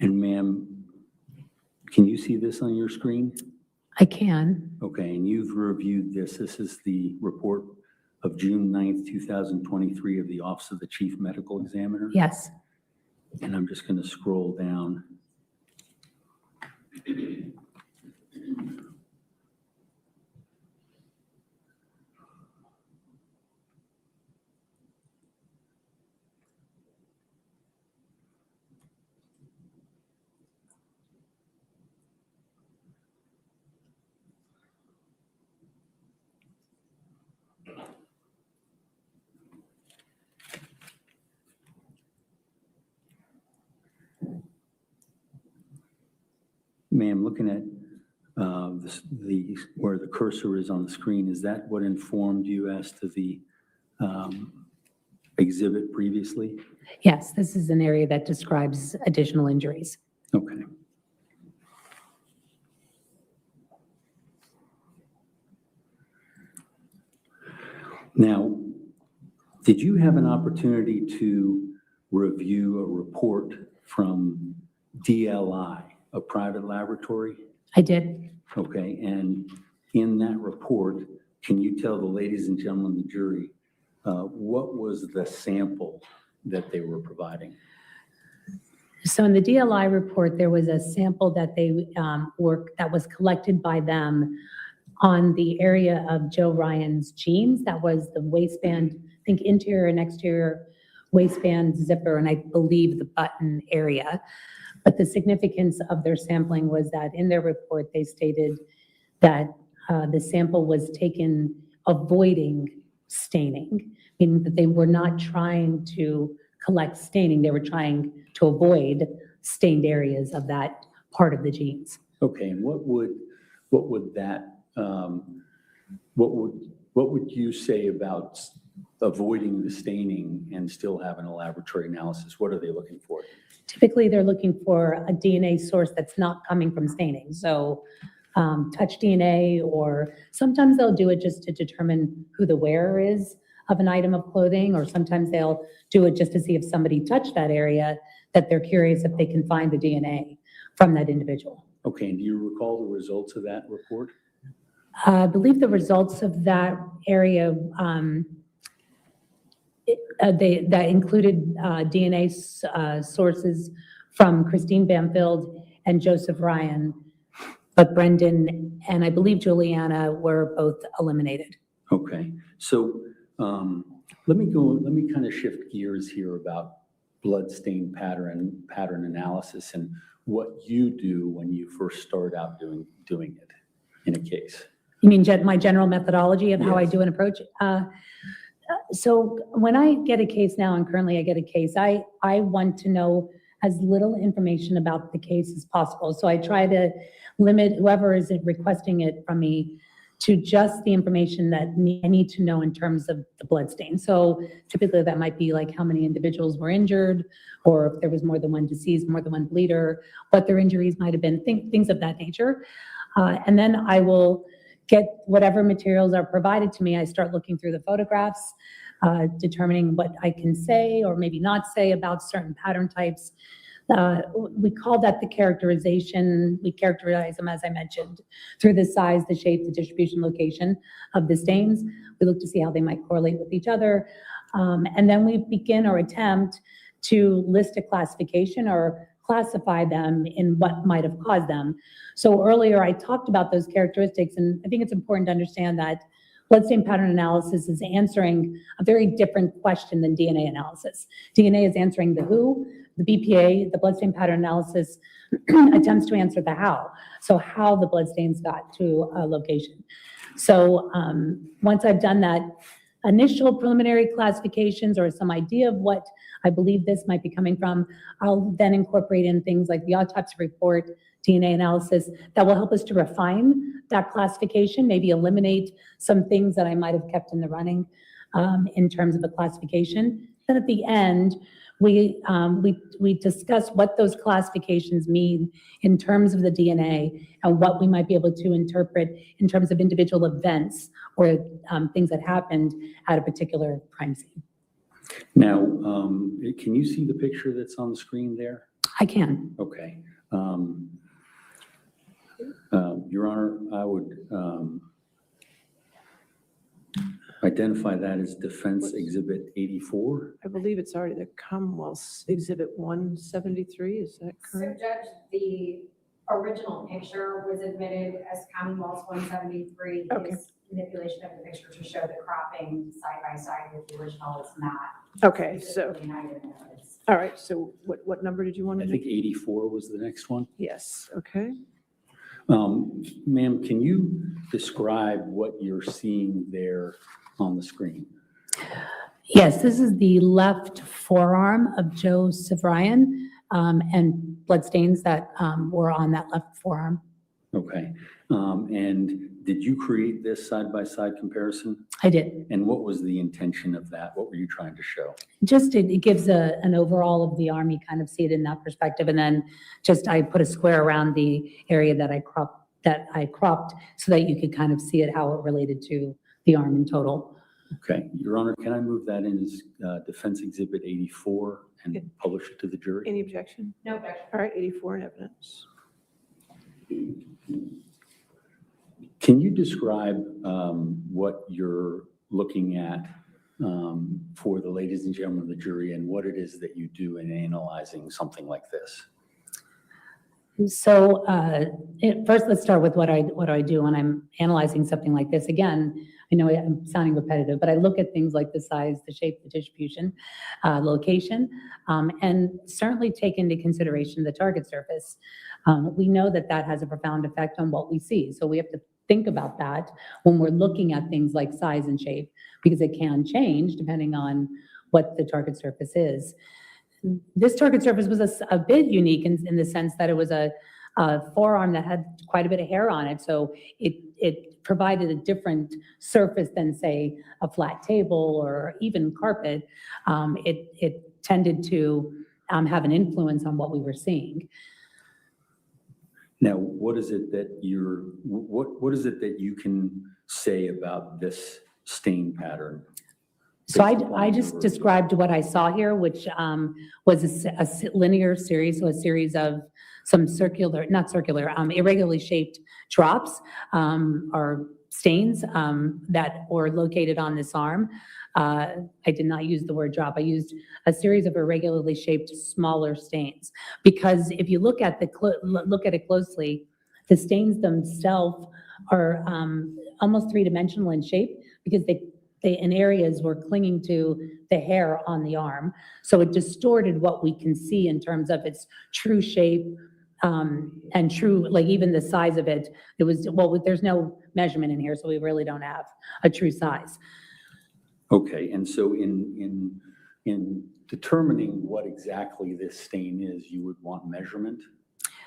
And ma'am, can you see this on your screen? I can. Okay, and you've reviewed this. This is the report of June 9th, 2023 of the Office of the Chief Medical Examiner? Yes. And I'm just going to scroll down. Ma'am, looking at where the cursor is on the screen, is that what informed you as to the exhibit previously? Yes, this is an area that describes additional injuries. Okay. Now, did you have an opportunity to review a report from DLI, a private laboratory? I did. Okay, and in that report, can you tell the ladies and gentlemen of the jury, what was the sample that they were providing? So in the DLI report, there was a sample that that was collected by them on the area of Joe Ryan's jeans. That was the waistband, I think interior and exterior waistband zipper, and I believe the button area. But the significance of their sampling was that in their report, they stated that the sample was taken avoiding staining, meaning that they were not trying to collect staining. They were trying to avoid stained areas of that part of the jeans. Okay, and what would you say about avoiding the staining and still having a laboratory analysis? What are they looking for? Typically, they're looking for a DNA source that's not coming from staining. So touch DNA, or sometimes they'll do it just to determine who the wearer is of an item of clothing, or sometimes they'll do it just to see if somebody touched that area, that they're curious if they can find the DNA from that individual. Okay, and do you recall the results of that report? I believe the results of that area, that included DNA sources from Christine Banfield and Joseph Ryan, but Brendan and I believe Juliana were both eliminated. Okay, so let me kind of shift gears here about blood stain pattern analysis and what you do when you first start out doing it in a case. You mean my general methodology of how I Yes. do an approach? So when I get a case now, and currently I get a case, I want to know as little information about the case as possible. So I try to limit whoever is requesting it from me to just the information that I need to know in terms of the blood stain. So typically that might be like how many individuals were injured, or if there was more than one deceased, more than one bleeder, what their injuries might have been, things of that nature. And then I will get whatever materials are provided to me. I start looking through the photographs, determining what I can say or maybe not say about certain pattern types. We call that the characterization. We characterize them, as I mentioned, through the size, the shape, the distribution, location of the stains. We look to see how they might correlate with each other. And then we begin or attempt to list a classification or classify them in what might have caused them. So earlier I talked about those characteristics, and I think it's important to understand that blood stain pattern analysis is answering a very different question than DNA analysis. DNA is answering the who, the BPA, the bloodstain pattern analysis, attempts to answer the how. So how the bloodstains got to a location. So once I've done that initial preliminary classifications or some idea of what I believe this might be coming from, I'll then incorporate in things like the autopsy report, DNA analysis that will help us to refine that classification, maybe eliminate some things that I might have kept in the running in terms of a classification. Then at the end, we discuss what those classifications mean in terms of the DNA and what we might be able to interpret in terms of individual events or things that happened at a particular crime scene. Now, can you see the picture that's on the screen there? I can. Okay. Your Honor, I would identify that as Defense Exhibit 84. I believe it's already the Commonwealth's Exhibit 173, is that So correct? Judge, the original picture was admitted as Commonwealth's 173. Okay. His manipulation of the picture to show the cropping side by side with the original is not. Okay, so, specifically neither of those. all right, so what number did you want I to think make? 84 was the next one. Yes, okay. Ma'am, can you describe what you're seeing there on the screen? Yes, this is the left forearm of Joe Sevrian and bloodstains that were on that left forearm. Okay. And did you create this side-by-side comparison? I did. And what was the intention of that? What were you trying to show? Just it gives an overall of the arm. You kind of see it in that perspective. And then just I put a square around the area that I cropped so that you could kind of see it, how it related to the arm in total. Okay. Your Honor, can I move that in as Defense Exhibit 84 and publish it to the jury? Any objection? No objection. All right, 84 in evidence. Can you describe what you're looking at for the ladies and gentlemen of the jury and what it is that you do in analyzing something like this? So first, let's start with what I do when I'm analyzing something like this. Again, I know I'm sounding repetitive, but I look at things like the size, the shape, the distribution, location, and certainly take into consideration the target surface. We know that that has a profound effect on what we see. So we have to think about that when we're looking at things like size and shape, because it can change depending on what the target surface is. This target surface was a bit unique in the sense that it was a forearm that had quite a bit of hair on it. So it provided a different surface than, say, a flat table or even carpet. It tended to have an influence on what we were seeing. Now, what is it that you can say about this stain pattern? So I just described what I saw here, which was a linear series, so a series of some irregularly shaped drops or stains that were located on this arm. I did not use the word drop. I used a series of irregularly shaped smaller stains, because if you look at it closely, the stains themselves are almost three-dimensional in shape, because they in areas were clinging to the hair on the arm. So it distorted what we can see in terms of its true shape and true, like even the size of it. It was, well, there's no measurement in here, so we really don't have a true size. Okay, and so in determining what exactly this stain is, you would want measurement?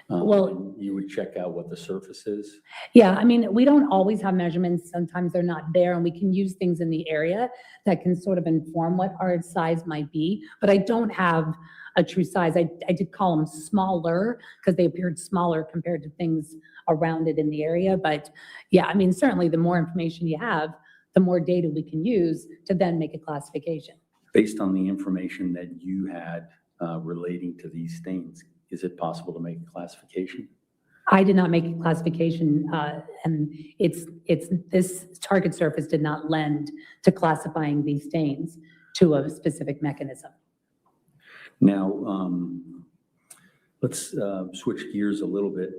Well, you would check out what the surface is? Yeah, I mean, we don't always have measurements. Sometimes they're not there, and we can use things in the area that can sort of inform what our size might be. But I don't have a true size. I did call them smaller because they appeared smaller compared to things around it in the area. But yeah, I mean, certainly the more information you have, the more data we can use to then make a classification. Based on the information that you had relating to these stains, is it possible to make a classification? I did not make a classification, and this target surface did not lend to classifying these stains to a specific mechanism. Now, let's switch gears a little bit.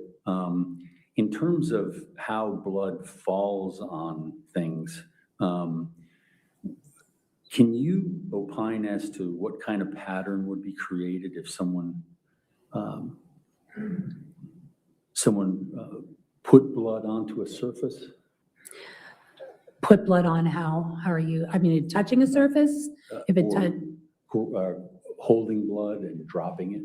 In terms of how blood falls on things, can you opine as to what kind of pattern would be created if someone put blood onto a surface? Put blood on how? How are you? I mean, touching a surface? If it Or holding blood and dropping it?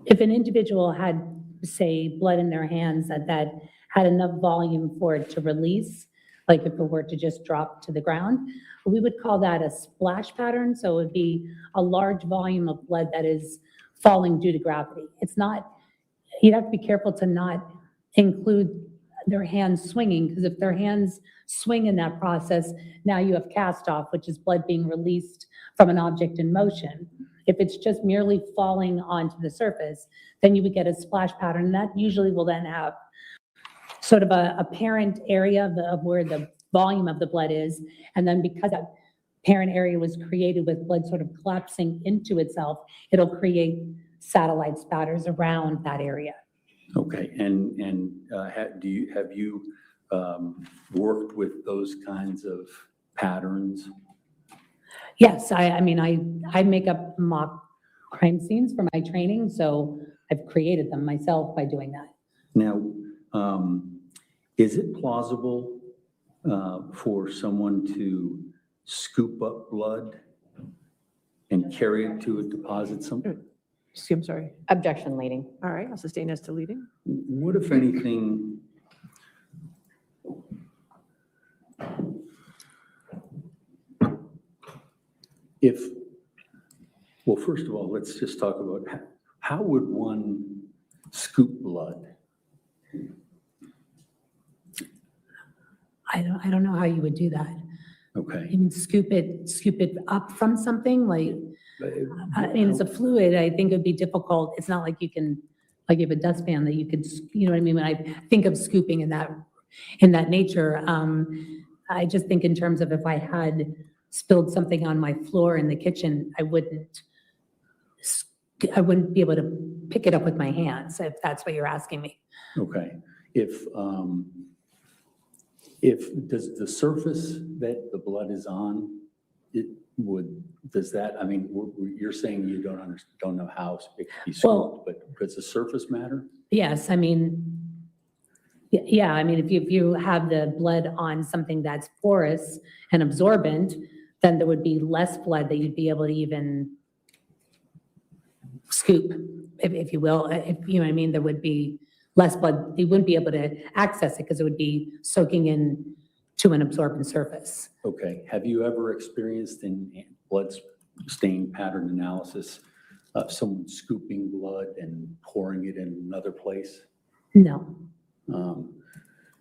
If an individual had, say, blood in their hands that had enough volume for it to release, like if it were to just drop to the ground, we would call that a splash pattern. So it would be a large volume of blood that is falling due to gravity. It's not, you'd have to be careful to not include their hands swinging, because if their hands swing in that process, now you have cast off, which is blood being released from an object in motion. If it's just merely falling onto the surface, then you would get a splash pattern. And that usually will then have sort of a apparent area of where the volume of the blood is. And then because that parent area was created with blood sort of collapsing into itself, it'll create satellite spatters around that area. Okay, and have you worked with those kinds of patterns? Yes, I mean, I make up mock crime scenes for my training, so I've created them myself by doing that. Now, is it plausible for someone to scoop up blood and carry it to a deposit somewhere? I'm sorry. Objection, leading. All right, I'll sustain as to leading. What, if anything, well, first of all, let's just talk about how would one scoop blood? I don't know how you would do that. Okay. You mean scoop it up from something like, I mean, it's a fluid. I think it'd be difficult. It's not like you can, like you have a dustpan that you could, you know what I mean? When I think of scooping in that nature, I just think in terms of if I had spilled something on my floor in the kitchen, I wouldn't be able to pick it up with my hands, if that's what you're asking me. Okay. Does the surface that the blood is on, I mean, you're saying you don't know how it can be scooped, but does the surface matter? Yes, I mean, yeah, I mean, if you have the blood on something that's porous and absorbent, then there would be less blood that you'd be able to even scoop, if you will. If you know what I mean, there would be less blood. You wouldn't be able to access it because it would be soaking in to an absorbent surface. Okay. Have you ever experienced in blood stain pattern analysis of someone scooping blood and pouring it in another place? No.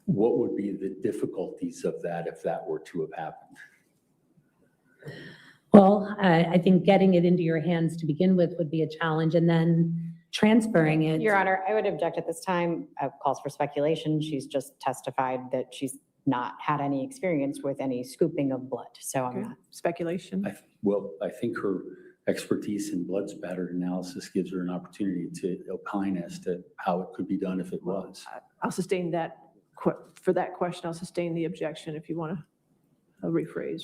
What would be the difficulties of that if that were to have happened? Well, I think getting it into your hands to begin with would be a challenge, and then transferring it. Your Honor, I would object at this time. Calls for speculation. She's just testified that she's not had any experience with any scooping of blood. So I'm not. Speculation. I think her expertise in blood spatter analysis gives her an opportunity to opine as to how it could be done if it was. I'll sustain that, for that question, I'll sustain the objection if you want to rephrase.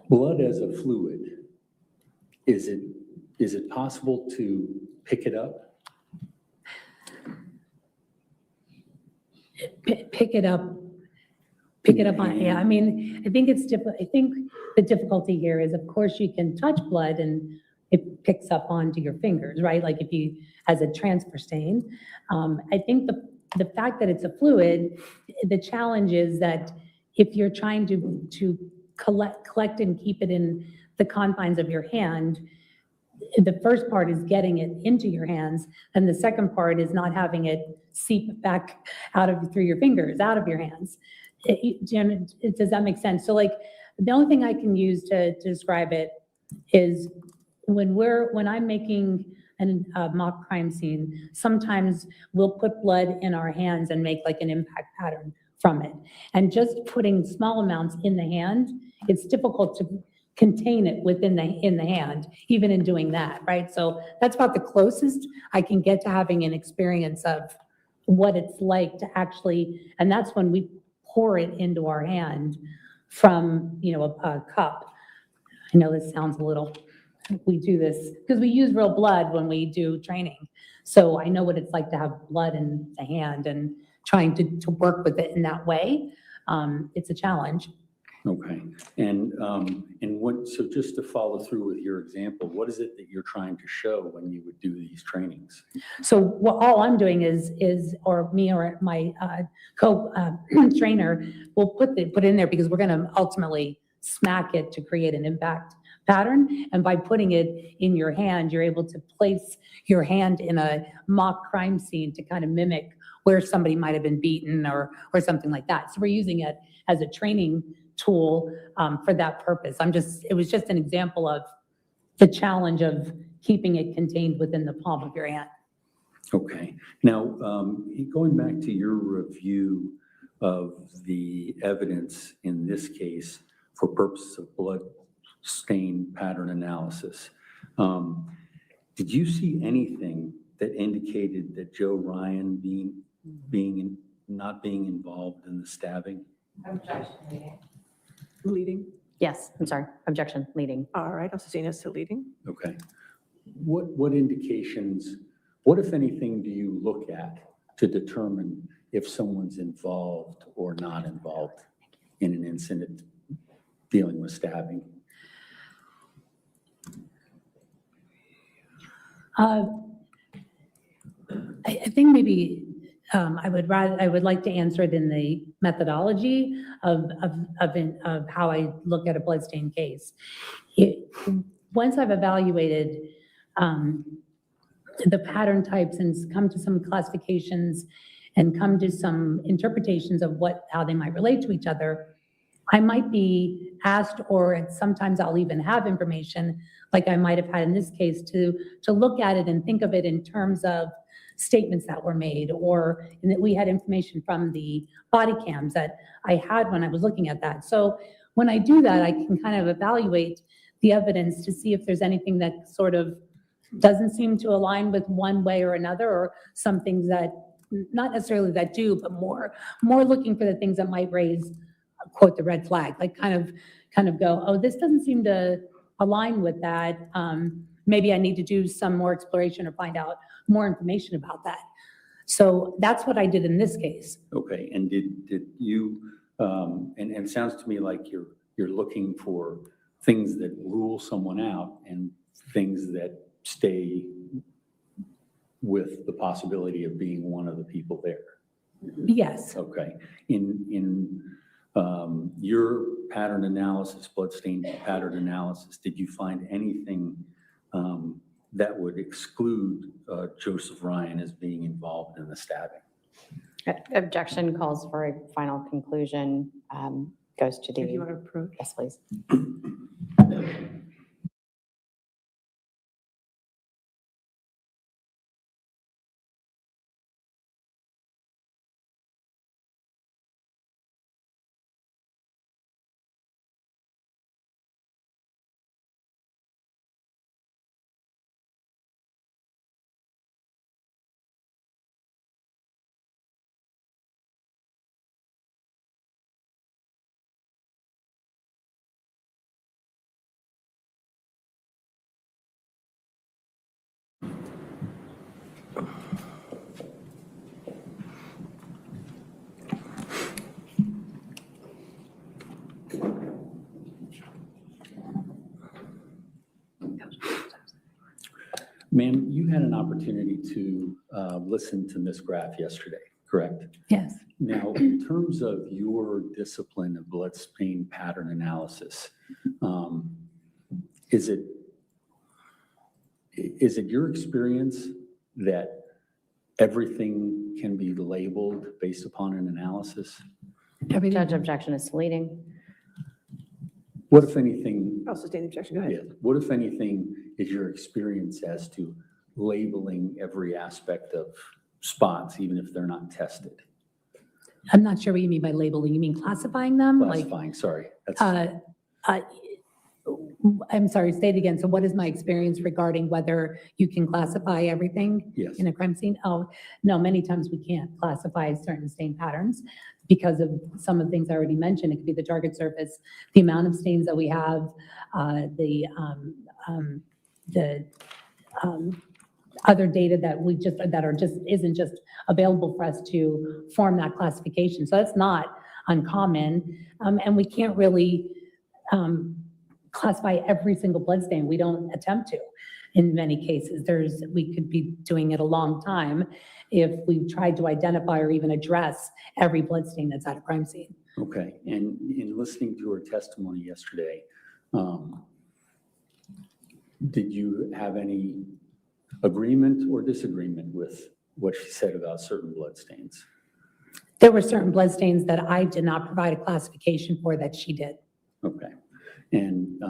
Blood as a fluid, is it possible to pick it up? Pick it up on, yeah, I mean, I think it's difficult. I think the difficulty here is, of course, you can touch blood and it picks up onto your fingers, right? Like if you, as a transfer stain. I think the fact that it's a fluid, the challenge is that if you're trying to collect and keep it in the confines of your hand, the first part is getting it into your hands, and the second part is not having it seep back through your fingers, out of your hands. Does that make sense? So like, the only thing I can use to describe it is when I'm making a mock crime scene, sometimes we'll put blood in our hands and make like an impact pattern from it. And just putting small amounts in the hand it's difficult to contain it in the hand, even in doing that, right? So that's about the closest I can get to having an experience of what it's like to actually, and that's when we pour it into our hand from, a cup. I know this sounds a little, we do this because we use real blood when we do training. So I know what it's like to have blood in the hand, and trying to work with it in that way. It's a challenge. Okay, and so just to follow through with your example, what is it that you're trying to show when you would do these trainings? So all I'm doing is, or me or my trainer will put in there, because we're going to ultimately smack it to create an impact pattern. And by putting it in your hand, you're able to place your hand in a mock crime scene to kind of mimic where somebody might have been beaten or something like that. So we're using it as a training tool for that purpose. It was just an example of the challenge of keeping it contained within the palm of your hand. Okay. Now, going back to your review of the evidence in this case for purposes of blood stain pattern analysis, did you see anything that indicated that Joe Ryan not being involved in the stabbing? Objection. Leading? Yes, I'm sorry, objection, leading. All right, I'll sustain as to leading. Okay. What indications, what if anything, do you look at to determine if someone's involved or not involved in an incident dealing with stabbing? I think maybe I would like to answer it in the methodology of how I look at a bloodstain case. Once I've evaluated the pattern types and come to some classifications and come to some interpretations of how they might relate to each other, I might be asked, or sometimes I'll even have information, like I might have had in this case, to look at it and think of it in terms of statements that were made, or in that we had information from the body cams that I had when I was looking at that. So when I do that, I can kind of evaluate the evidence to see if there's anything that sort of doesn't seem to align with one way or another, or some things that, not necessarily that do, but more looking for the things that might raise, quote, the red flag, like kind of go, oh, this doesn't seem to align with that. Maybe I need to do some more exploration or find out more information about that. So that's what I did in this case. Okay, and did you, and it sounds to me like you're looking for things that rule someone out and things that stay with the possibility of being one of the people there. Yes. Okay. In your pattern analysis, bloodstain pattern analysis, did you find anything that would exclude Joseph Ryan as being involved in the stabbing? Objection calls for a final conclusion, goes to the. If you want to approach. Yes, please. Ma'am, you had an opportunity to listen to Ms. Graff yesterday, correct? Yes. Now, in terms of your discipline of bloodstain pattern analysis, is it your experience that everything can be labeled based upon an analysis? Judge, objection is leading. What, if anything? I'll sustain the objection. Go ahead. Yeah, what, if anything, is your experience as to labeling every aspect of spots, even if they're not tested? I'm not sure what you mean by labeling. You mean classifying them? Classifying, sorry. That's Uh, I'm sorry, say it again. So what is my experience regarding whether you can classify everything Yes. in a crime scene? Oh, no, many times we can't classify certain stain patterns because of some of the things I already mentioned. It could be the target surface, the amount of stains that we have, the other data that isn't just available for us to form that classification. So that's not uncommon. And we can't really classify every single bloodstain. We don't attempt to. In many cases, we could be doing it a long time if we tried to identify or even address every bloodstain that's at a crime scene. Okay, and in listening to her testimony yesterday, did you have any agreement or disagreement with what she said about certain bloodstains? There were certain bloodstains that I did not provide a classification for that she did. Okay, and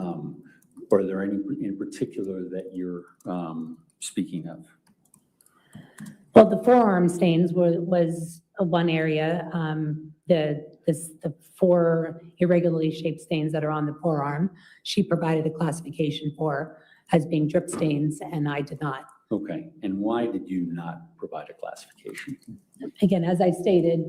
are there any in particular that you're speaking of? Well, the forearm stains was one area. The 4 irregularly shaped stains that are on the forearm, she provided a classification for as being drip stains, and I did not. Okay, and why did you not provide a classification? Again, as I stated,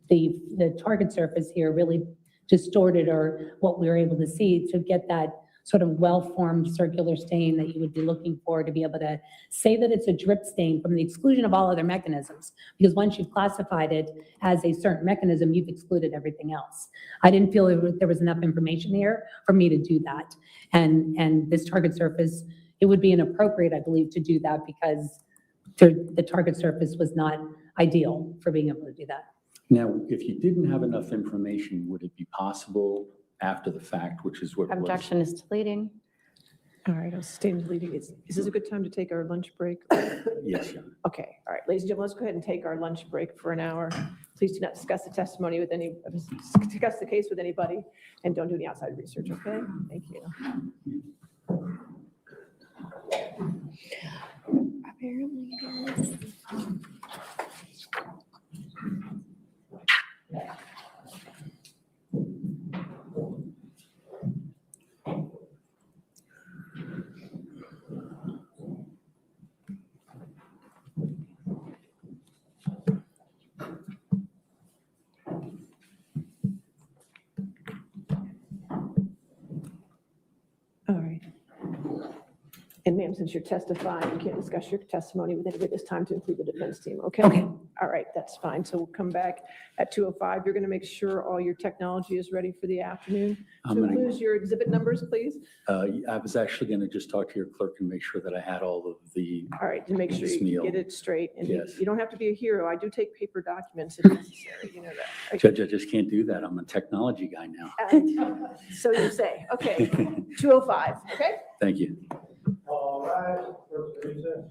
the target surface here really distorted or what we were able to see to get that sort of well-formed circular stain that you would be looking for to be able to say that it's a drip stain from the exclusion of all other mechanisms. Because once you've classified it as a certain mechanism, you've excluded everything else. I didn't feel there was enough information here for me to do that. And this target surface, it would be inappropriate, I believe, to do that because the target surface was not ideal for being able to do that. Now, if you didn't have enough information, would it be possible after the fact, which is what it was? Objection is to leading. All right, I'll stay in leading. Is this a good time to take our lunch break? Yes, Your Honor. Okay, all right, ladies and gentlemen, let's go ahead and take our lunch break for an hour. Please do not discuss the testimony with discuss the case with anybody, and don't do any outside research, okay? Thank you. All right. And ma'am, since you're testifying, you can't discuss your testimony with anybody this time to include the defense team, okay? Okay. All right, that's fine. So we'll come back at 2:05. You're going to make sure all your technology is ready for the afternoon. I'm To gonna- lose your exhibit numbers, please. I was actually going to just talk to your clerk and make sure that I had all of the. All right, to make sure This you meal. get it straight. And Yes. you don't have to be a hero. I do take paper documents if necessary, you know that. Judge, I just can't do that. I'm a technology guy now. So you say, okay, 2:05, okay? Thank you. All right, first recess.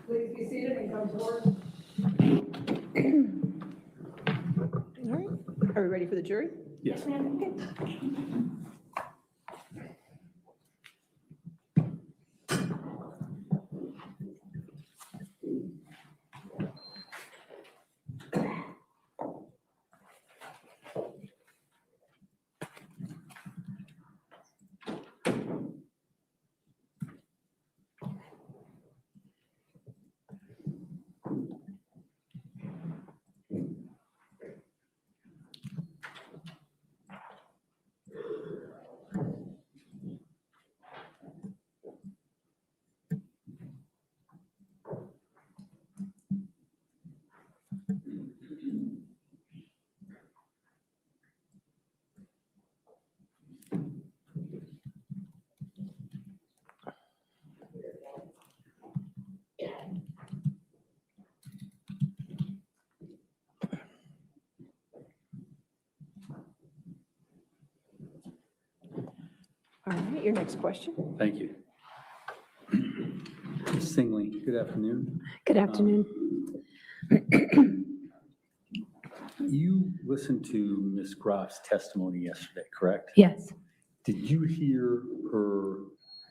Please be seated and come forward. All right, are we ready for the jury? Yes. All right, your next question. Thank you. Ms. Singley, good afternoon. Good afternoon. You listened to Ms. Groff's testimony yesterday, correct? Yes. Did you hear her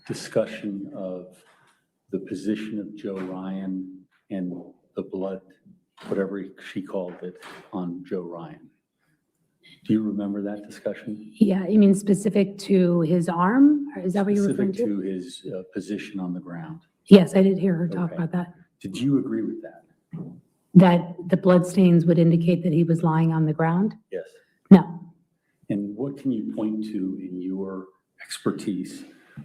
discussion of the position of Joe Ryan and the blood, whatever she called it, on Joe Ryan? Do you remember that discussion? Yeah, you mean specific to his arm? Or is that what you're referring Specific to? to his position on the ground. Yes, I did hear her talk Okay. about that. Did you agree with that? That the blood stains would indicate that he was lying on the ground? Yes. No. And what can you point to in your expertise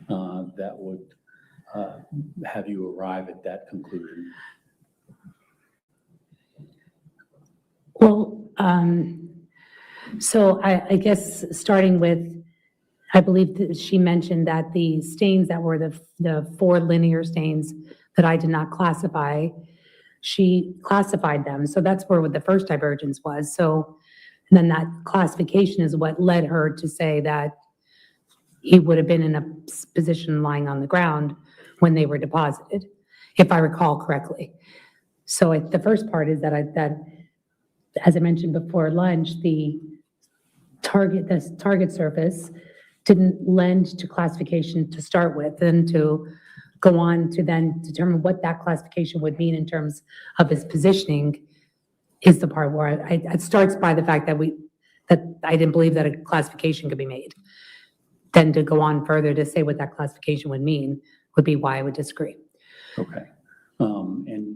that would have you arrive at that conclusion? Well, so I guess starting with, I believe that she mentioned that the stains that were the 4 linear stains that I did not classify, she classified them. So that's where the first divergence was. So and then that classification is what led her to say that he would have been in a position lying on the ground when they were deposited, if I recall correctly. So the first part is that as I mentioned before lunch, the target surface didn't lend to classification to start with, and to go on to then determine what that classification would mean in terms of his positioning is the part where it starts by the fact that I didn't believe that a classification could be made. Then to go on further to say what that classification would mean would be why I would disagree. Okay. And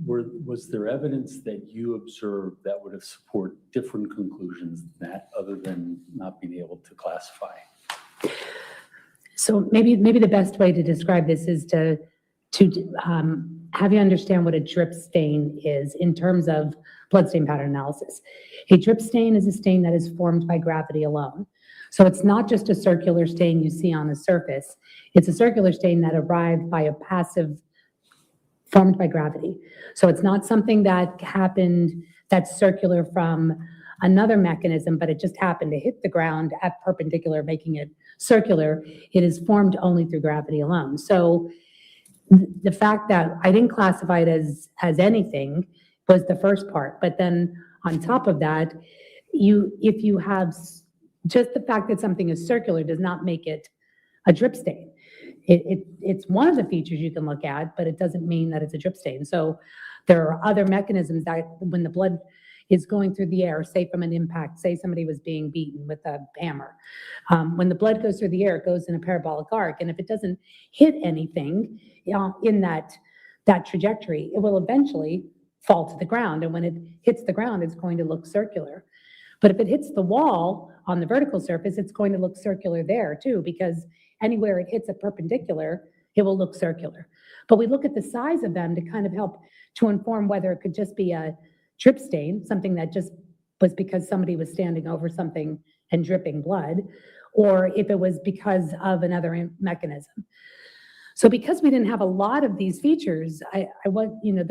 was there evidence that you observed that would have supported different conclusions than that, other than not being able to classify? So maybe the best way to describe this is to have you understand what a drip stain is in terms of blood stain pattern analysis. A drip stain is a stain that is formed by gravity alone. So it's not just a circular stain you see on a surface. It's a circular stain that arrived by a passive formed by gravity. So it's not something that happened that's circular from another mechanism, but it just happened to hit the ground at perpendicular, making it circular. It is formed only through gravity alone. So the fact that I didn't classify it as anything was the first part. But then on top of that, if you have just the fact that something is circular does not make it a drip stain. It's one of the features you can look at, but it doesn't mean that it's a drip stain. So there are other mechanisms that when the blood is going through the air, say from an impact, say somebody was being beaten with a hammer. When the blood goes through the air, it goes in a parabolic arc. And if it doesn't hit anything in that trajectory, it will eventually fall to the ground. And when it hits the ground, it's going to look circular. But if it hits the wall on the vertical surface, it's going to look circular there too, because anywhere it hits a perpendicular, it will look circular. But we look at the size of them to kind of help to inform whether it could just be a drip stain, something that just was because somebody was standing over something and dripping blood, or if it was because of another mechanism. So because we didn't have a lot of these features, there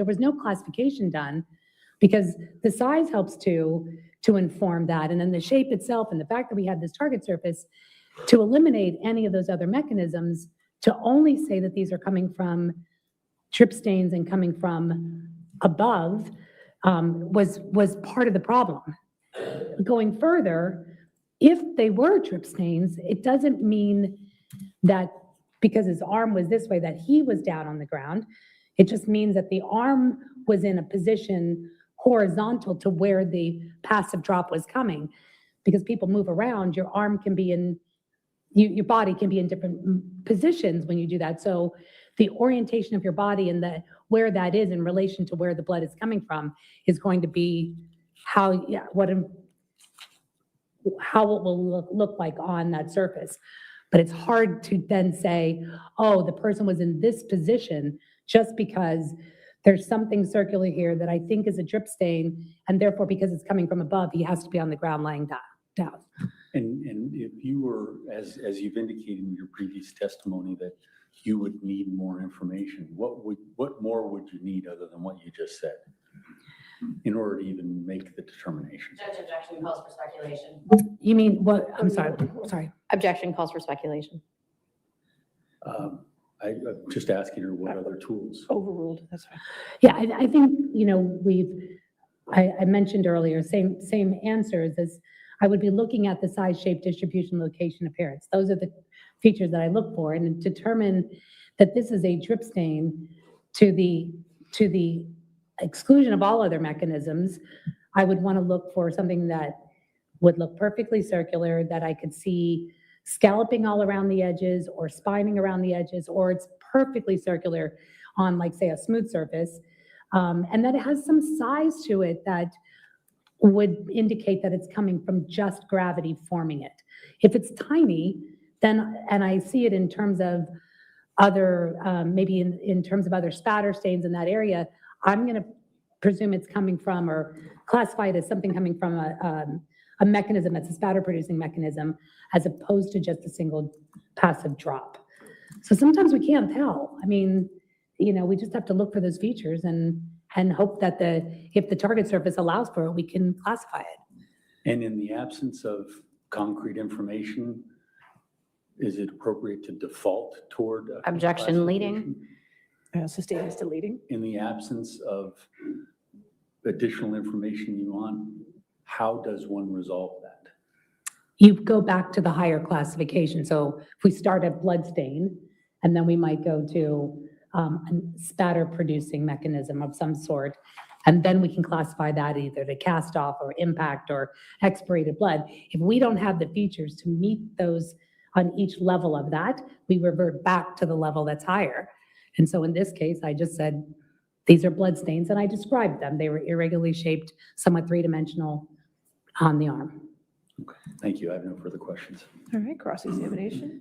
was no classification done, because the size helps to inform that. And then the shape itself and the fact that we had this target surface to eliminate any of those other mechanisms, to only say that these are coming from trip stains and coming from above, was part of the problem. Going further, if they were trip stains, it doesn't mean that because his arm was this way, that he was down on the ground. It just means that the arm was in a position horizontal to where the passive drop was coming. Because people move around, your arm can be in, your body can be in different positions when you do that. So the orientation of your body and where that is in relation to where the blood is coming from is going to be how it will look like on that surface. But it's hard to then say, oh, the person was in this position just because there's something circular here that I think is a drip stain, and therefore, because it's coming from above, he has to be on the ground laying down. And if you were, as you've indicated in your previous testimony, that you would need more information, what more would you need other than what you just said in order to even make the determination? Judge, objection calls for speculation. You mean what? I'm sorry. Objection calls for speculation. I'm just asking her what other tools. Overruled, that's fine. Yeah, I think, I mentioned earlier, same answers as I would be looking at the size, shape, distribution, location, appearance. Those are the features that I look for and determine that this is a drip stain to the exclusion of all other mechanisms. I would want to look for something that would look perfectly circular, that I could see scalloping all around the edges or spining around the edges, or it's perfectly circular on, like, say, a smooth surface, and that it has some size to it that would indicate that it's coming from just gravity forming it. If it's tiny, then, and I see it in terms of other, maybe in terms of other spatter stains in that area, I'm going to presume it's coming from, or classify it as something coming from a mechanism that's a spatter-producing mechanism, as opposed to just a single passive drop. So sometimes we can't tell. I mean, we just have to look for those features and hope that if the target surface allows for it, we can classify it. And in the absence of concrete information, is it appropriate to default toward a Objection leading. Sustained as to leading. In the absence of additional information you want, how does one resolve that? You go back to the higher classification. So if we start at blood stain, and then we might go to a spatter-producing mechanism of some sort, and then we can classify that either to cast off or impact or expirated blood. If we don't have the features to meet those on each level of that, we revert back to the level that's higher. And so in this case, I just said, these are blood stains, and I described them. They were irregularly shaped, somewhat three-dimensional on the arm. Okay, thank you. I have no further questions. All right, cross-examination.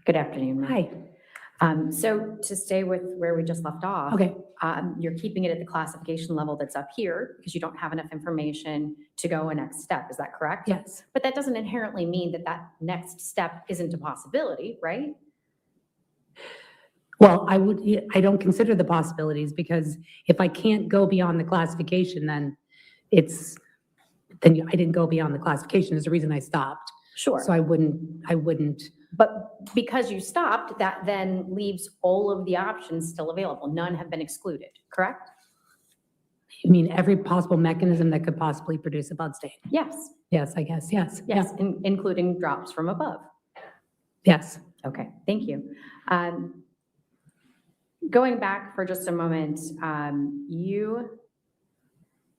Good afternoon. Hi. So to stay with where we just left off. Okay. You're keeping it at the classification level that's up here because you don't have enough information to go a next step. Is that correct? Yes. But that doesn't inherently mean that that next step isn't a possibility, right? Well, I don't consider the possibilities, because if I can't go beyond the classification, then I didn't go beyond the classification. There's a reason I stopped. Sure. So I wouldn't. But because you stopped, that then leaves all of the options still available. None have been excluded, correct? You mean every possible mechanism that could possibly produce a blood stain? Yes. Yes, I guess, yes. Yes, including drops from above. Yes. Okay, thank you. Going back for just a moment, you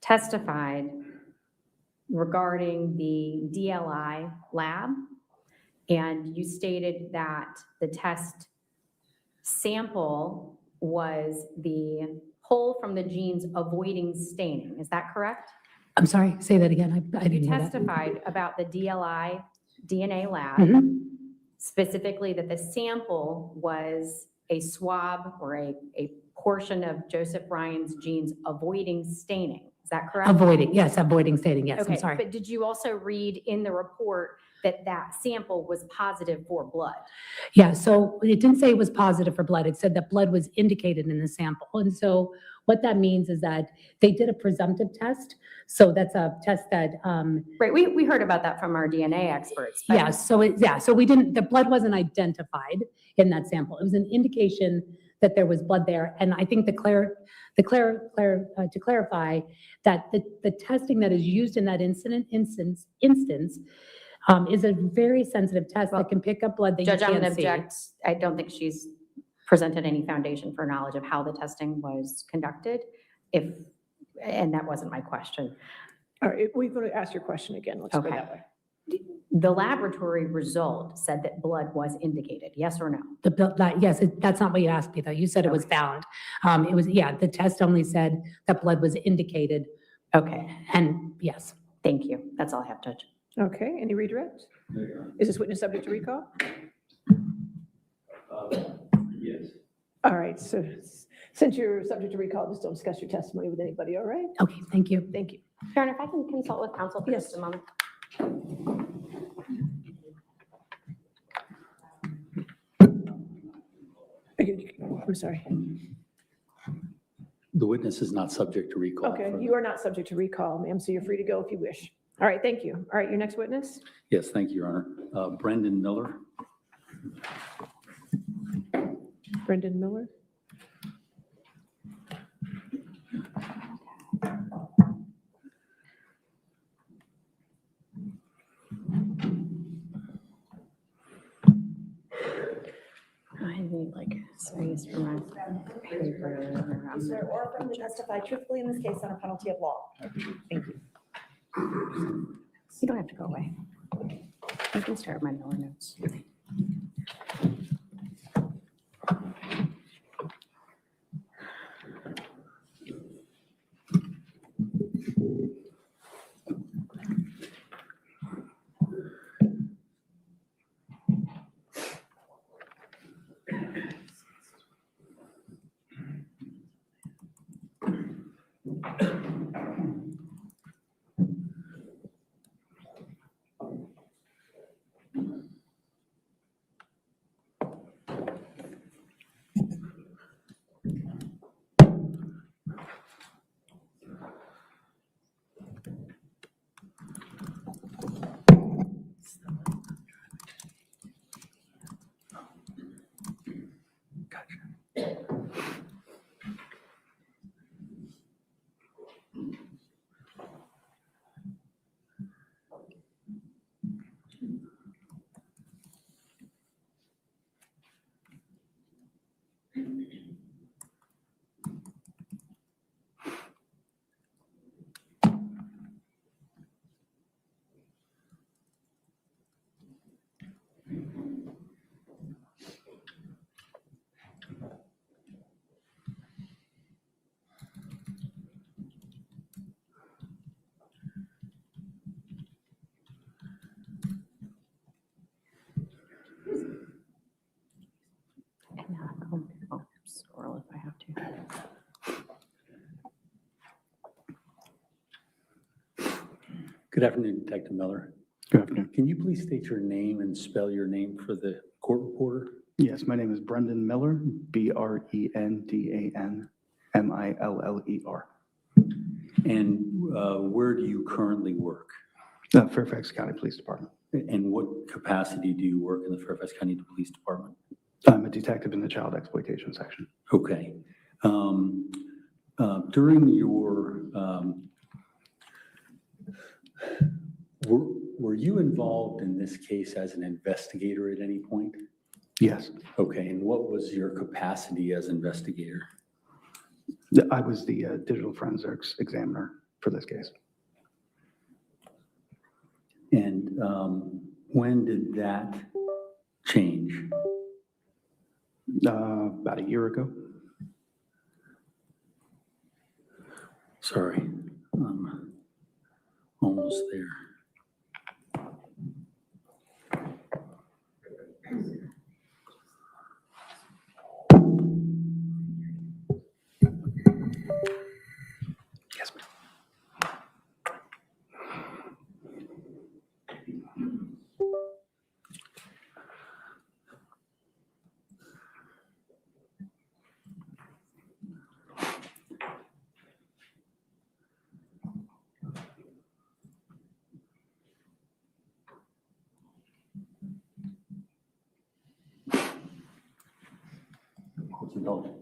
testified regarding the DLI lab, and you stated that the test sample was the pull from the genes avoiding staining. Is that correct? I'm sorry, say that again. I didn't You hear that. testified about the DLI DNA lab, specifically that the sample was a swab or a portion of Joseph Ryan's genes avoiding staining. Is that correct? Avoiding staining, yes, I'm sorry. But did you also read in the report that that sample was positive for blood. Yeah, so it didn't say it was positive for blood. It said that blood was indicated in the sample. And so what that means is that they did a presumptive test. So that's a test that, Right, we heard about that from our DNA experts. but- so we didn't, the blood wasn't identified in that sample. It was an indication that there was blood there. And I think to clarify that the testing that is used in that instance is a very sensitive test that can pick up blood that you Judge, I'm can't gonna see. object. I don't think she's presented any foundation for knowledge of how the testing was conducted. And that wasn't my question. All right, we're going to ask your question again. Let's go Okay. that way. The laboratory result said that blood was indicated, yes or no? Yes, that's not what you asked me, though. You said it was found. It was, the test only said that blood was indicated. Okay. And yes. Thank you. That's all I have, Judge. Okay, any redirect? Is this witness subject to recall? Yes. All right, so since you're subject to recall, just don't discuss your testimony with anybody, all right? Okay, thank you. Thank you. Sharon, if I can consult with counsel for just a moment. I'm sorry. The witness is not subject to recall. Okay, you are not subject to recall, ma'am, so you're free to go if you wish. All right, thank you. All right, your next witness? Yes, thank you, Your Honor. Brendan Miller. Brendan Miller? I need like space for my paper. Swear or affirm to testify truthfully in this case under penalty of law. Thank you. You don't have to go away. You can start my Miller notes. And now I'll scroll if I have to. Good afternoon, Detective Miller. Good afternoon. Can you please state your name and spell your name for the court reporter? Yes, my name is Brendan Miller, BrendanMiller. And where do you currently work? Fairfax County Police Department. And what capacity do you work in the Fairfax County Police Department? I'm a detective in the child exploitation section. Okay. During your, were you involved in this case as an investigator at any point? Yes. Okay, and what was your capacity as investigator? I was the digital forensics examiner for this case. And when did that change? About a year ago. Sorry, I'm almost there. Yes, ma'am. court's indulgence.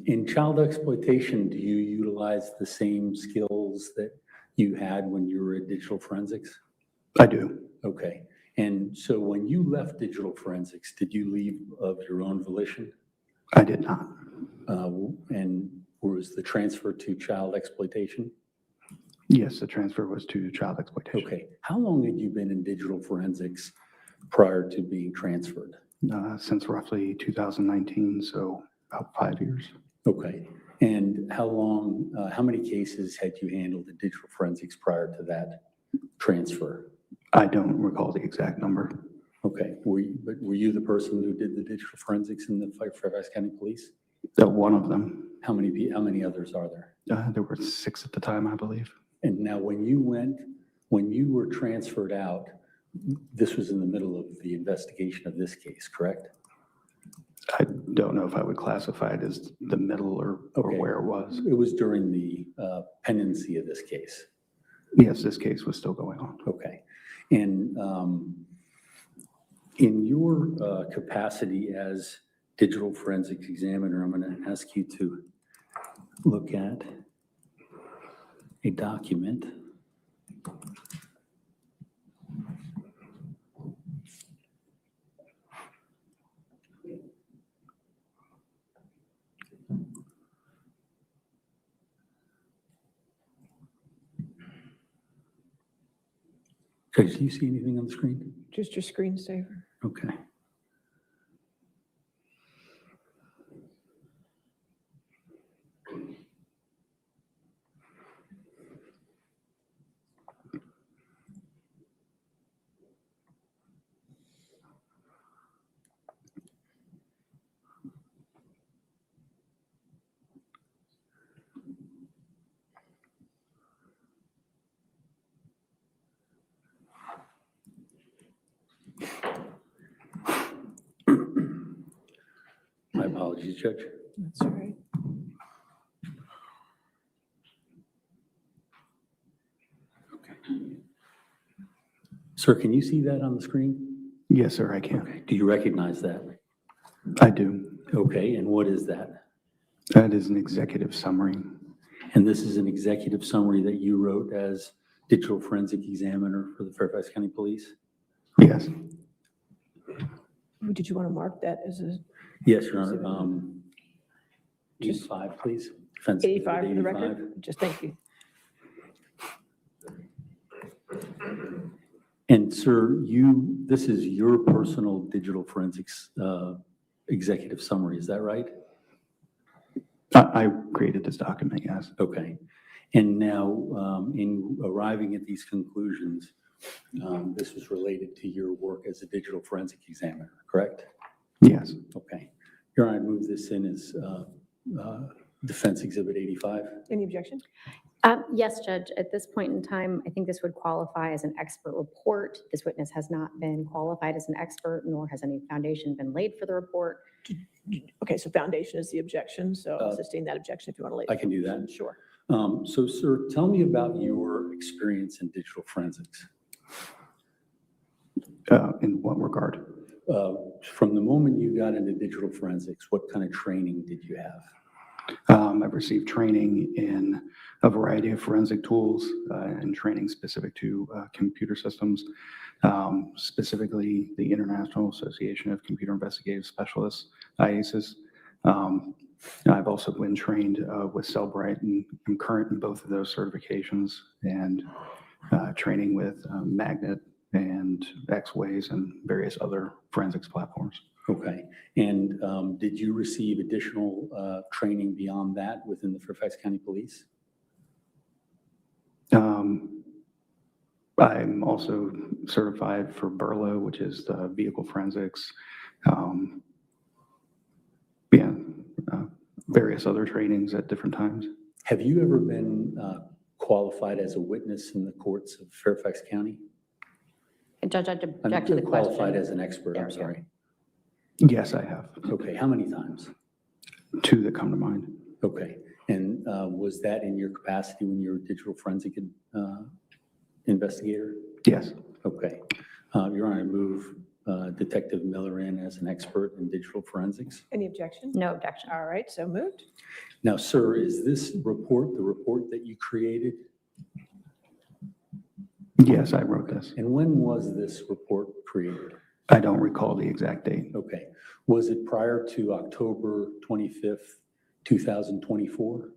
In child exploitation, do you utilize the same skills that you had when you were at digital forensics? I do. Okay. And so when you left digital forensics, did you leave of your own volition? I did not. And was the transfer to child exploitation? Yes, the transfer was to child exploitation. Okay. How long had you been in digital forensics prior to being transferred? Since roughly 2019, so about 5 years. Okay. And how long, how many cases had you handled in digital forensics prior to that transfer? I don't recall the exact number. Okay. But were you the person who did the digital forensics in the Fairfax County Police? One of them. How many others are there? There were 6 at the time, I believe. And now when you were transferred out, this was in the middle of the investigation of this case, correct? I don't know if I would classify it as the middle or where it was. It was during the pendency of this case. Yes, this case was still going on. Okay. And in your capacity as digital forensics examiner, I'm going to ask you to look at a document. Okay, do you see anything on the screen? Just your screensaver. Okay. My apologies, Judge. That's all right. Sir, can you see that on the screen? Yes, sir, I can. Okay. Do you recognize that? I do. Okay, and what is that? That is an executive summary. And this is an executive summary that you wrote as digital forensic examiner for the Fairfax County Police? Yes. Did you want to mark that as a? Yes, Your Honor. 85, please. Offense 85 for the 85. record? Just thank you. And sir, this is your personal digital forensics executive summary, is that right? I created this document, yes. Okay. And now, in arriving at these conclusions, this was related to your work as a digital forensic examiner, correct? Yes. Okay. Your Honor, I move this in as Defense Exhibit 85. Any objection? Yes, Judge. At this point in time, I think this would qualify as an expert report. This witness has not been qualified as an expert, nor has any foundation been laid for the report. Okay, so foundation is the objection, so I'll sustain that objection if you want to lay it. I can do that. Sure. So, sir, tell me about your experience in digital forensics. In what regard? From the moment you got into digital forensics, what kind of training did you have? I've received training in a variety of forensic tools and training specific to computer systems, specifically the International Association of Computer Investigative Specialists, IASIS. I've also been trained with Cellbrite, and I'm current in both of those certifications, and training with Magnet and X-Ways and various other forensics platforms. Okay. And did you receive additional training beyond that within the Fairfax County Police? I'm also certified for BERLA, which is the vehicle forensics. Various other trainings at different times. Have you ever been qualified as a witness in the courts of Fairfax County? Judge, I'd object to the question. Qualified as an expert, I'm sorry. Yes, I have. Okay, how many times? 2 that come to mind. Okay, and was that in your capacity when you were a digital forensic investigator? Yes. Okay. Your Honor, I move Detective Miller in as an expert in digital forensics. Any objection? No objection. All right, so moved. Now, sir, is this report the report that you created? Yes, I wrote this. And when was this report created? I don't recall the exact date. Okay. Was it prior to October 25th, 2024?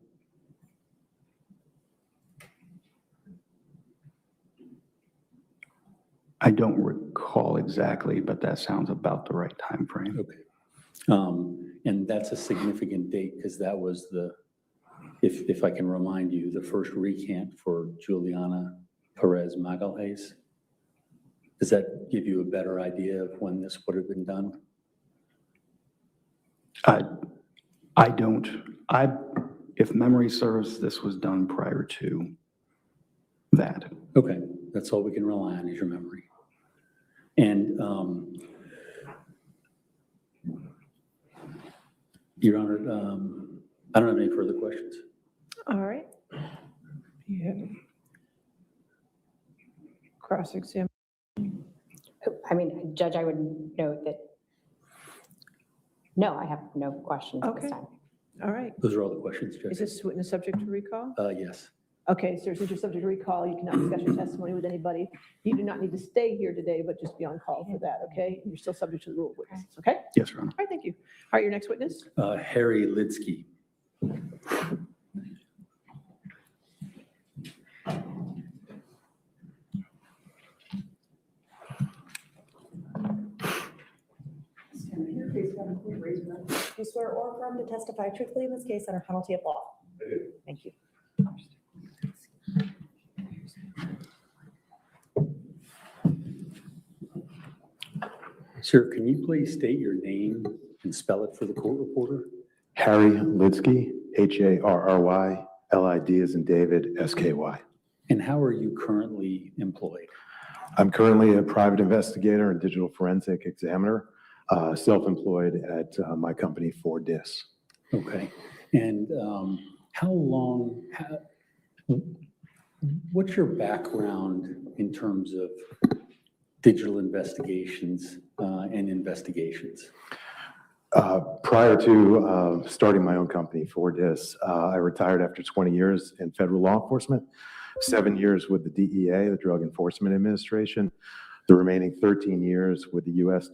I don't recall exactly, but that sounds about the right time frame. Okay. And that's a significant date because that was if I can remind you, the first recant for Juliana Perez Magalhaes. Does that give you a better idea of when this would have been done? If memory serves, this was done prior to that. Okay, that's all we can rely on is your memory. And Your Honor, I don't have any further questions. All right. You have cross-exam. I mean, Judge, I would note that, no, I have no questions at this Okay. time. All right. Those are all the questions, Judge. Is this witness subject to recall? Yes. Okay, sir, since you're subject to recall, you cannot discuss your testimony with anybody. You do not need to stay here today, but just be on call for that, okay? You're still subject to the rule of witnesses, okay? Yes, Your Honor. All right, thank you. All right, your next witness? Harry Lidsky. Do you swear or affirm to testify truthfully in this case under penalty of law? I do. Thank you. Sir, can you please state your name and spell it for the court reporter? Harry Lidsky, Harry, LID as in David, SKY. And how are you currently employed? I'm currently a private investigator and digital forensic examiner, self-employed at my company, 4DIS. Okay. And what's your background in terms of digital investigations and investigations? Prior to starting my own company, 4DIS, I retired after 20 years in federal law enforcement, 7 years with the DEA, the Drug Enforcement Administration, the remaining 13 years with the U.S.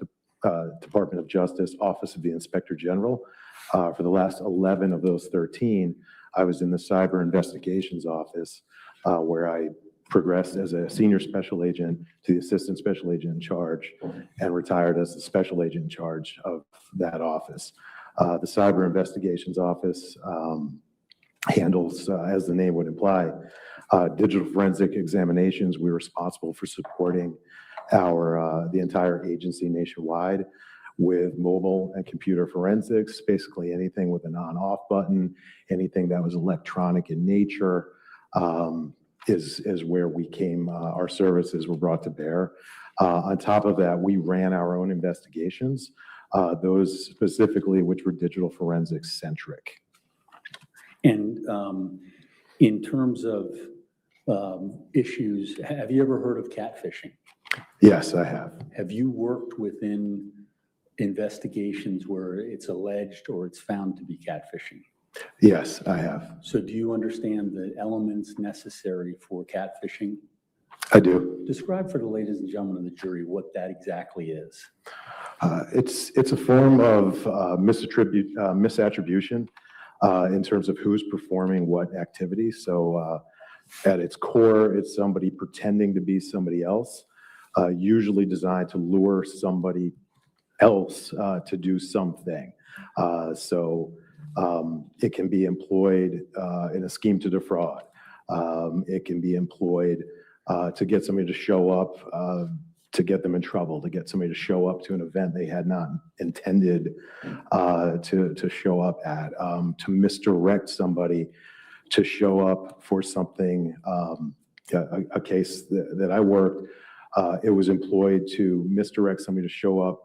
Department of Justice, Office of the Inspector General. For the last 11 of those 13, I was in the Cyber Investigations Office, where I progressed as a senior special agent to the assistant special agent in charge and retired as the special agent in charge of that office. The Cyber Investigations Office handles, as the name would imply, digital forensic examinations. We're responsible for supporting the entire agency nationwide with mobile and computer forensics, basically anything with an on-off button, anything that was electronic in nature, is where we came, our services were brought to bear. On top of that, we ran our own investigations, those specifically which were digital forensics centric. And in terms of issues, have you ever heard of catfishing? Yes, I have. Have you worked within investigations where it's alleged or it's found to be catfishing? Yes, I have. So do you understand the elements necessary for catfishing? I do. Describe for the ladies and gentlemen of the jury what that exactly is. It's a form of misattribution in terms of who's performing what activity. So at its core, it's somebody pretending to be somebody else, usually designed to lure somebody else to do something. It can be employed in a scheme to defraud. It can be employed to get somebody to show up, to get them in trouble, to get somebody to show up to an event they had not intended to show up at, to misdirect somebody to show up for something, a case that I worked. It was employed to misdirect somebody to show up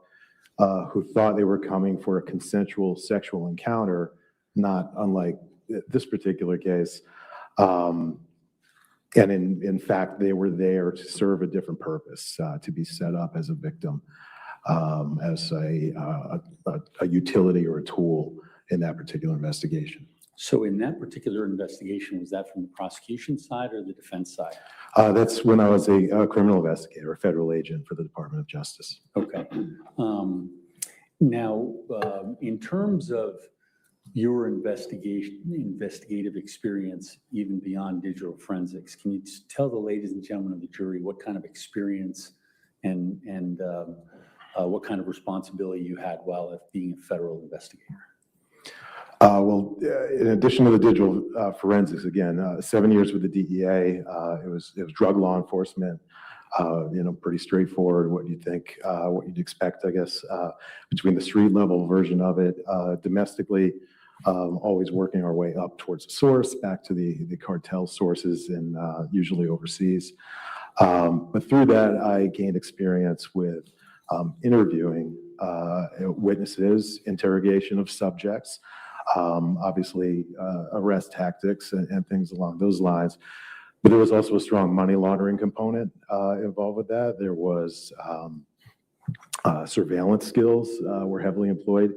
who thought they were coming for a consensual sexual encounter, not unlike this particular case. And in fact, they were there to serve a different purpose, to be set up as a victim, as a utility or a tool in that particular investigation. So in that particular investigation, was that from the prosecution side or the defense side? That's when I was a criminal investigator, a federal agent for the Department of Justice. Okay. Now, in terms of your investigative experience, even beyond digital forensics, can you tell the ladies and gentlemen of the jury what kind of experience and what kind of responsibility you had while being a federal investigator? Well, in addition to the digital forensics, again, 7 years with the DEA, it was drug law enforcement. Pretty straightforward. What you'd think, what you'd expect, I guess, between the street level version of it, domestically, always working our way up towards the source, back to the cartel sources, and usually overseas. But through that, I gained experience with interviewing witnesses, interrogation of subjects, obviously arrest tactics and things along those lines. But there was also a strong money laundering component involved with that. There was surveillance skills were heavily employed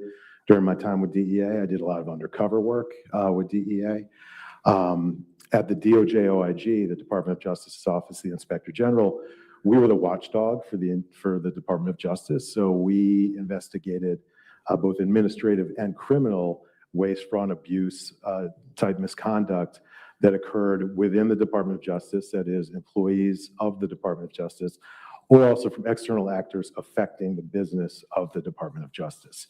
during my time with DEA. I did a lot of undercover work with DEA. At the DOJ OIG, the Department of Justice's Office of the Inspector General, we were the watchdog for the Department of Justice. So we investigated both administrative and criminal waste, fraud, abuse type misconduct that occurred within the Department of Justice, that is, employees of the Department of Justice, or also from external actors affecting the business of the Department of Justice.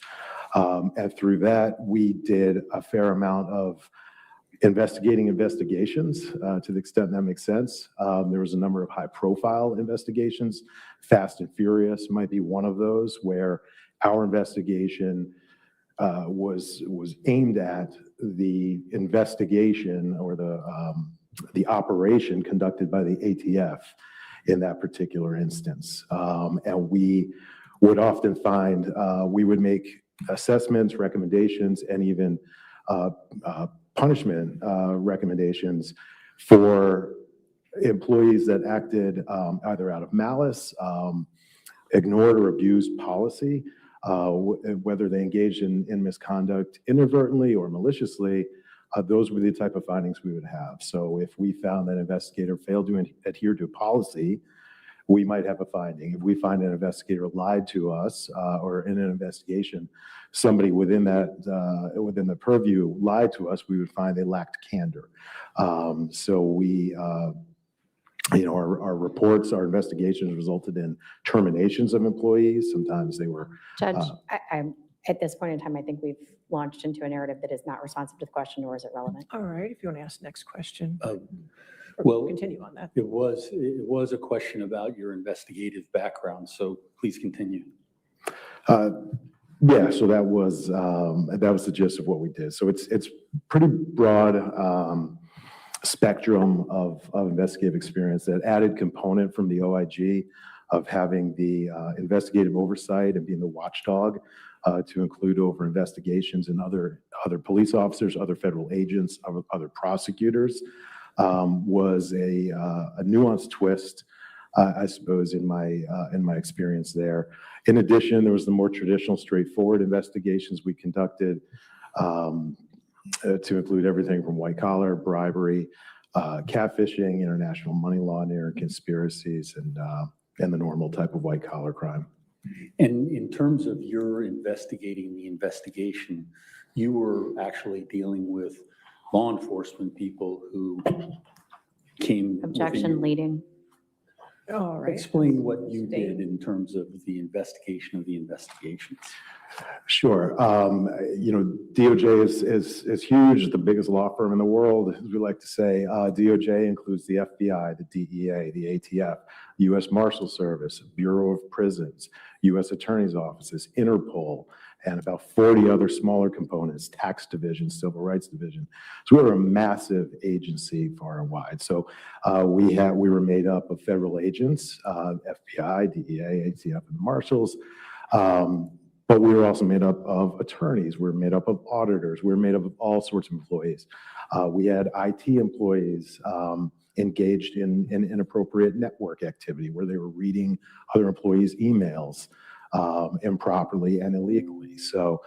And through that, we did a fair amount of investigations, to the extent that makes sense. There was a number of high-profile investigations. Fast and Furious might be one of those, where our investigation was aimed at the investigation or the operation conducted by the ATF in that particular instance. And we would often find, we would make assessments, recommendations, and even punishment recommendations for employees that acted either out of malice, ignored or abused policy, whether they engaged in misconduct inadvertently or maliciously. Those were the type of findings we would have. So if we found that an investigator failed to adhere to policy, we might have a finding. If we find an investigator lied to us, or in an investigation, somebody within the purview lied to us, we would find they lacked candor. So we, our reports, our investigations resulted in terminations of employees. Sometimes they were. Judge, at this point in time, I think we've launched into a narrative that is not responsive to the question, nor is it relevant. All right, if you want to ask the next question. Well, continue on that. It was a question about your investigative background, so please continue. Yeah, so that was the gist of what we did. So it's pretty broad spectrum of investigative experience. That added component from the OIG of having the investigative oversight and being the watchdog to include over investigations and other police officers, other federal agents, other prosecutors, was a nuanced twist, I suppose, in my experience there. In addition, there was the more traditional, straightforward investigations we conducted, to include everything from white collar, bribery, catfishing, international money laundering, conspiracies, and the normal type of white collar crime. And in terms of your investigating the investigation, you were actually dealing with law enforcement people who came. Objection leading. All right. Explain what you did in terms of the investigation of the investigations. Sure. DOJ is huge, the biggest law firm in the world, as we like to say. DOJ includes the FBI, the DEA, the ATF, U.S. Marshal Service, Bureau of Prisons, U.S. Attorney's Offices, Interpol, and about 40 other smaller components, tax division, civil rights division. So we were a massive agency far and wide. So we were made up of federal agents, FBI, DEA, ATF, and the Marshals. But we were also made up of attorneys. We were made up of auditors. We were made up of all sorts of employees. We had IT employees engaged in inappropriate network activity where they were reading other employees' emails improperly and illegally. So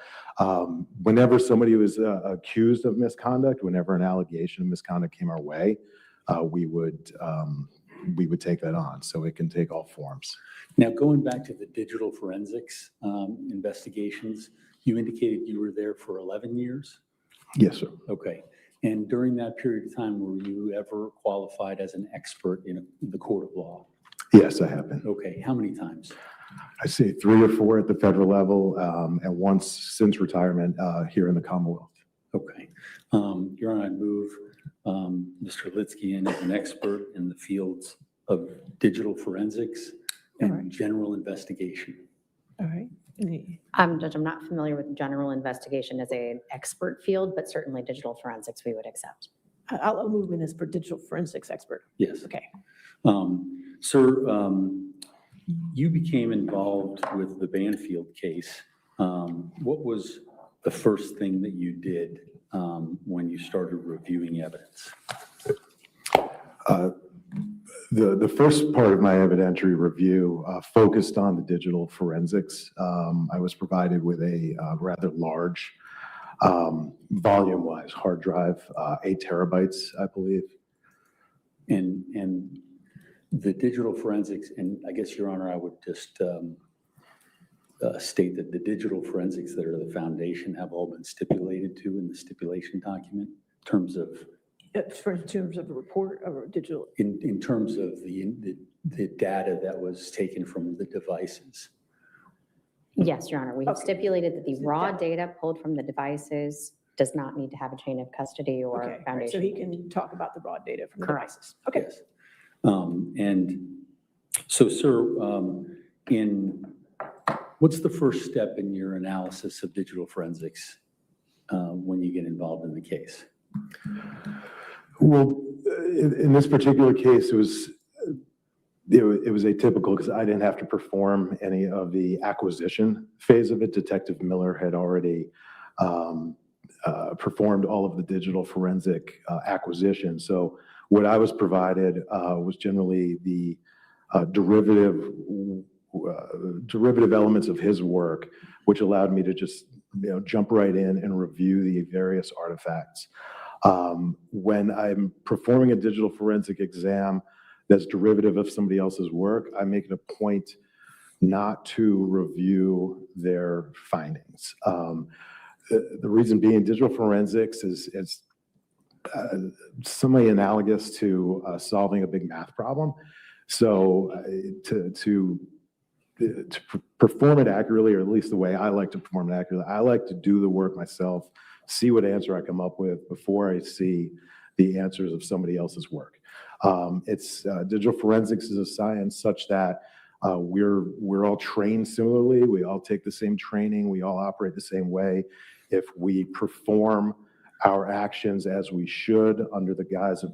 whenever somebody was accused of misconduct, whenever an allegation of misconduct came our way, we would take that on. So it can take all forms. Now, going back to the digital forensics investigations, you indicated you were there for 11 years? Yes, sir. Okay. And during that period of time, were you ever qualified as an expert in the court of law? Yes, I have been. Okay. How many times? I say 3 or 4 at the federal level, and once since retirement here in the Commonwealth. Okay. Your Honor, I move Mr. Litsky in as an expert in the fields of digital forensics and general investigation. All right. Judge, I'm not familiar with general investigation as an expert field, but certainly digital forensics we would accept. I'll move in as for digital forensics expert. Yes. Okay. Sir, you became involved with the Banfield case. What was the first thing that you did when you started reviewing evidence? The first part of my evidentiary review focused on the digital forensics. I was provided with a rather large, volume-wise hard drive, 8 terabytes, I believe. And the digital forensics, and I guess, Your Honor, I would just state that the digital forensics that are the foundation have all been stipulated to in the stipulation document in terms of in terms of a report or digital? In terms of the data that was taken from the devices. Yes, Your Honor, we have stipulated that the raw data pulled from the devices does not need to have a chain of custody or Okay. foundation. So he can talk about the raw data from the Correct. devices. Okay. Yes. And so, sir, what's the first step in your analysis of digital forensics when you get involved in the case? Well, in this particular case, it was atypical because I didn't have to perform any of the acquisition phase of it. Detective Miller had already performed all of the digital forensic acquisition. So what I was provided was generally the derivative elements of his work, which allowed me to just jump right in and review the various artifacts. When I'm performing a digital forensic exam that's derivative of somebody else's work, I make it a point not to review their findings. The reason being, digital forensics is somewhat analogous to solving a big math problem. So to perform it accurately, or at least the way I like to perform it accurately, I like to do the work myself, see what answer I come up with before I see the answers of somebody else's work. Digital forensics is a science such that we're all trained similarly. We all take the same training. We all operate the same way. If we perform our actions as we should under the guise of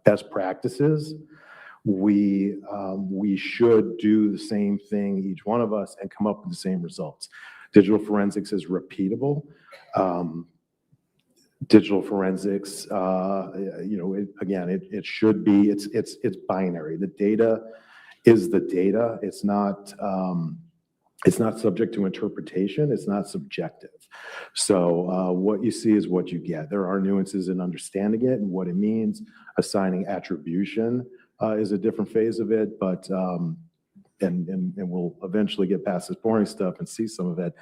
best practices, we should do the same thing, each one of us, and come up with the same results. Digital forensics is repeatable. Digital forensics, it should be, it's binary. The data is the data. It's not subject to interpretation. It's not subjective. So what you see is what you get. There are nuances in understanding it and what it means. Assigning attribution is a different phase of it, but and we'll eventually get past this boring stuff and see some of it.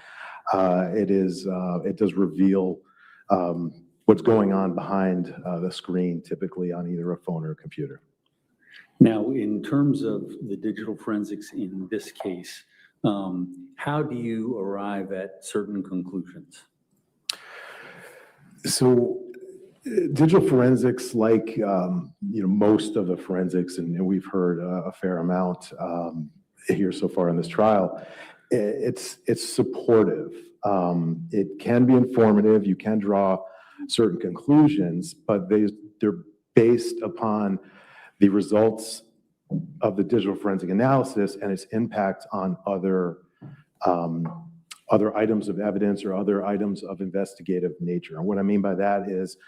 It does reveal what's going on behind the screen, typically on either a phone or a computer. Now, in terms of the digital forensics in this case, how do you arrive at certain conclusions? So Digital forensics, like most of the forensics, and we've heard a fair amount here so far in this trial, it's supportive. It can be informative. You can draw certain conclusions, but they're based upon the results of the digital forensic analysis and its impact on other items of evidence or other items of investigative nature. And what I mean by that is,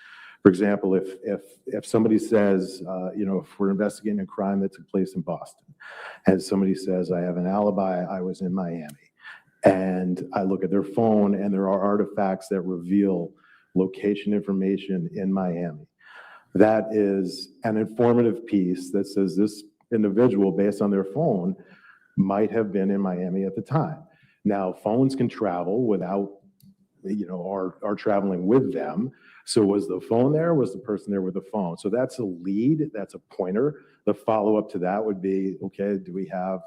for example, if somebody says, if we're investigating a crime that took place in Boston, and somebody says, I have an alibi, I was in Miami, and I look at their phone and there are artifacts that reveal location information in Miami, that is an informative piece that says this individual, based on their phone, might have been in Miami at the time. Now, phones can travel without, are traveling with them. So was the phone there? Was the person there with the phone? So that's a lead, that's a pointer. The follow-up to that would be, okay, do we have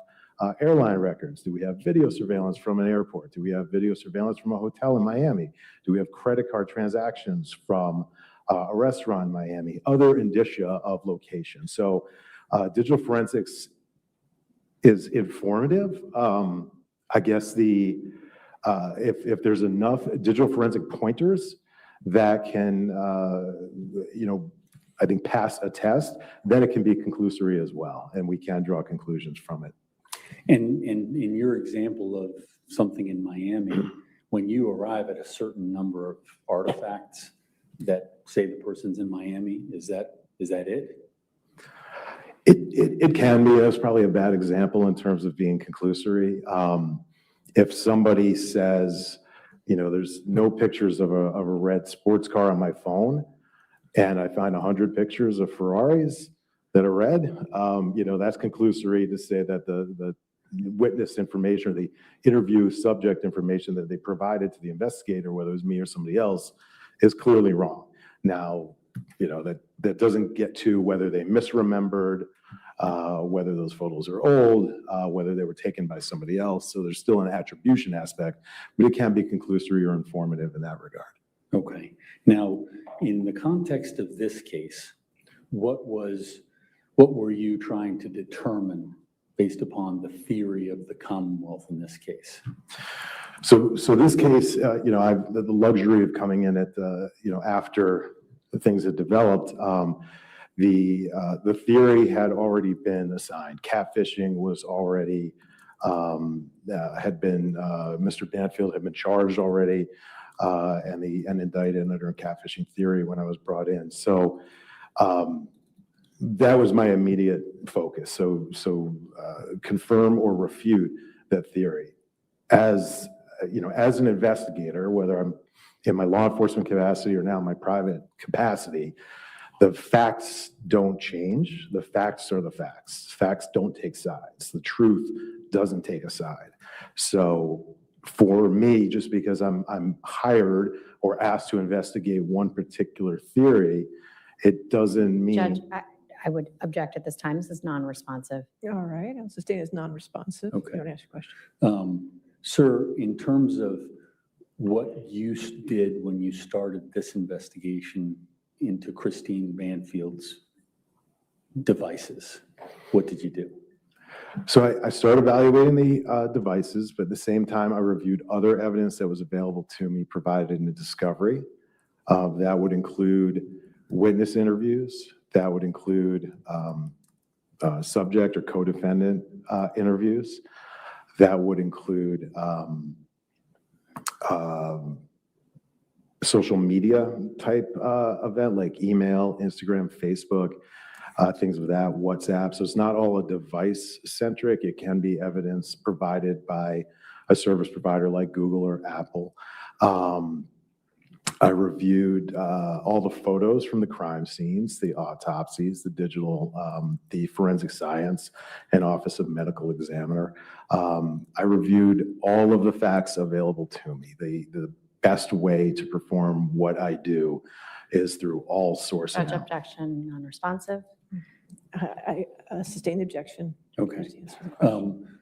airline records? Do we have video surveillance from an airport? Do we have video surveillance from a hotel in Miami? Do we have credit card transactions from a restaurant in Miami? Other indicia of location. So digital forensics is informative. I guess if there's enough digital forensic pointers that can, I think pass a test, then it can be conclusory as well, and we can draw conclusions from it. And in your example of something in Miami, when you arrive at a certain number of artifacts that say the person's in Miami, is that it? It can be. That's probably a bad example in terms of being conclusory. If somebody says, there's no pictures of a red sports car on my phone, and I find 100 pictures of Ferraris that are red, that's conclusory to say that the witness information or the interview subject information that they provided to the investigator, whether it was me or somebody else, is clearly wrong. Now, that doesn't get to whether they misremembered, whether those photos are old, whether they were taken by somebody else. So there's still an attribution aspect, but it can be conclusory or informative in that regard. Okay. Now, in the context of this case, what were you trying to determine based upon the theory of the Commonwealth in this case? So this case, I've the luxury of coming in at after things had developed. The theory had already been assigned. Catfishing was already had been Mr. Banfield had been charged already and indicted under a catfishing theory when I was brought in. So that was my immediate focus. So confirm or refute that theory. As an investigator, whether I'm in my law enforcement capacity or now my private capacity, the facts don't change. The facts are the facts. Facts don't take sides. The truth doesn't take a side. So for me, just because I'm hired or asked to investigate one particular theory, it doesn't mean. Judge, I would object at this time. This is non-responsive. All right, I'll sustain as non-responsive. Okay. You want to ask your question? Sir, in terms of what you did when you started this investigation into Christine Banfield's devices, what did you do? So I started evaluating the devices, but at the same time, I reviewed other evidence that was available to me provided in the discovery. That would include witness interviews. That would include subject or co-defendant interviews. That would include social media type event like email, Instagram, Facebook, things of that, WhatsApp. So it's not all a device centric. It can be evidence provided by a service provider like Google or Apple. I reviewed all the photos from the crime scenes, the autopsies, the digital, the forensic science and Office of Medical Examiner. I reviewed all of the facts available to me. The best way to perform what I do is through all source Judge, analysis. objection, non-responsive. I sustain the objection. Okay.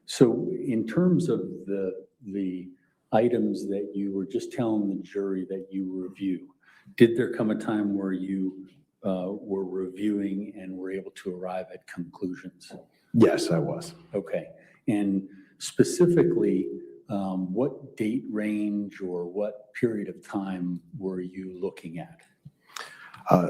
So in terms of the items that you were just telling the jury that you review, Did there come a time where you were reviewing and were able to arrive at conclusions? Yes, I was. Okay. And specifically, what date range or what period of time were you looking at?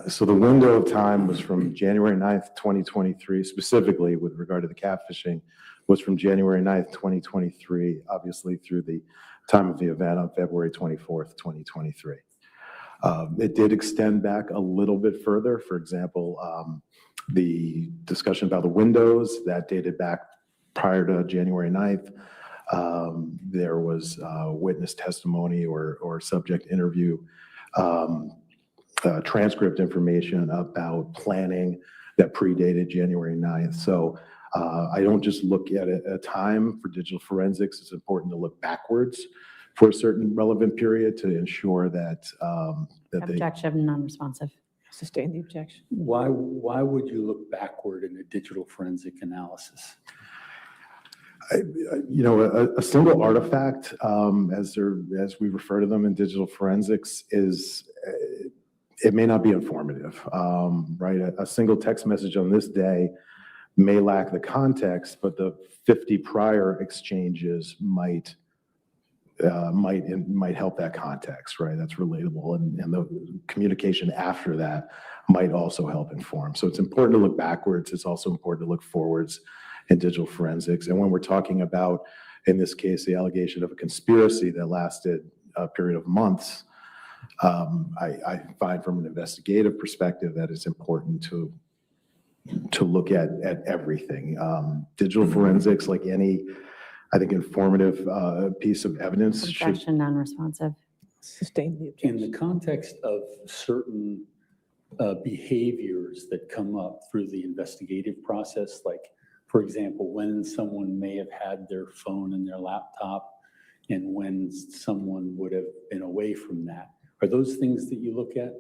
So the window of time was from January 9th, 2023, specifically with regard to the catfishing, was from January 9th, 2023, obviously through the time of the event on February 24th, 2023. It did extend back a little bit further. For example, the discussion about the windows, that dated back prior to January 9th. There was witness testimony or subject interview, transcript information about planning that predated January 9th. So I don't just look at a time for digital forensics. It's important to look backwards for a certain relevant period to ensure that Objection, non-responsive. Sustain the objection. Why would you look backward in a digital forensic analysis? A single artifact, as we refer to them in digital forensics, is it may not be informative, right? A single text message on this day may lack the context, but the 50 prior exchanges might help that context, right? That's relatable, and the communication after that might also help inform. So it's important to look backwards. It's also important to look forwards in digital forensics. And when we're talking about, in this case, the allegation of a conspiracy that lasted a period of months, I find from an investigative perspective that it's important to look at everything. Digital forensics, like any, I think, informative piece of evidence. Objection, non-responsive. Sustain the objection. In the context of certain behaviors that come up through the investigative process, like, for example, when someone may have had their phone and their laptop and when someone would have been away from that, are those things that you look at?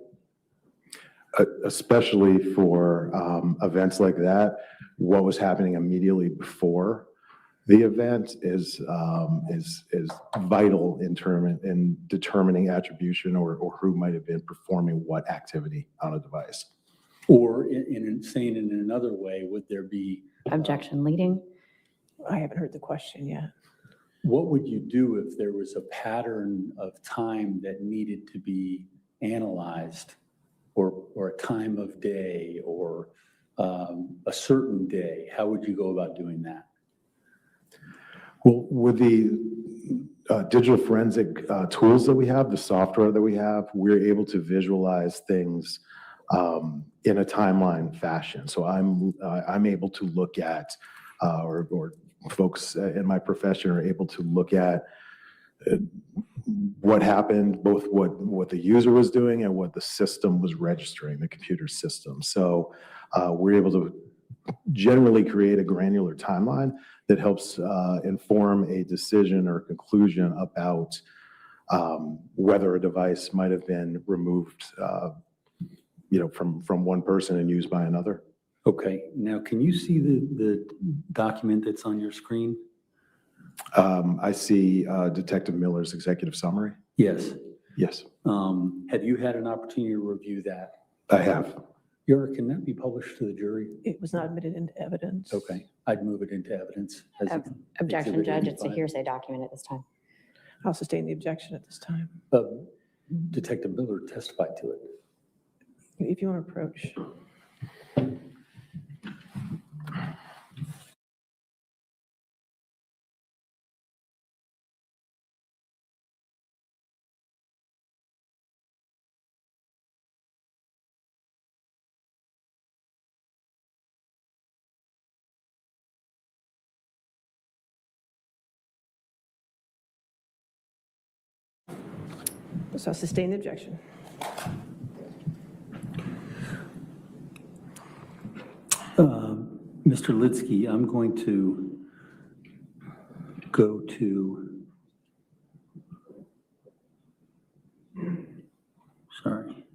Especially for events like that, what was happening immediately before the event is vital in determining attribution or who might have been performing what activity on a device. Or saying in another way, would there be... Objection, leading. I haven't heard the question yet. What would you do if there was a pattern of time that needed to be analyzed, or a time of day, or a certain day? How would you go about doing that? Well, with the digital forensic tools that we have, the software that we have, we're able to visualize things in a timeline fashion. So I'm able to look at, or folks in my profession are able to look at what happened, both what the user was doing and what the system was registering, the computer system. So we're able to generally create a granular timeline that helps inform a decision or conclusion about whether a device might have been removed from one person and used by another. Okay, now can you see the document that's on your screen? I see Detective Miller's executive summary. Yes. Yes. Have you had an opportunity to review that? I have. Yura, can that be published to the jury? It was not admitted into evidence. Okay, I'd move it into evidence. Objection, Exhibit Judge, it's a 85. hearsay document at this time. I'll sustain the objection at this time. Detective Miller testified to it. If you want to approach. So I'll sustain the objection. Mr. Litsky, I'm going to go to, sorry.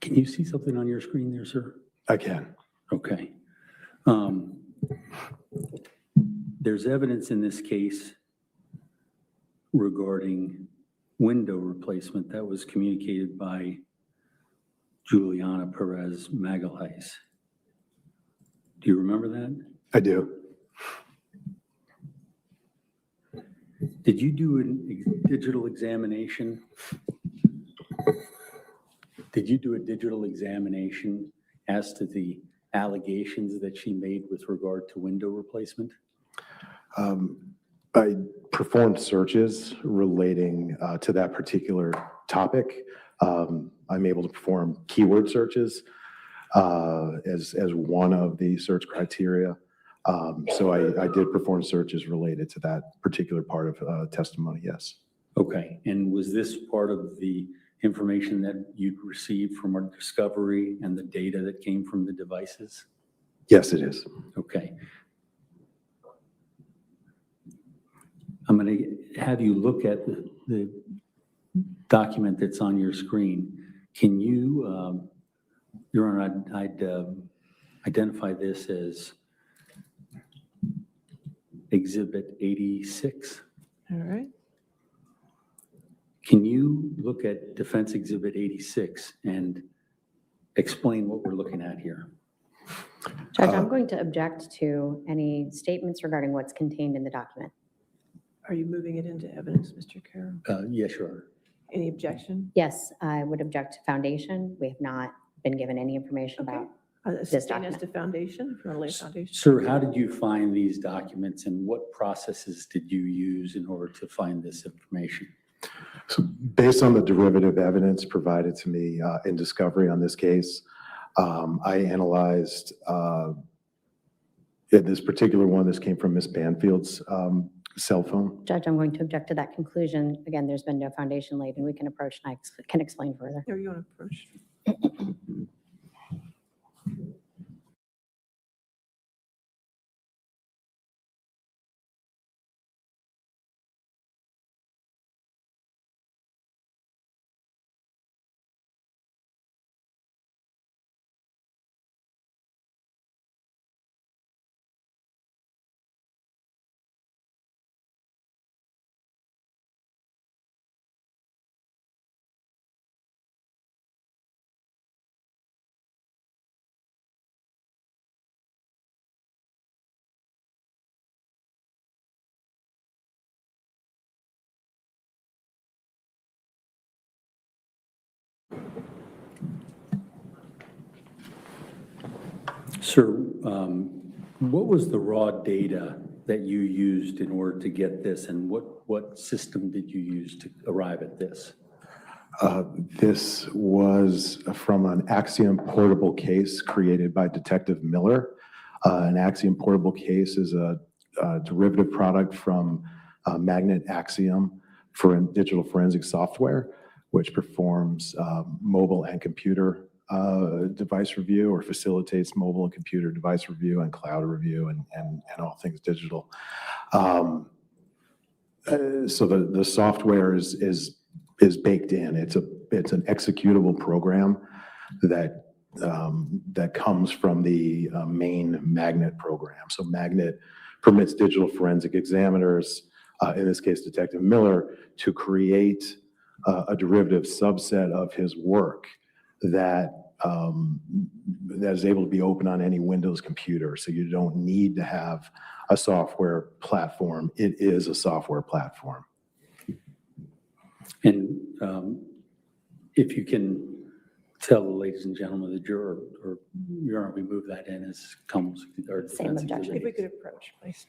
Can you see something on your screen there, sir? I can. Okay. There's evidence in this case regarding window replacement that was communicated by Juliana Perez Magalhaes. Do you remember that? I do. Did you do a digital examination? Did you do a digital examination as to the allegations that she made with regard to window replacement? I performed searches relating to that particular topic. I'm able to perform keyword searches as one of the search criteria. So I did perform searches related to that particular part of testimony, yes. Okay, and was this part of the information that you'd received from our discovery and the data that came from the devices? Yes, it is. Okay. I'm going to have you look at the document that's on your screen. Can you, Your Honor, I'd identify this as Exhibit 86. All right. Can you look at Defense Exhibit 86 and explain what we're looking at here? Judge, I'm going to object to any statements regarding what's contained in the document. Are you moving it into evidence, Mr. Carroll? Yes, Your Honor. Any objection? Yes, I would object to foundation. We have not been given any information about this Sustain as document. to foundation, if you want to lay a foundation. Sir, how did you find these documents and what processes did you use in order to find this information? So based on the derivative evidence provided to me in discovery on this case, I analyzed this particular one. This came from Ms. Banfield's cell phone. Judge, I'm going to object to that conclusion. Again, there's been no foundation laid, and we can approach and I can explain further. There you want to approach. Sir, what was the raw data that you used in order to get this, and what system did you use to arrive at this? This was from an Axiom portable case created by Detective Miller. An Axiom portable case is a derivative product from Magnet Axiom for digital forensic software, which performs mobile and computer device review, or facilitates mobile and computer device review and cloud review and all things digital. So the software is baked in. It's an executable program that comes from the main Magnet program. So Magnet permits digital forensic examiners, in this case Detective Miller, to create a derivative subset of his work that is able to be open on any Windows computer. So you don't need to have a software platform. It is a software platform. And if you can tell the ladies and gentlemen, the juror, or Your Honor, we move that in as comes. Same objection. If we could approach, please.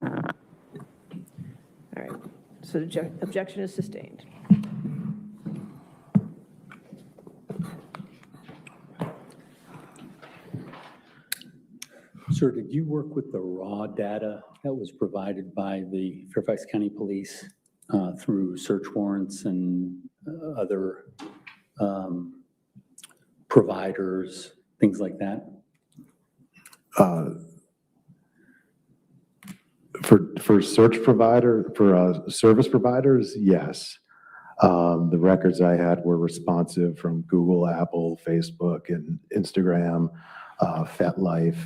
All right, so the objection is sustained. Sir, did you work with the raw data that was provided by the Fairfax County Police through search warrants and other providers, things like that? For search provider, for service providers, yes. The records I had were responsive from Google, Apple, Facebook, and Instagram, FetLife,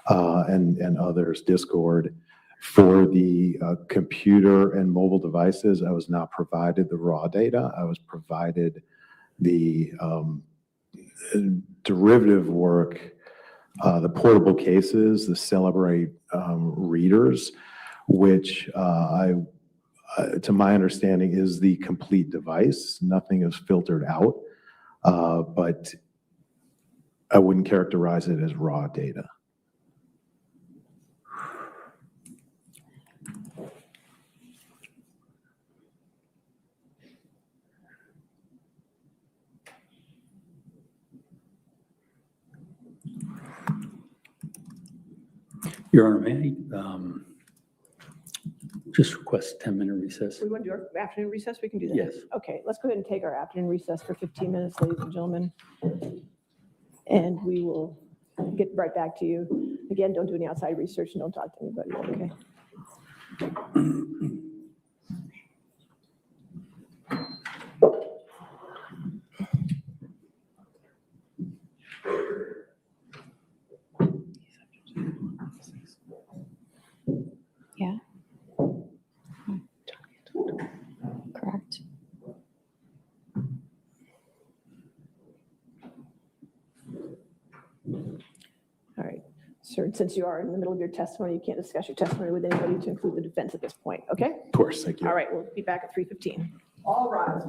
and others, Discord. For the computer and mobile devices, I was not provided the raw data. I was provided the derivative work, the portable cases, the Celebrate readers, which to my understanding, is the complete device. Nothing is filtered out, but I wouldn't characterize it as raw data. Your Honor, may I just request a 10-minute recess? We want to do our afternoon recess? We can do that. Yes. Okay, let's go ahead and take our afternoon recess for 15 minutes, ladies and gentlemen. And we will get right back to you. Again, don't do any outside research and don't talk to anybody, okay? Yeah. Correct. All right. Sir, since you are in the middle of your testimony, you can't discuss your testimony with anybody to include the defense at this point, okay? Of course, thank you. All right, we'll be back at 3:15. All rise.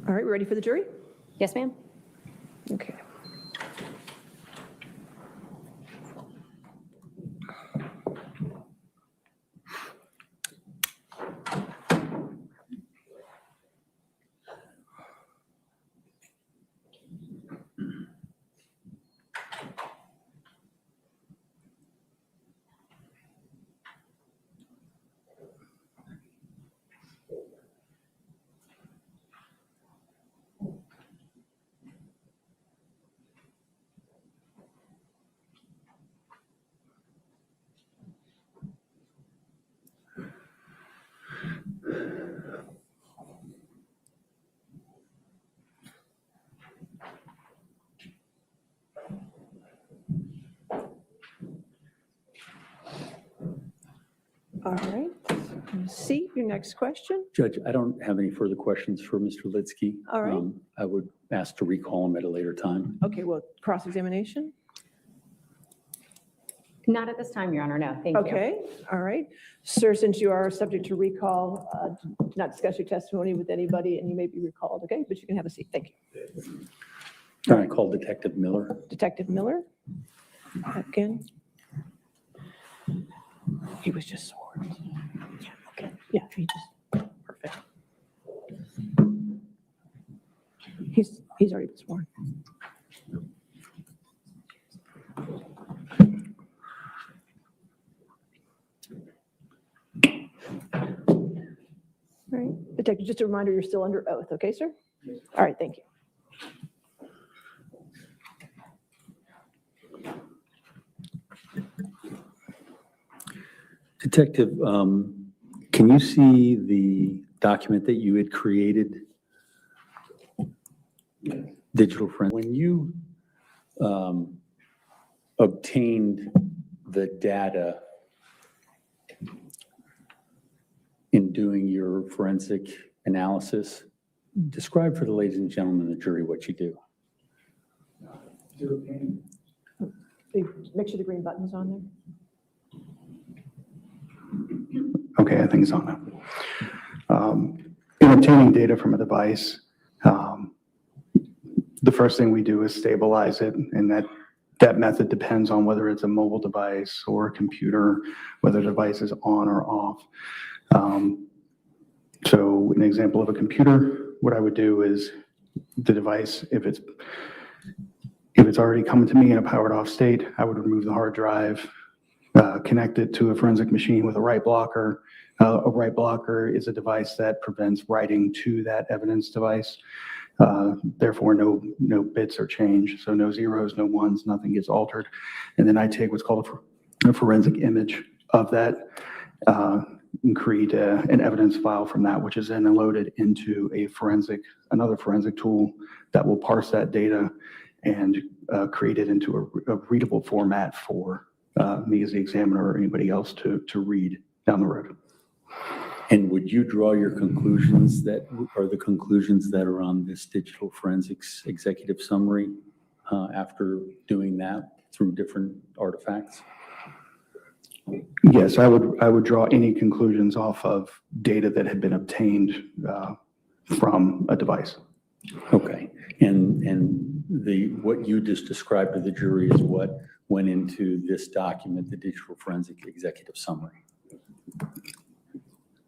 All right, ready for the jury? Yes, ma'am? Okay. All right. See, your next question. Judge, I don't have any further questions for Mr. Litsky. All right. I would ask to recall him at a later time. Okay, well, cross-examination? Not at this time, Your Honor, no, thank you. Okay, all right. Sir, since you are subject to recall, do not discuss your testimony with anybody, and you may be recalled, okay? But you can have a seat. Thank you. All right, call Detective Miller. Detective Miller, again. He was just sworn. Yeah, okay. Yeah, he just, perfect. He's already been sworn. All right, Detective, just a reminder, you're still under oath, okay, sir? All right, thank you. Detective, can you see the document that you had created? Digital friend. When you obtained the data in doing your forensic analysis, describe for the ladies and gentlemen of the jury what you do. Make sure the green button's on there. Okay, I think it's on now. In obtaining data from a device, the first thing we do is stabilize it, and that method depends on whether it's a mobile device or a computer, whether the device is on or off. So an example of a computer, what I would do is the device, if it's already coming to me in a powered off state, I would remove the hard drive, connect it to a forensic machine with a write blocker. A write blocker is a device that prevents writing to that evidence device. Therefore, no bits are changed. So no zeros, no ones, nothing gets altered. And then I take what's called a forensic image of that and create an evidence file from that, which is then loaded into another forensic tool that will parse that data and create it into a readable format for me as the examiner or anybody else to read down the road. And would you draw your conclusions that are the conclusions that are on this digital forensics executive summary after doing that through different artifacts? Yes, I would draw any conclusions off of data that had been obtained from a device. Okay, and what you just described to the jury is what went into this document, the digital forensic executive summary.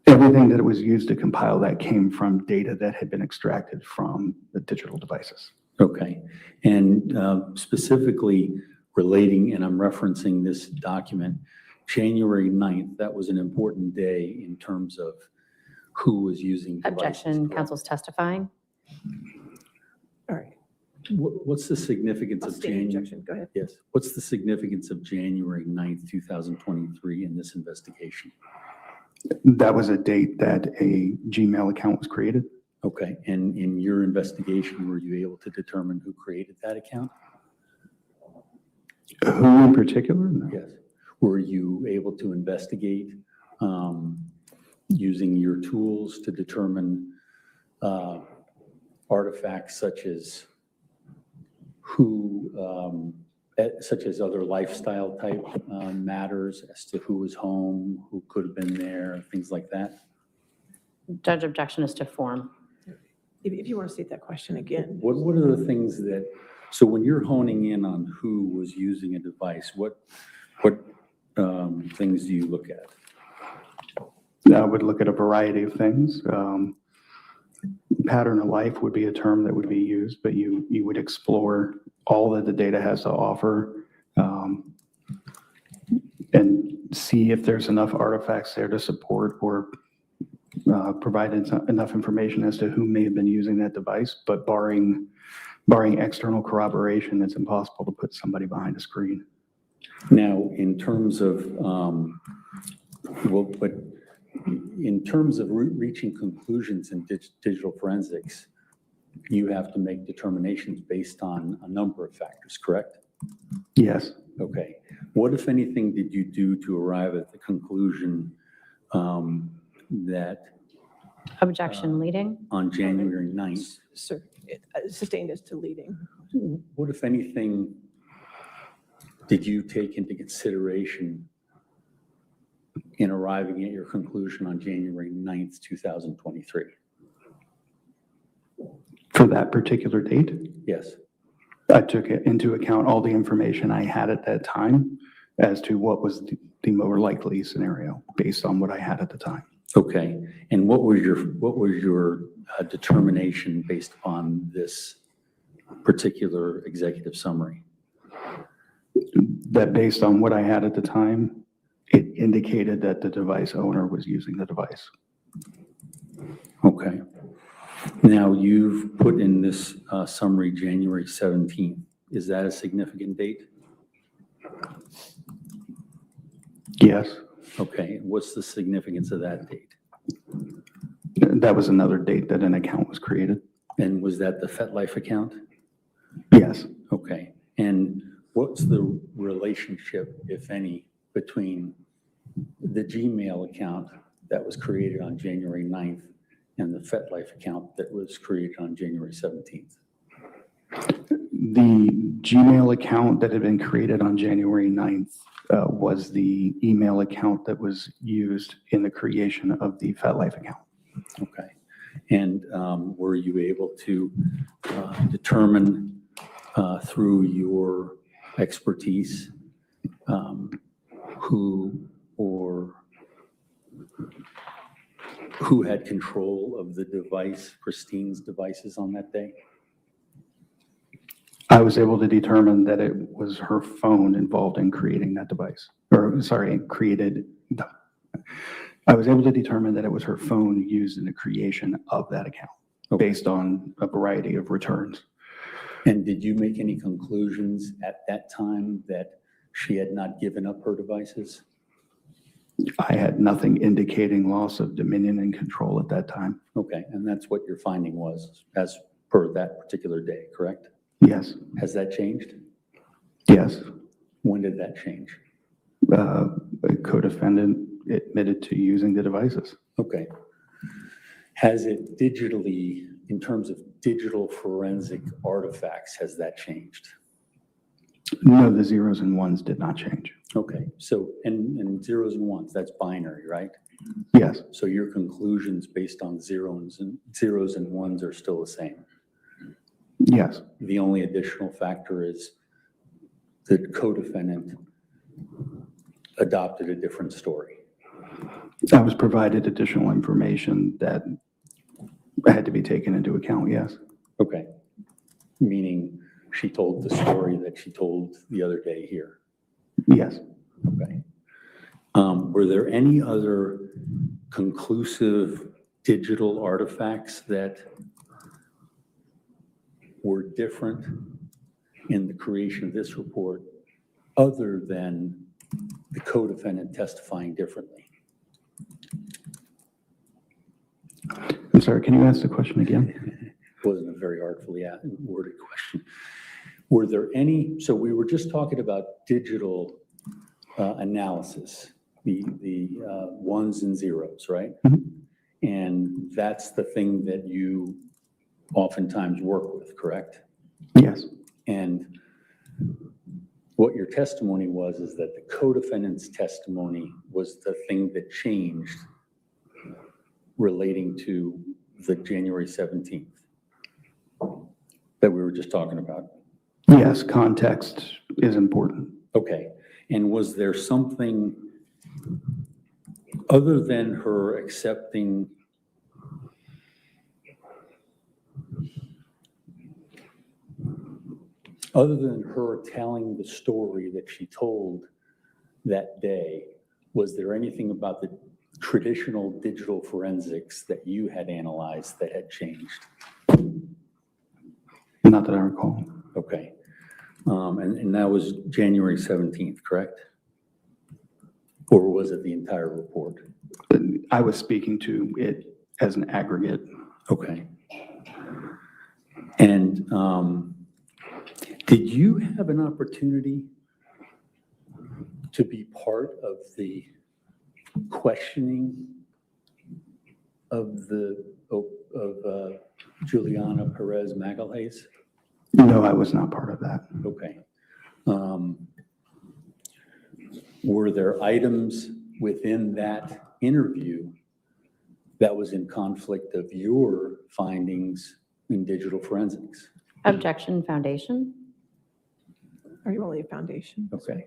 Everything that was used to compile that came from data that had been extracted from the digital devices. Okay, and specifically relating, and I'm referencing this document, January 9th, that was an important day in terms of who was using devices. Objection, counsel's testifying. All right. What's the significance of January? Objection, go ahead. Yes, what's the significance of January 9th, 2023 in this investigation? That was a date that a Gmail account was created. Okay, and in your investigation, were you able to determine who created that account? Who in particular? No. Yes. Were you able to investigate using your tools to determine artifacts such as such as other lifestyle type matters as to who was home, who could have been there, things like that? Judge, objection is to form. if you want to state that question again. What are the things that, so when you're honing in on who was using a device, what things do you look at? I would look at a variety of things. Pattern of life would be a term that would be used, but you would explore all that the data has to offer, and see if there's enough artifacts there to support or provide enough information as to who may have been using that device. But barring external corroboration, it's impossible to put somebody behind a screen. Now, in terms of, in terms of reaching conclusions in digital forensics, you have to make determinations based on a number of factors, correct? Yes. Okay. What, if anything, did you do to arrive at the conclusion that Objection leading? on January 9th? Sir, sustained as to leading. What, if anything, did you take into consideration in arriving at your conclusion on January 9th, 2023? For that particular date, Yes. I took into account all the information I had at that time as to what was the more likely scenario based on what I had at the time. Okay. And what was your determination based on this particular executive summary? That based on what I had at the time, it indicated that the device owner was using the device. Okay. Now, you've put in this summary January 17th. Is that a significant date? Yes. Okay. What's the significance of that date? That was another date that an account was created. And was that the FetLife account? Yes. Okay. And what's the relationship, if any, between the Gmail account that was created on January 9th and the FetLife account that was created on January 17th? The Gmail account that had been created on January 9th was the email account that was used in the creation of the FetLife account. Okay. And were you able to determine through your expertise who had control of the device, Christine's devices on that day? I was able to determine that it was her phone involved in creating that device. I was able to determine that it was her phone used in the creation of that account based on a variety of returns. And did you make any conclusions at that time that she had not given up her devices? I had nothing indicating loss of dominion and control at that time. Okay, and that's what your finding was as per that particular day, correct? Yes. Has that changed? Yes. When did that change? A co-defendant admitted to using the devices. Okay. Has it digitally, in terms of digital forensic artifacts, has that changed? No, the zeros and ones did not change. Okay, so, and zeros and ones, that's binary, right? Yes. So your conclusions based on zeros and ones are still the same? Yes. The only additional factor is the co-defendant adopted a different story. I was provided additional information that had to be taken into account, yes. Okay. Meaning she told the story that she told the other day here? Yes. Okay. Were there any other conclusive digital artifacts that were different in the creation of this report other than the co-defendant testifying differently? I'm sorry, can you ask the question again? It wasn't a very artfully worded question. Were there any, so we were just talking about digital analysis, the ones and zeros, right? Mm-hmm. And that's the thing that you oftentimes work with, correct? Yes. And what your testimony was is that the co-defendant's testimony was the thing that changed relating to the January 17th. that we were just talking about? Yes, context is important. Okay. And was there something other than her accepting other than her telling the story that she told that day, was there anything about the traditional digital forensics that you had analyzed that had changed? Not that I recall. Okay. And that was January 17th, correct? Or was it the entire report? I was speaking to it as an aggregate. Okay. And did you have an opportunity to be part of the questioning of Juliana Perez Magalhaes? No, I was not part of that. Okay. Were there items within that interview that was in conflict of your findings in digital forensics? Objection, foundation. Are you only a foundation? Okay.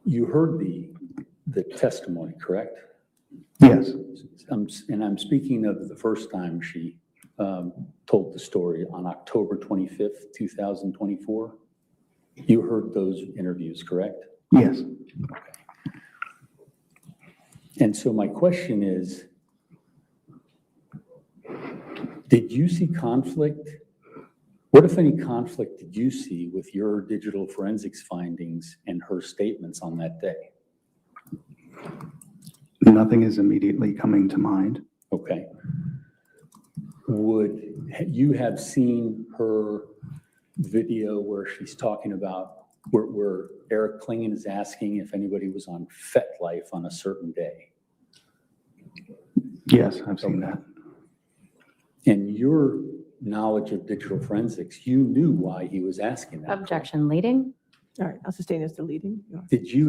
You heard the testimony, correct? Yes. And I'm speaking of the first time she told the story on October 25th, 2024. You heard those interviews, correct? Yes. Okay. And so my question is, did you see conflict? What, if any, conflict did you see with your digital forensics findings and her statements on that day? Nothing is immediately coming to mind. Okay. Would you have seen her video where she's talking about, where Eric Klingen is asking if anybody was on FetLife on a certain day? Yes, I've seen that. And your knowledge of digital forensics, you knew why he was asking that. Objection, leading. All right, I'll sustain as the leading. Did you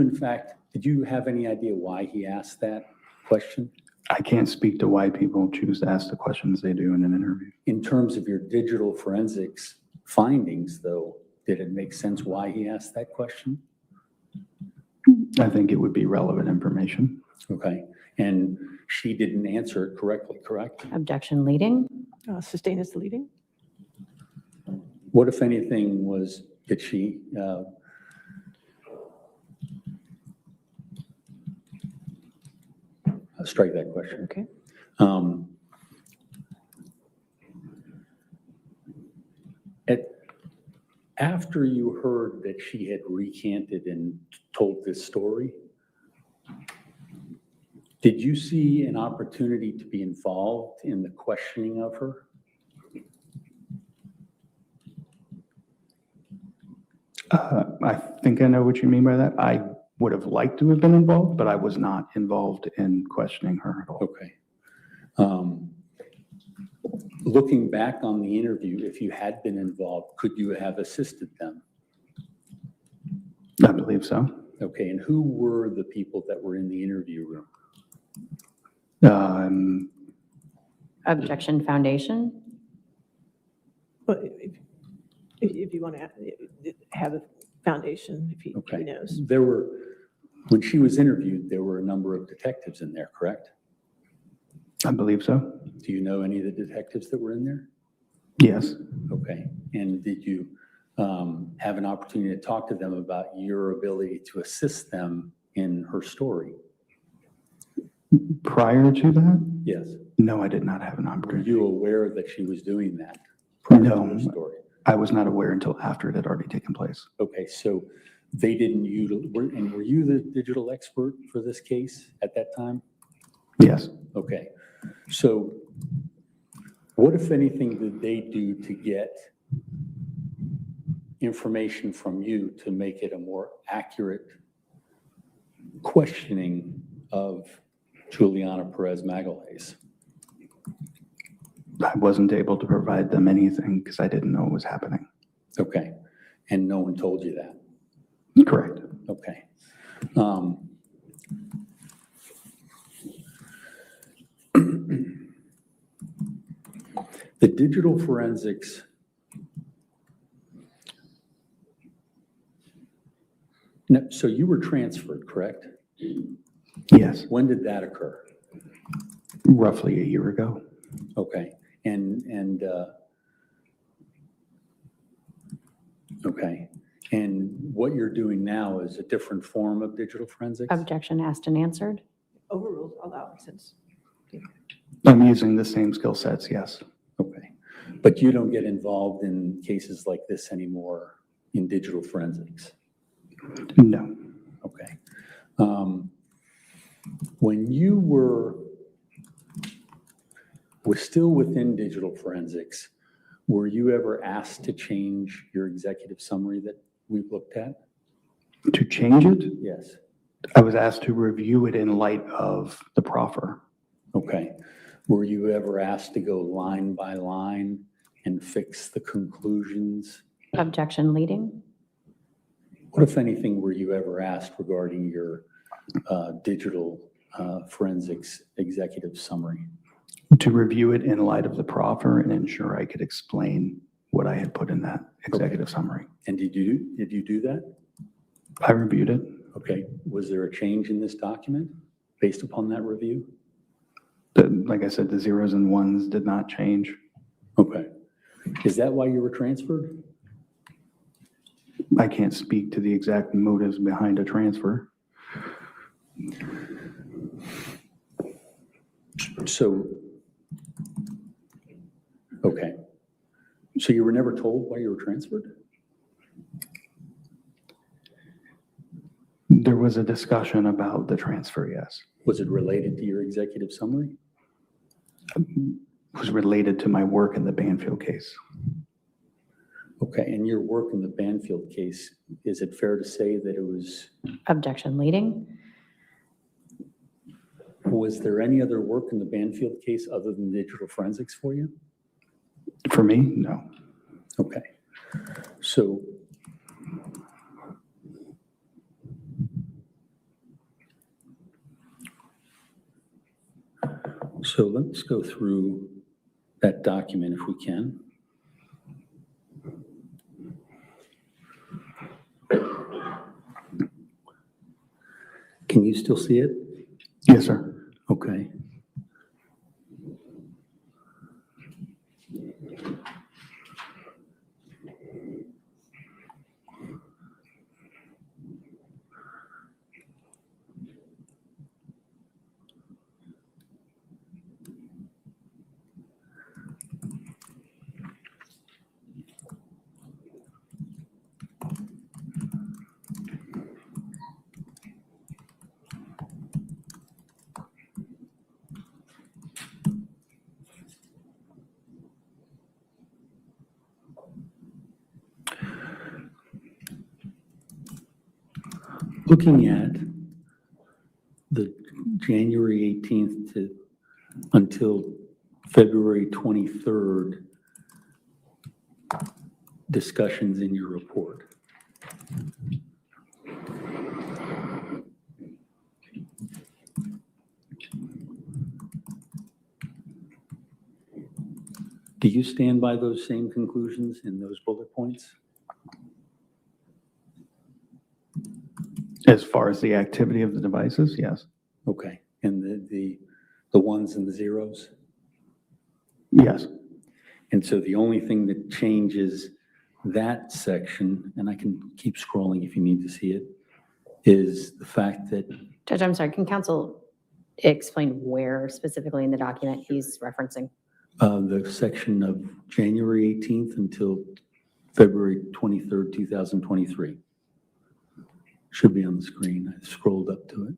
have any idea why he asked that question? I can't speak to why people choose to ask the questions they do in an interview. In terms of your digital forensics findings, though, did it make sense why he asked that question? I think it would be relevant information. Okay. And she didn't answer it correctly, correct? Objection, leading. Sustain as the leading. What, if anything, did she strike that question? Okay. After you heard that she had recanted and told this story, did you see an opportunity to be involved in the questioning of her? I think I know what you mean by that. I would have liked to have been involved, but I was not involved in questioning her at all. Okay. Looking back on the interview, if you had been involved, could you have assisted them? I believe so. Okay, and who were the people that were in the interview room? Objection, foundation. But if you want to have a foundation, if he knows. When she was interviewed, there were a number of detectives in there, correct? I believe so. Do you know any of the detectives that were in there? Yes. Okay. And did you have an opportunity to talk to them about your ability to assist them in her story? Prior to that? Yes. No, I did not have an Were opportunity. you aware that she was doing that prior to No, her story? I was not aware until after it had already taken place. Okay, so they didn't and were you the digital expert for this case at that time? Yes. Okay, so what, if anything, did they do to get information from you to make it a more accurate questioning of Juliana Perez Magalhaes? I wasn't able to provide them anything because I didn't know what was happening. Okay, and no one told you that? Correct. Okay. The digital forensics, no, so you were transferred, correct? Yes, When did that occur? roughly a year ago. Okay, okay, and what you're doing now is a different form of digital forensics? Objection asked and answered. Overruled, allowed since. I'm using the same skill sets, yes. Okay, but you don't get involved in cases like this anymore in digital forensics? No. Okay. When you were still within digital forensics, were you ever asked to change your executive summary that we've looked at? To change it, Yes. I was asked to review it in light of the proffer. Okay. Were you ever asked to go line by line and fix the conclusions? Objection leading. What, if anything, were you ever asked regarding your digital forensics executive summary? To review it in light of the proffer and ensure I could explain what I had put in that executive summary. And did you do that? I reviewed it. Okay. Was there a change in this document based upon that review? Like I said, the zeros and ones did not change. Okay. Is that why you were transferred? I can't speak to the exact motives behind a transfer. So, okay. So you were never told why you were transferred? There was a discussion about the transfer, yes. Was it related to your executive summary? It was related to my work in the Banfield case. Okay, and your work in the Banfield case, is it fair to say that it was, Objection leading. was there any other work in the Banfield case other than digital forensics for you? For me, no. Okay, so let's go through that document if we can. Can you still see it? Yes, sir. Okay. Looking at the January 18th until February 23rd discussions in your report. Do you stand by those same conclusions in those bullet points? As far as the activity of the devices, yes. Okay, and the ones and the zeros? Yes. And so the only thing that changes that section, and I can keep scrolling if you need to see it, is the fact that, Judge, I'm sorry, can counsel explain where specifically in the document he's referencing? the section of January 18th until February 23rd, 2023. Should be on the screen. I scrolled up to it.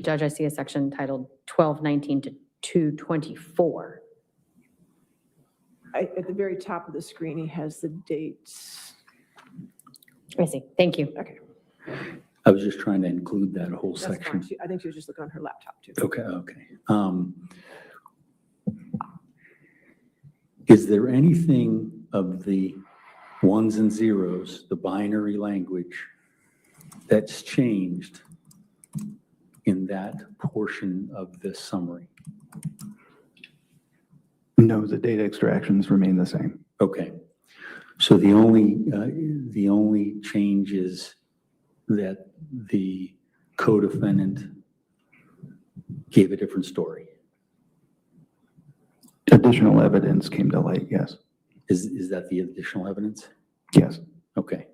Judge, I see a section titled 1219 to 224. At the very top of the screen, he has the dates. I see. Thank you. Okay. I was just trying to include that whole That's section. fine. I think she was just looking on her laptop too. Okay, okay. Is there anything of the ones and zeros, the binary language, that's changed in that portion of this summary? No, the data extractions remain the same. Okay. So the only change is that the co-defendant gave a different story. Additional evidence came to light, yes. Is that the additional evidence? Yes. Okay.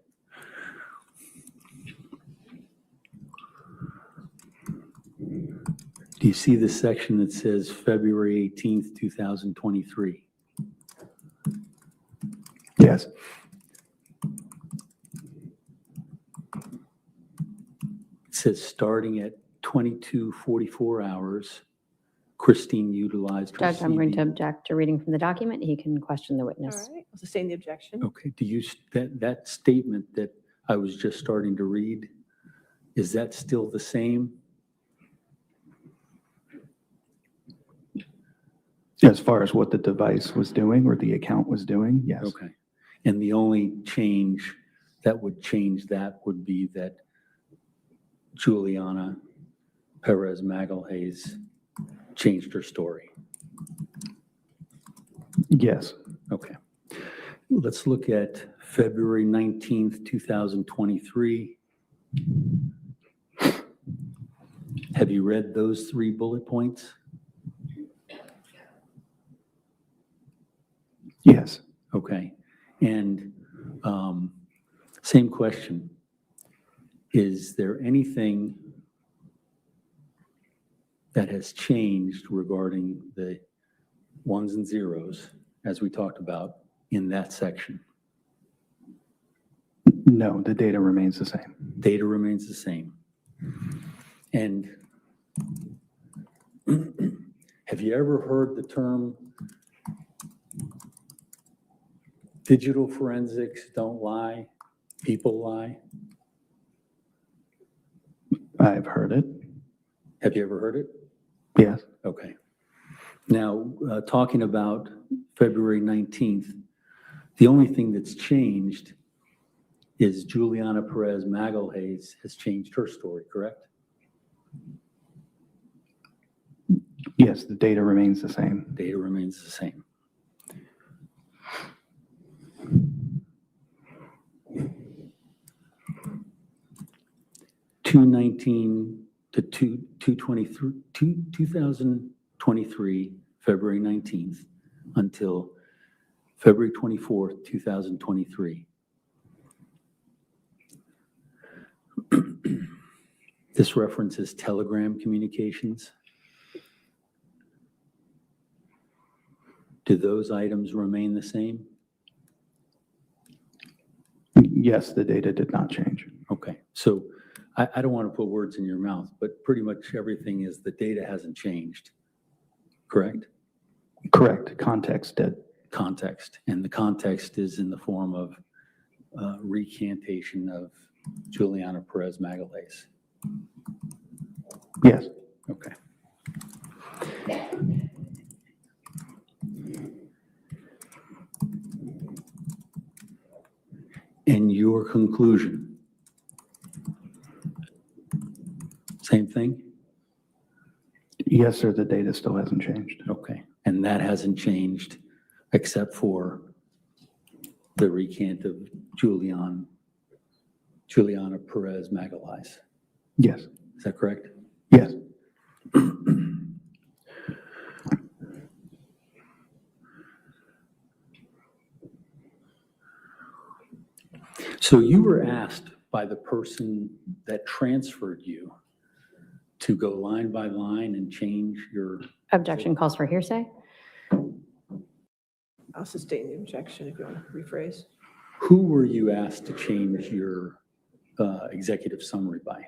Do you see the section that says February 18th, 2023? Yes. It says starting at 22:44 hours, Christine utilized her Judge, I'm going to CB. object to reading from the document. He can question the All witness. right, I'll sustain the objection. Okay, do you, that statement that I was just starting to read, is that still the same? As far as what the device was doing or the account was doing, yes. Okay. And the only change that would change that would be that Juliana Perez Magalhaes changed her story. Yes. Okay. Let's look at February 19th, 2023. Have you read those 3 bullet points? Yes. Okay. And same question. Is there anything that has changed regarding the ones and zeros, as we talked about, in that section? No, the data remains the same. Data remains the same. And have you ever heard the term digital forensics don't lie, people lie? I've heard it. Have you ever heard it? Yes. Okay. Now, talking about February 19th, the only thing that's changed is Juliana Perez Magalhaes has changed her story, correct? Yes, the data remains the same. Data remains the same. (219) to 2023, February 19th, until February 24th, 2023. This references Telegram communications. Do those items remain the same? Yes, the data did not change. Okay, so I don't want to put words in your mouth, but pretty much everything is the data hasn't changed, correct? Correct. Context did. Context, and the context is in the form of recantation of Juliana Perez Magalhaes. Yes. Okay. And your conclusion? Same thing? Yes, sir, the data still hasn't changed. Okay, and that hasn't changed except for the recant of Juliana Perez Magalhaes. Yes. Is that correct? Yes. So you were asked by the person that transferred you to go line by line and change your... Objection calls for hearsay. I'll sustain the objection if you want to rephrase. Who were you asked to change your executive summary by?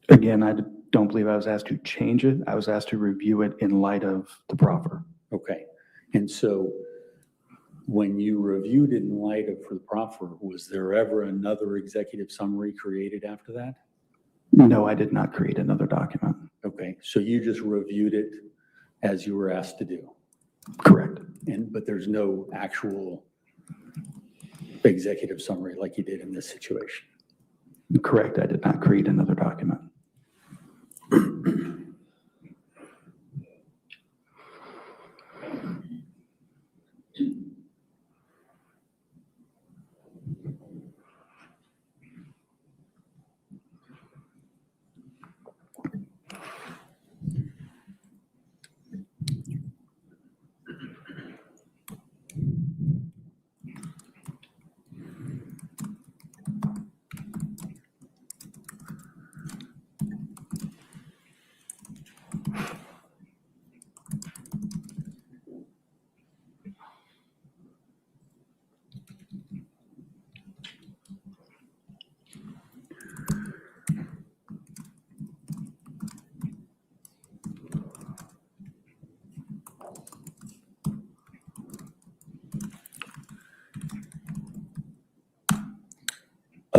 Again, I don't believe I was asked to change it. I was asked to review it in light of the proffer. Okay, and so when you reviewed it in light of the proffer, was there ever another executive summary created after that? No, I did not create another document. Okay, so you just reviewed it as you were asked to do? Correct. But there's no actual executive summary like you did in this situation? Correct, I did not create another document.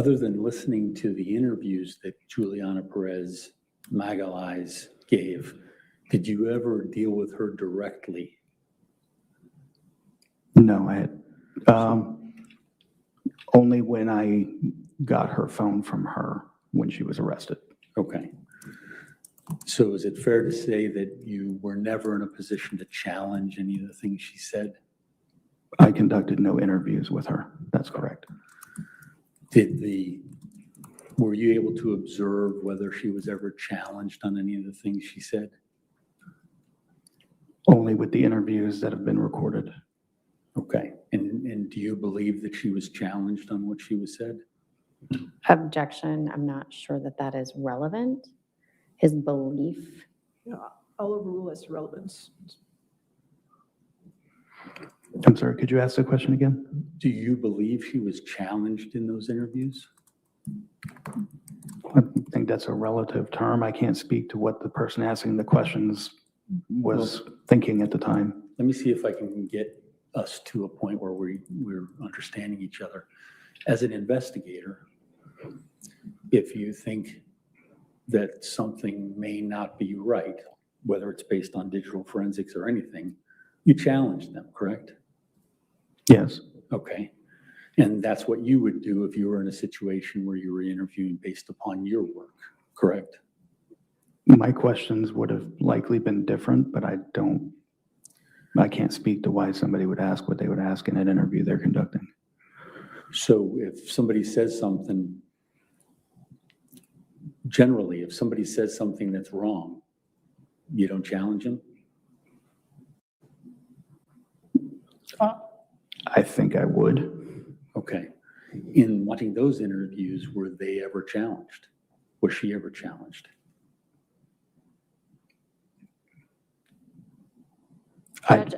Other than listening to the interviews that Juliana Perez Magalhães gave, did you ever deal with her directly? No, I had, only when I got her phone from her when she was arrested. Okay. So is it fair to say that you were never in a position to challenge any of the things she said? I conducted no interviews with her. That's correct. Were you able to observe whether she was ever challenged on any of the things she said? Only with the interviews that have been recorded. Okay. And do you believe that she was challenged on what she was said? Objection, I'm not sure that that is relevant. His belief. I'll overrule as to relevance. I'm sorry, could you ask the question again? Do you believe she was challenged in those interviews? I think that's a relative term. I can't speak to what the person asking the questions was thinking at the time. Let me see if I can get us to a point where we're understanding each other. As an investigator, if you think that something may not be right, whether it's based on digital forensics or anything, you challenge them, correct? Yes. Okay. And that's what you would do if you were in a situation where you were interviewing based upon your work, correct? My questions would have likely been different, but I can't speak to why somebody would ask what they would ask in an interview they're conducting. So if somebody says something, generally, if somebody says something that's wrong, you don't challenge them? I think I would. Okay. In watching those interviews, were they ever challenged? Was she ever challenged? Judge,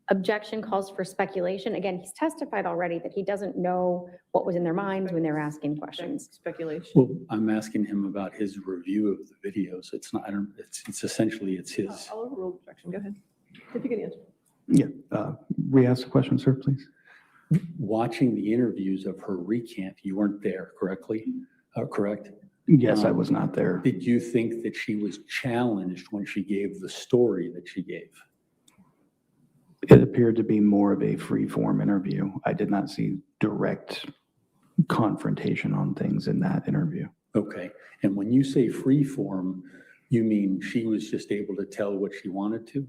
objection calls for speculation. Again, he's testified already that he doesn't know what was in their minds when they're asking questions. Speculation. Well, I'm asking him about his review of the videos. It's not, it's essentially, it's his. I'll overrule objection. Go ahead. If you can answer. Yeah. Re-ask the question, sir, please. Watching the interviews of her recant, you weren't there, correct? Yes, I was not there. Did you think that she was challenged when she gave the story that she gave? It appeared to be more of a free-form interview. I did not see direct confrontation on things in that interview. Okay. And when you say free form, you mean she was just able to tell what she wanted to?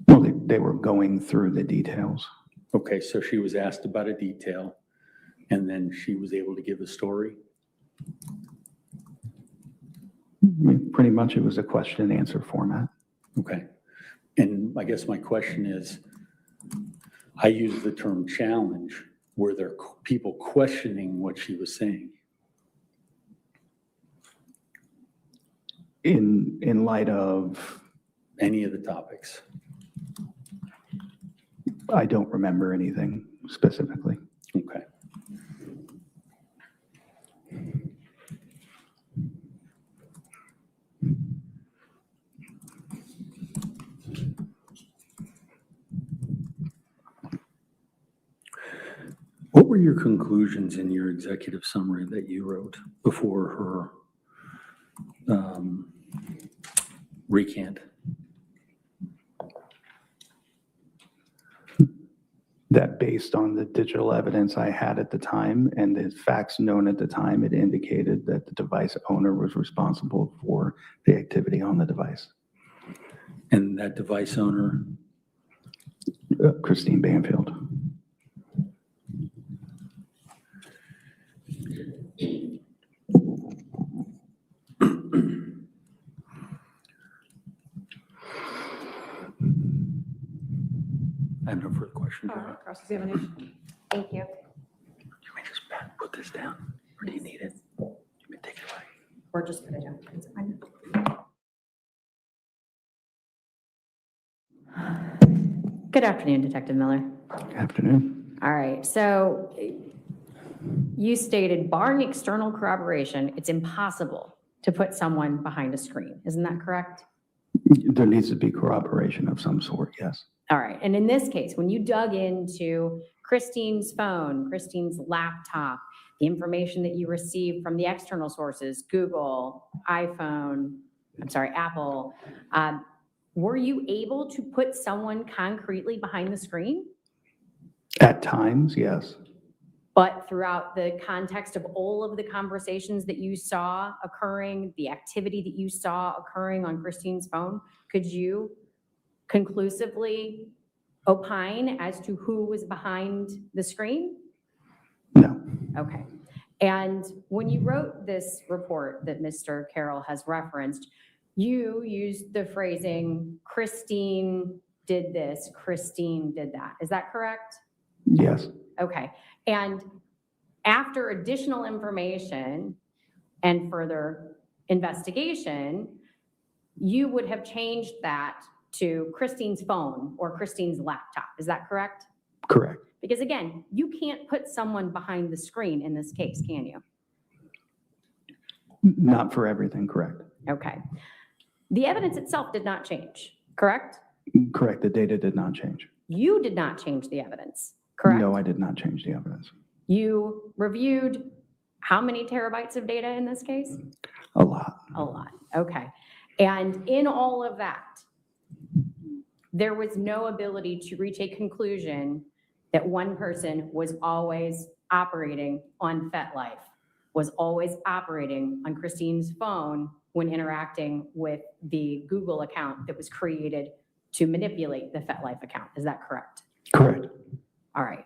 Well, they were going through the details. Okay, so she was asked about a detail, and then she was able to give a story? I mean, pretty much it was a question and answer format. Okay. And I guess my question is, I use the term challenge. Were there people questioning what she was saying? In light of? Any of the topics? I don't remember anything specifically. Okay. What were your conclusions in your executive summary that you wrote before her recant? That based on the digital evidence I had at the time and the facts known at the time, it indicated that the device owner was responsible for the activity on the device. And that device owner? Christine Banfield. I have no further questions. Cross-examination. Thank you. Can we just put this down, or do you need it? You may take it away. Or just put it down. It's fine. Good afternoon, Detective Miller. Good afternoon. All right, so you stated barring external corroboration, it's impossible to put someone behind a screen. Isn't that correct? There needs to be corroboration of some sort, yes. All right, and in this case, when you dug into Christine's phone, Christine's laptop, the information that you received from the external sources, Google, Apple, were you able to put someone concretely behind the screen? At times, yes. But throughout the context of all of the conversations that you saw occurring, the activity that you saw occurring on Christine's phone, could you conclusively opine as to who was behind the screen? No. Okay. And when you wrote this report that Mr. Carroll has referenced, you used the phrasing, Christine did this, Christine did that. Is that correct? Yes. Okay. And after additional information and further investigation, you would have changed that to Christine's phone or Christine's laptop. Is that correct? Correct. Because again, you can't put someone behind the screen in this case, can you? Not for everything, correct. Okay. The evidence itself did not change, correct? Correct, the data did not change. You did not change the evidence, correct? No, I did not change the evidence. You reviewed how many terabytes of data in this case? A lot. A lot, okay. And in all of that, there was no ability to reach a conclusion that one person was always operating on FetLife, was always operating on Christine's phone when interacting with the Google account that was created to manipulate the FetLife account. Is that correct? Correct. All right.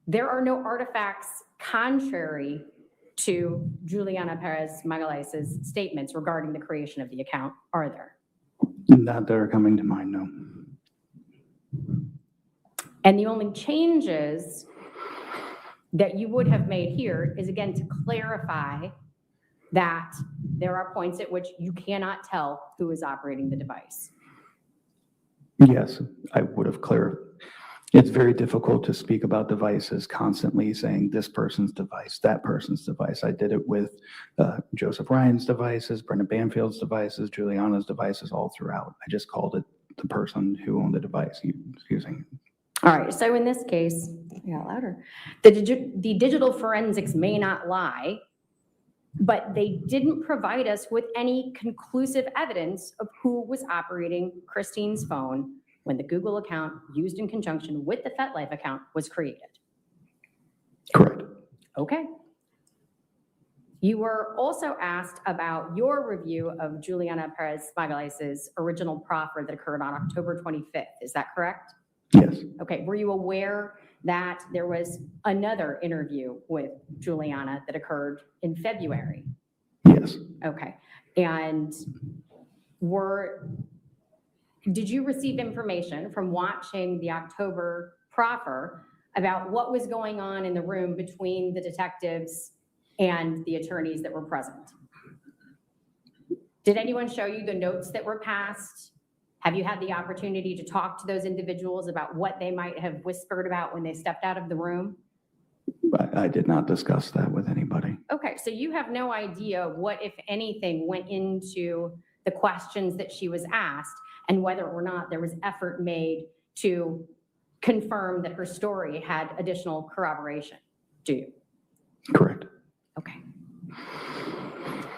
There are no artifacts contrary to Juliana Perez Magalhaes' statements regarding the creation of the account, are there? Not that are coming to mind, no. And the only changes that you would have made here is, again, to clarify that there are points at which you cannot tell who is operating the device. Yes, I would have clarified. It's very difficult to speak about devices constantly saying this person's device, that person's device. I did it with Joseph Ryan's devices, Brendan Banfield's devices, Juliana's devices all throughout. I just called it the person who owned the device using. All right, so in this case, yeah, louder. The digital forensics may not lie, but they didn't provide us with any conclusive evidence of who was operating Christine's phone when the Google account used in conjunction with the FetLife account was created. Correct. Okay. You were also asked about your review of Juliana Perez Magalhaes' original proffer that occurred on October 25th. Is that correct? Yes. Okay. Were you aware that there was another interview with Juliana that occurred in February? Yes. Okay. And did you receive information from watching the October proffer about what was going on in the room between the detectives and the attorneys that were present? Did anyone show you the notes that were passed? Have you had the opportunity to talk to those individuals about what they might have whispered about when they stepped out of the room? I did not discuss that with anybody. Okay, so you have no idea what, if anything, went into the questions that she was asked and whether or not there was effort made to confirm that her story had additional corroboration, do you? Correct. Okay.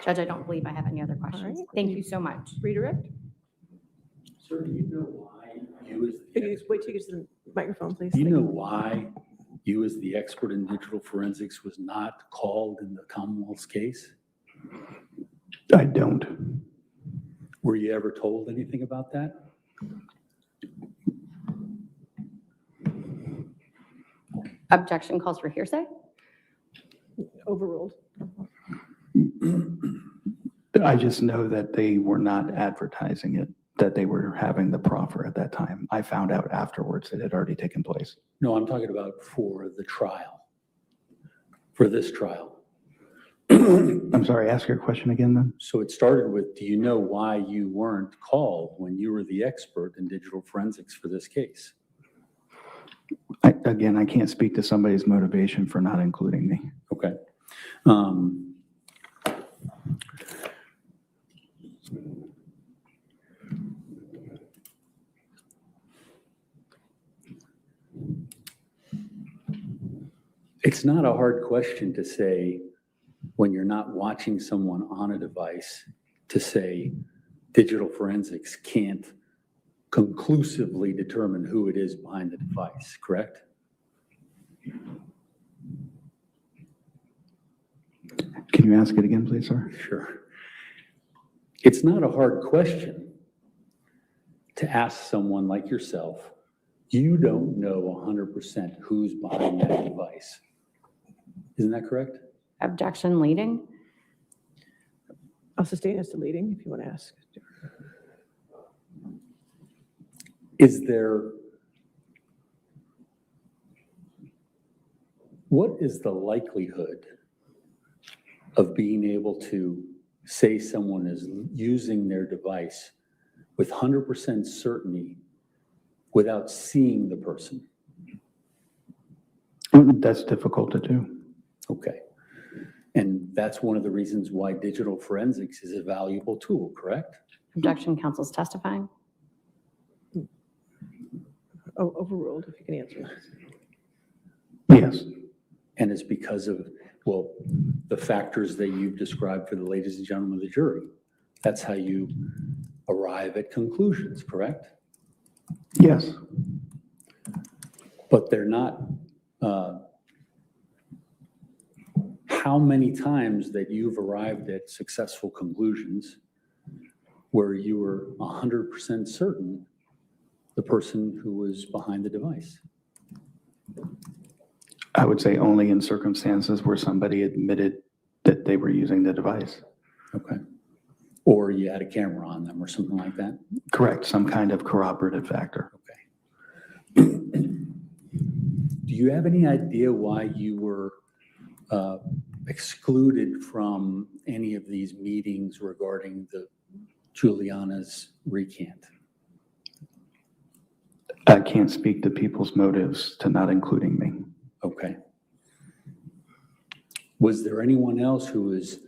Judge, I don't believe I have any other questions. Thank you so much. Redirect? Sir, do you know why you as the Wait till you get to the microphone, please. Do you know why you as the expert in digital forensics was not called in the Commonwealth's case? I don't. Were you ever told anything about that? Objection calls for hearsay? Overruled. I just know that they were not advertising it, that they were having the proffer at that time. I found out afterwards it had already taken place. No, I'm talking about for the trial, for this trial. I'm sorry, ask your question again then. So it started with, do you know why you weren't called when you were the expert in digital forensics for this case? Again, I can't speak to somebody's motivation for not including me. Okay. It's not a hard question to say, when you're not watching someone on a device, to say digital forensics can't conclusively determine who it is behind the device, correct? Can you ask it again, please, sir? Sure. It's not a hard question to ask someone like yourself, you don't know 100% who's behind that device. Isn't that correct? Objection leading? I'll sustain as to leading if you want to ask. What is the likelihood of being able to say someone is using their device with 100% certainty without seeing the person? That's difficult to do. Okay. And that's one of the reasons why digital forensics is a valuable tool, correct? Objection, counsel's testifying. Oh, overruled, if you can answer. Yes. And it's because of, well, the factors that you've described for the ladies and gentlemen of the jury. That's how you arrive at conclusions, correct? Yes. But they're not, how many times that you've arrived at successful conclusions where you were 100% certain the person who was behind the device? I would say only in circumstances where somebody admitted that they were using the device. Okay. Or you had a camera on them or something like that? Correct, some kind of corroborative factor. Okay. Do you have any idea why you were excluded from any of these meetings regarding the Juliana's recant? I can't speak to people's motives to not including me. Okay. Was there anyone else who was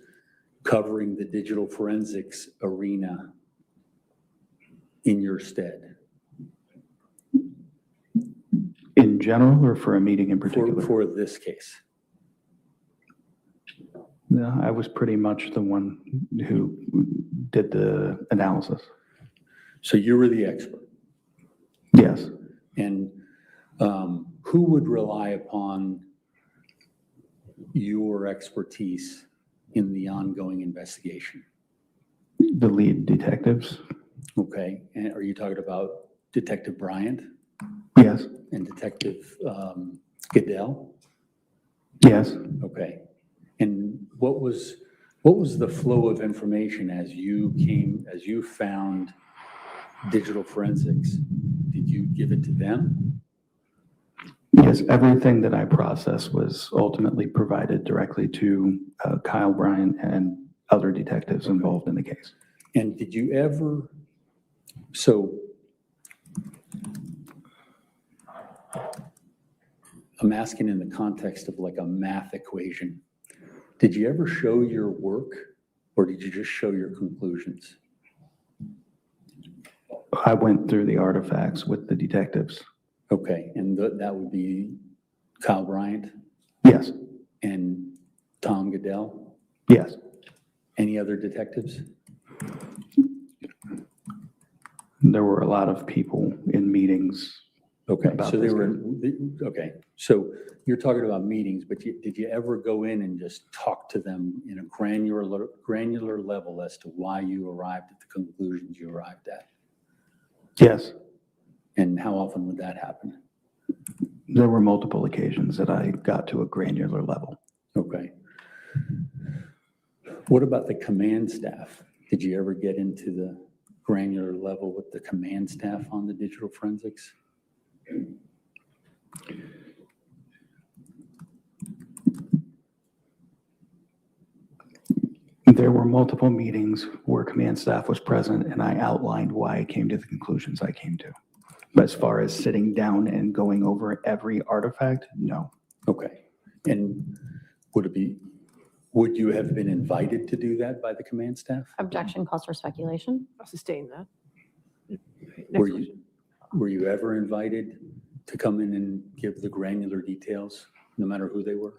covering the digital forensics arena in your stead? In general or for a meeting in particular? For this case. No, I was pretty much the one who did the analysis. So you were the expert? Yes. And who would rely upon your expertise in the ongoing investigation? The lead detectives. Okay. And are you talking about Detective Bryant? Yes. And Detective Goodell? Yes. Okay. And what was the flow of information as you found digital forensics? Did you give it to them? Yes, everything that I processed was ultimately provided directly to Kyle Bryant and other detectives involved in the case. And did you ever, so I'm asking in the context of like a math equation, did you ever show your work or did you just show your conclusions? I went through the artifacts with the detectives. Okay, and that would be Kyle Bryant? Yes. And Tom Goodell? Yes. Any other detectives? There were a lot of people in meetings. Okay, about so they this were, case. okay, so you're talking about meetings, but did you ever go in and just talk to them in a granular level as to why you arrived at the conclusions you arrived at? Yes. And how often would that happen? There were multiple occasions that I got to a granular level. Okay. What about the command staff? Did you ever get into the granular level with the command staff on the digital forensics? There were multiple meetings where command staff was present and I outlined why I came to the conclusions I came to. But as far as sitting down and going over every artifact, no. Okay. And would you have been invited to do that by the command staff? Objection calls for speculation. I'll sustain that. Were you ever invited to come in and give the granular details? no matter who they were?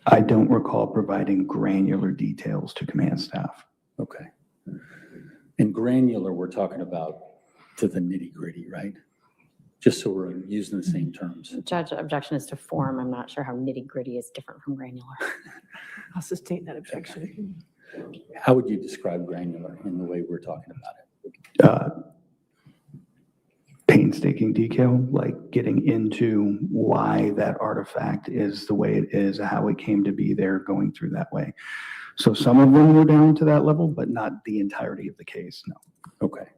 I don't recall providing granular details to command staff. Okay. And granular, we're talking about to the nitty gritty, right? Just so we're using the same terms. Judge, objection is to form. I'm not sure how nitty-gritty is different from granular. I'll sustain that objection. How would you describe granular in the way we're talking about it? Painstaking detail, like getting into why that artifact is the way it is, how it came to be there, going through that way. So some of them were down to that level, but not the entirety of the case, no. Okay.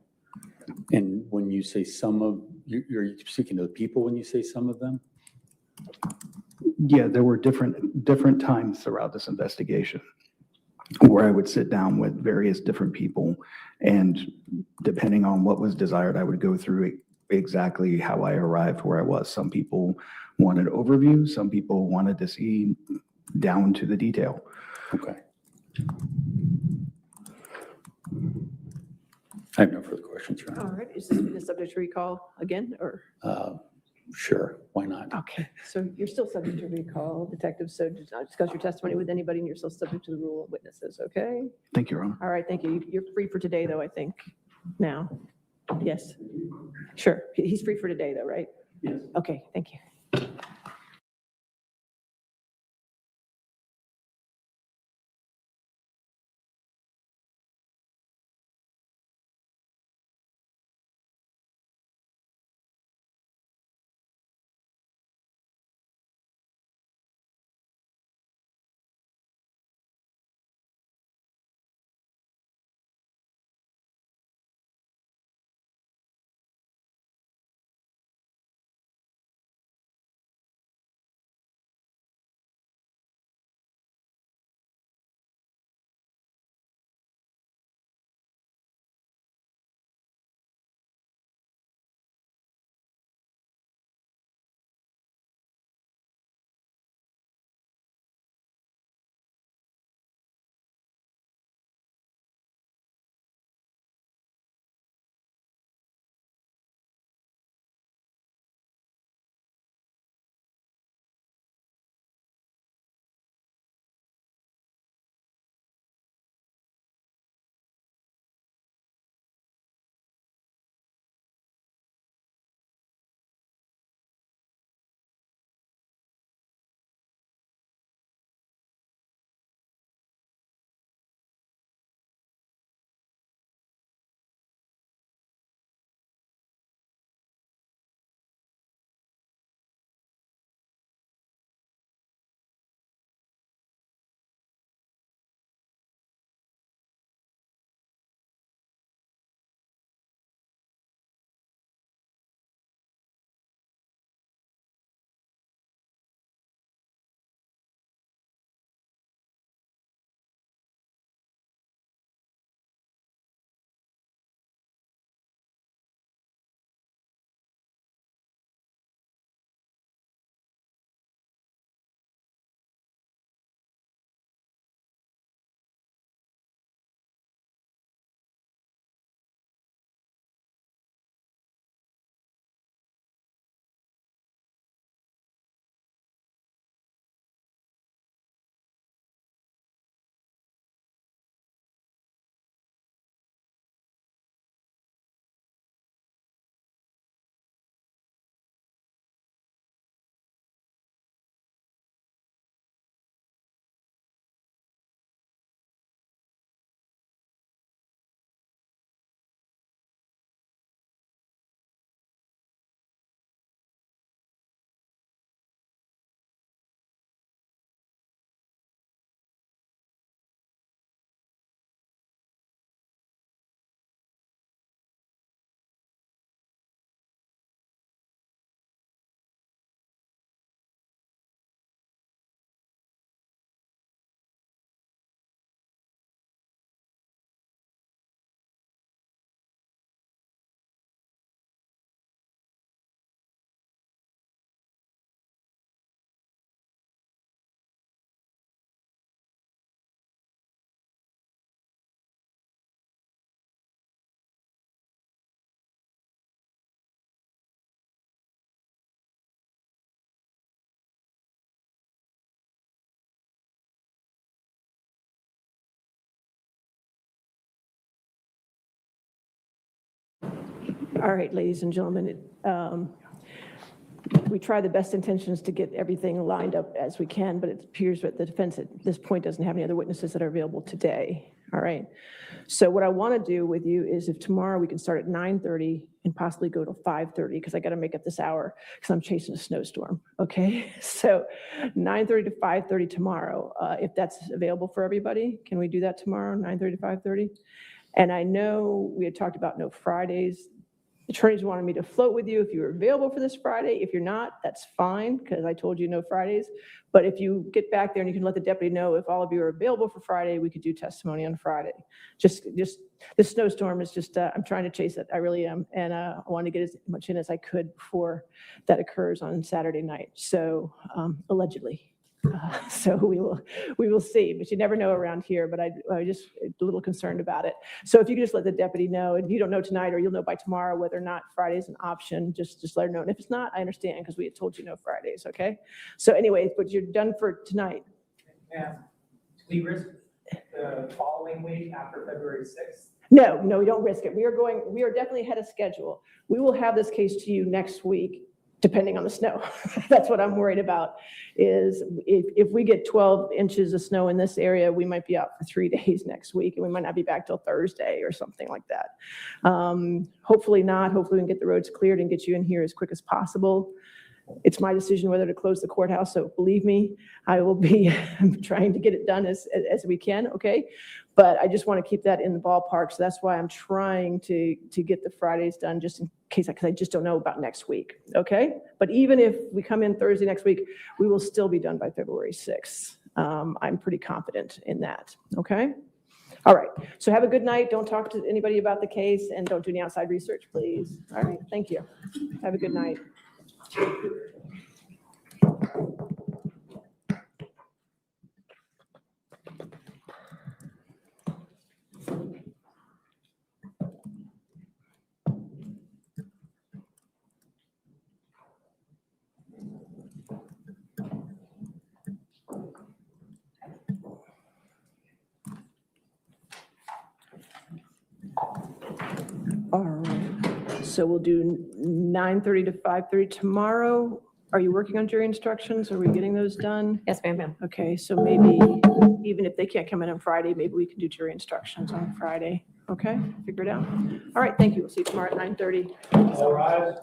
And when you say some of, you're speaking to the people when you say some of them? Yeah, there were different times throughout this investigation where I would sit down with various different people, and depending on what was desired, I would go through exactly how I arrived where I was. Some people wanted overview, some people wanted to see down to the detail. Okay. I have no further questions, Your Honor. All right, is this witness subject to recall again, or? Sure, why not? Okay, so you're still subject to recall, Detective, so discuss your testimony with anybody, and you're still subject to the rule of witnesses, okay? Thank you, Your Honor. All right, thank you. You're free for today, though, I think, now. Yes, sure. He's free for today, though, right? Yes. Okay, thank you. All right, ladies and gentlemen, we try the best intentions to get everything lined up as we can, but it appears that the defense at this point doesn't have any other witnesses that are available today. All right. So what I want to do with you is if tomorrow we can start at 9:30 and possibly go to 5:30, because I got to make up this hour because I'm chasing a snowstorm. Okay. So 9:30 to 5:30 tomorrow, if that's available for everybody. Can we do that tomorrow, 9:30 to 5:30? And I know we had talked about no Fridays. Attorneys wanted me to float with you if you were available for this Friday. If you're not, that's fine, because I told you no Fridays. But if you get back there and you can let the deputy know if all of you are available for Friday, we could do testimony on Friday. Just this snowstorm is just, I'm trying to chase it. I really am. And I want to get as much in as I could before that occurs on Saturday night. So allegedly. So we will see, but you never know around here, but I just a little concerned about it. So if you could just let the deputy know, if you don't know tonight, or you'll know by tomorrow whether or not Friday's an option, just let her know. And if it's not, I understand, because we had told you no Fridays, okay? So anyway, but you're done for tonight. Yeah. We risk the following week after February 6th? No, we don't risk it. We are definitely ahead of schedule. We will have this case to you next week, depending on the snow. That's what I'm worried about, is if we get 12 inches of snow in this area, we might be out for 3 days next week, and we might not be back till Thursday or something like that. Hopefully not. Hopefully we can get the roads cleared and get you in here as quick as possible. It's my decision whether to close the courthouse, so believe me, I will be trying to get it done as we can, okay? But I just want to keep that in the ballpark, so that's why I'm trying to get the Fridays done, just in case, because I just don't know about next week, okay? But even if we come in Thursday next week, we will still be done by February 6th. I'm pretty confident in that, okay? All right, so have a good night. Don't talk to anybody about the case, and don't do any outside research, please. All right, thank you. Have a good night. All right, so we'll do 9:30 to 5:30 tomorrow. Are you working on jury instructions? Are we getting those done? Yes, ma'am. Okay, so maybe even if they can't come in on Friday, maybe we can do jury instructions on Friday. Okay, figure it out. All right, thank you. We'll see you tomorrow at 9:30. All rise.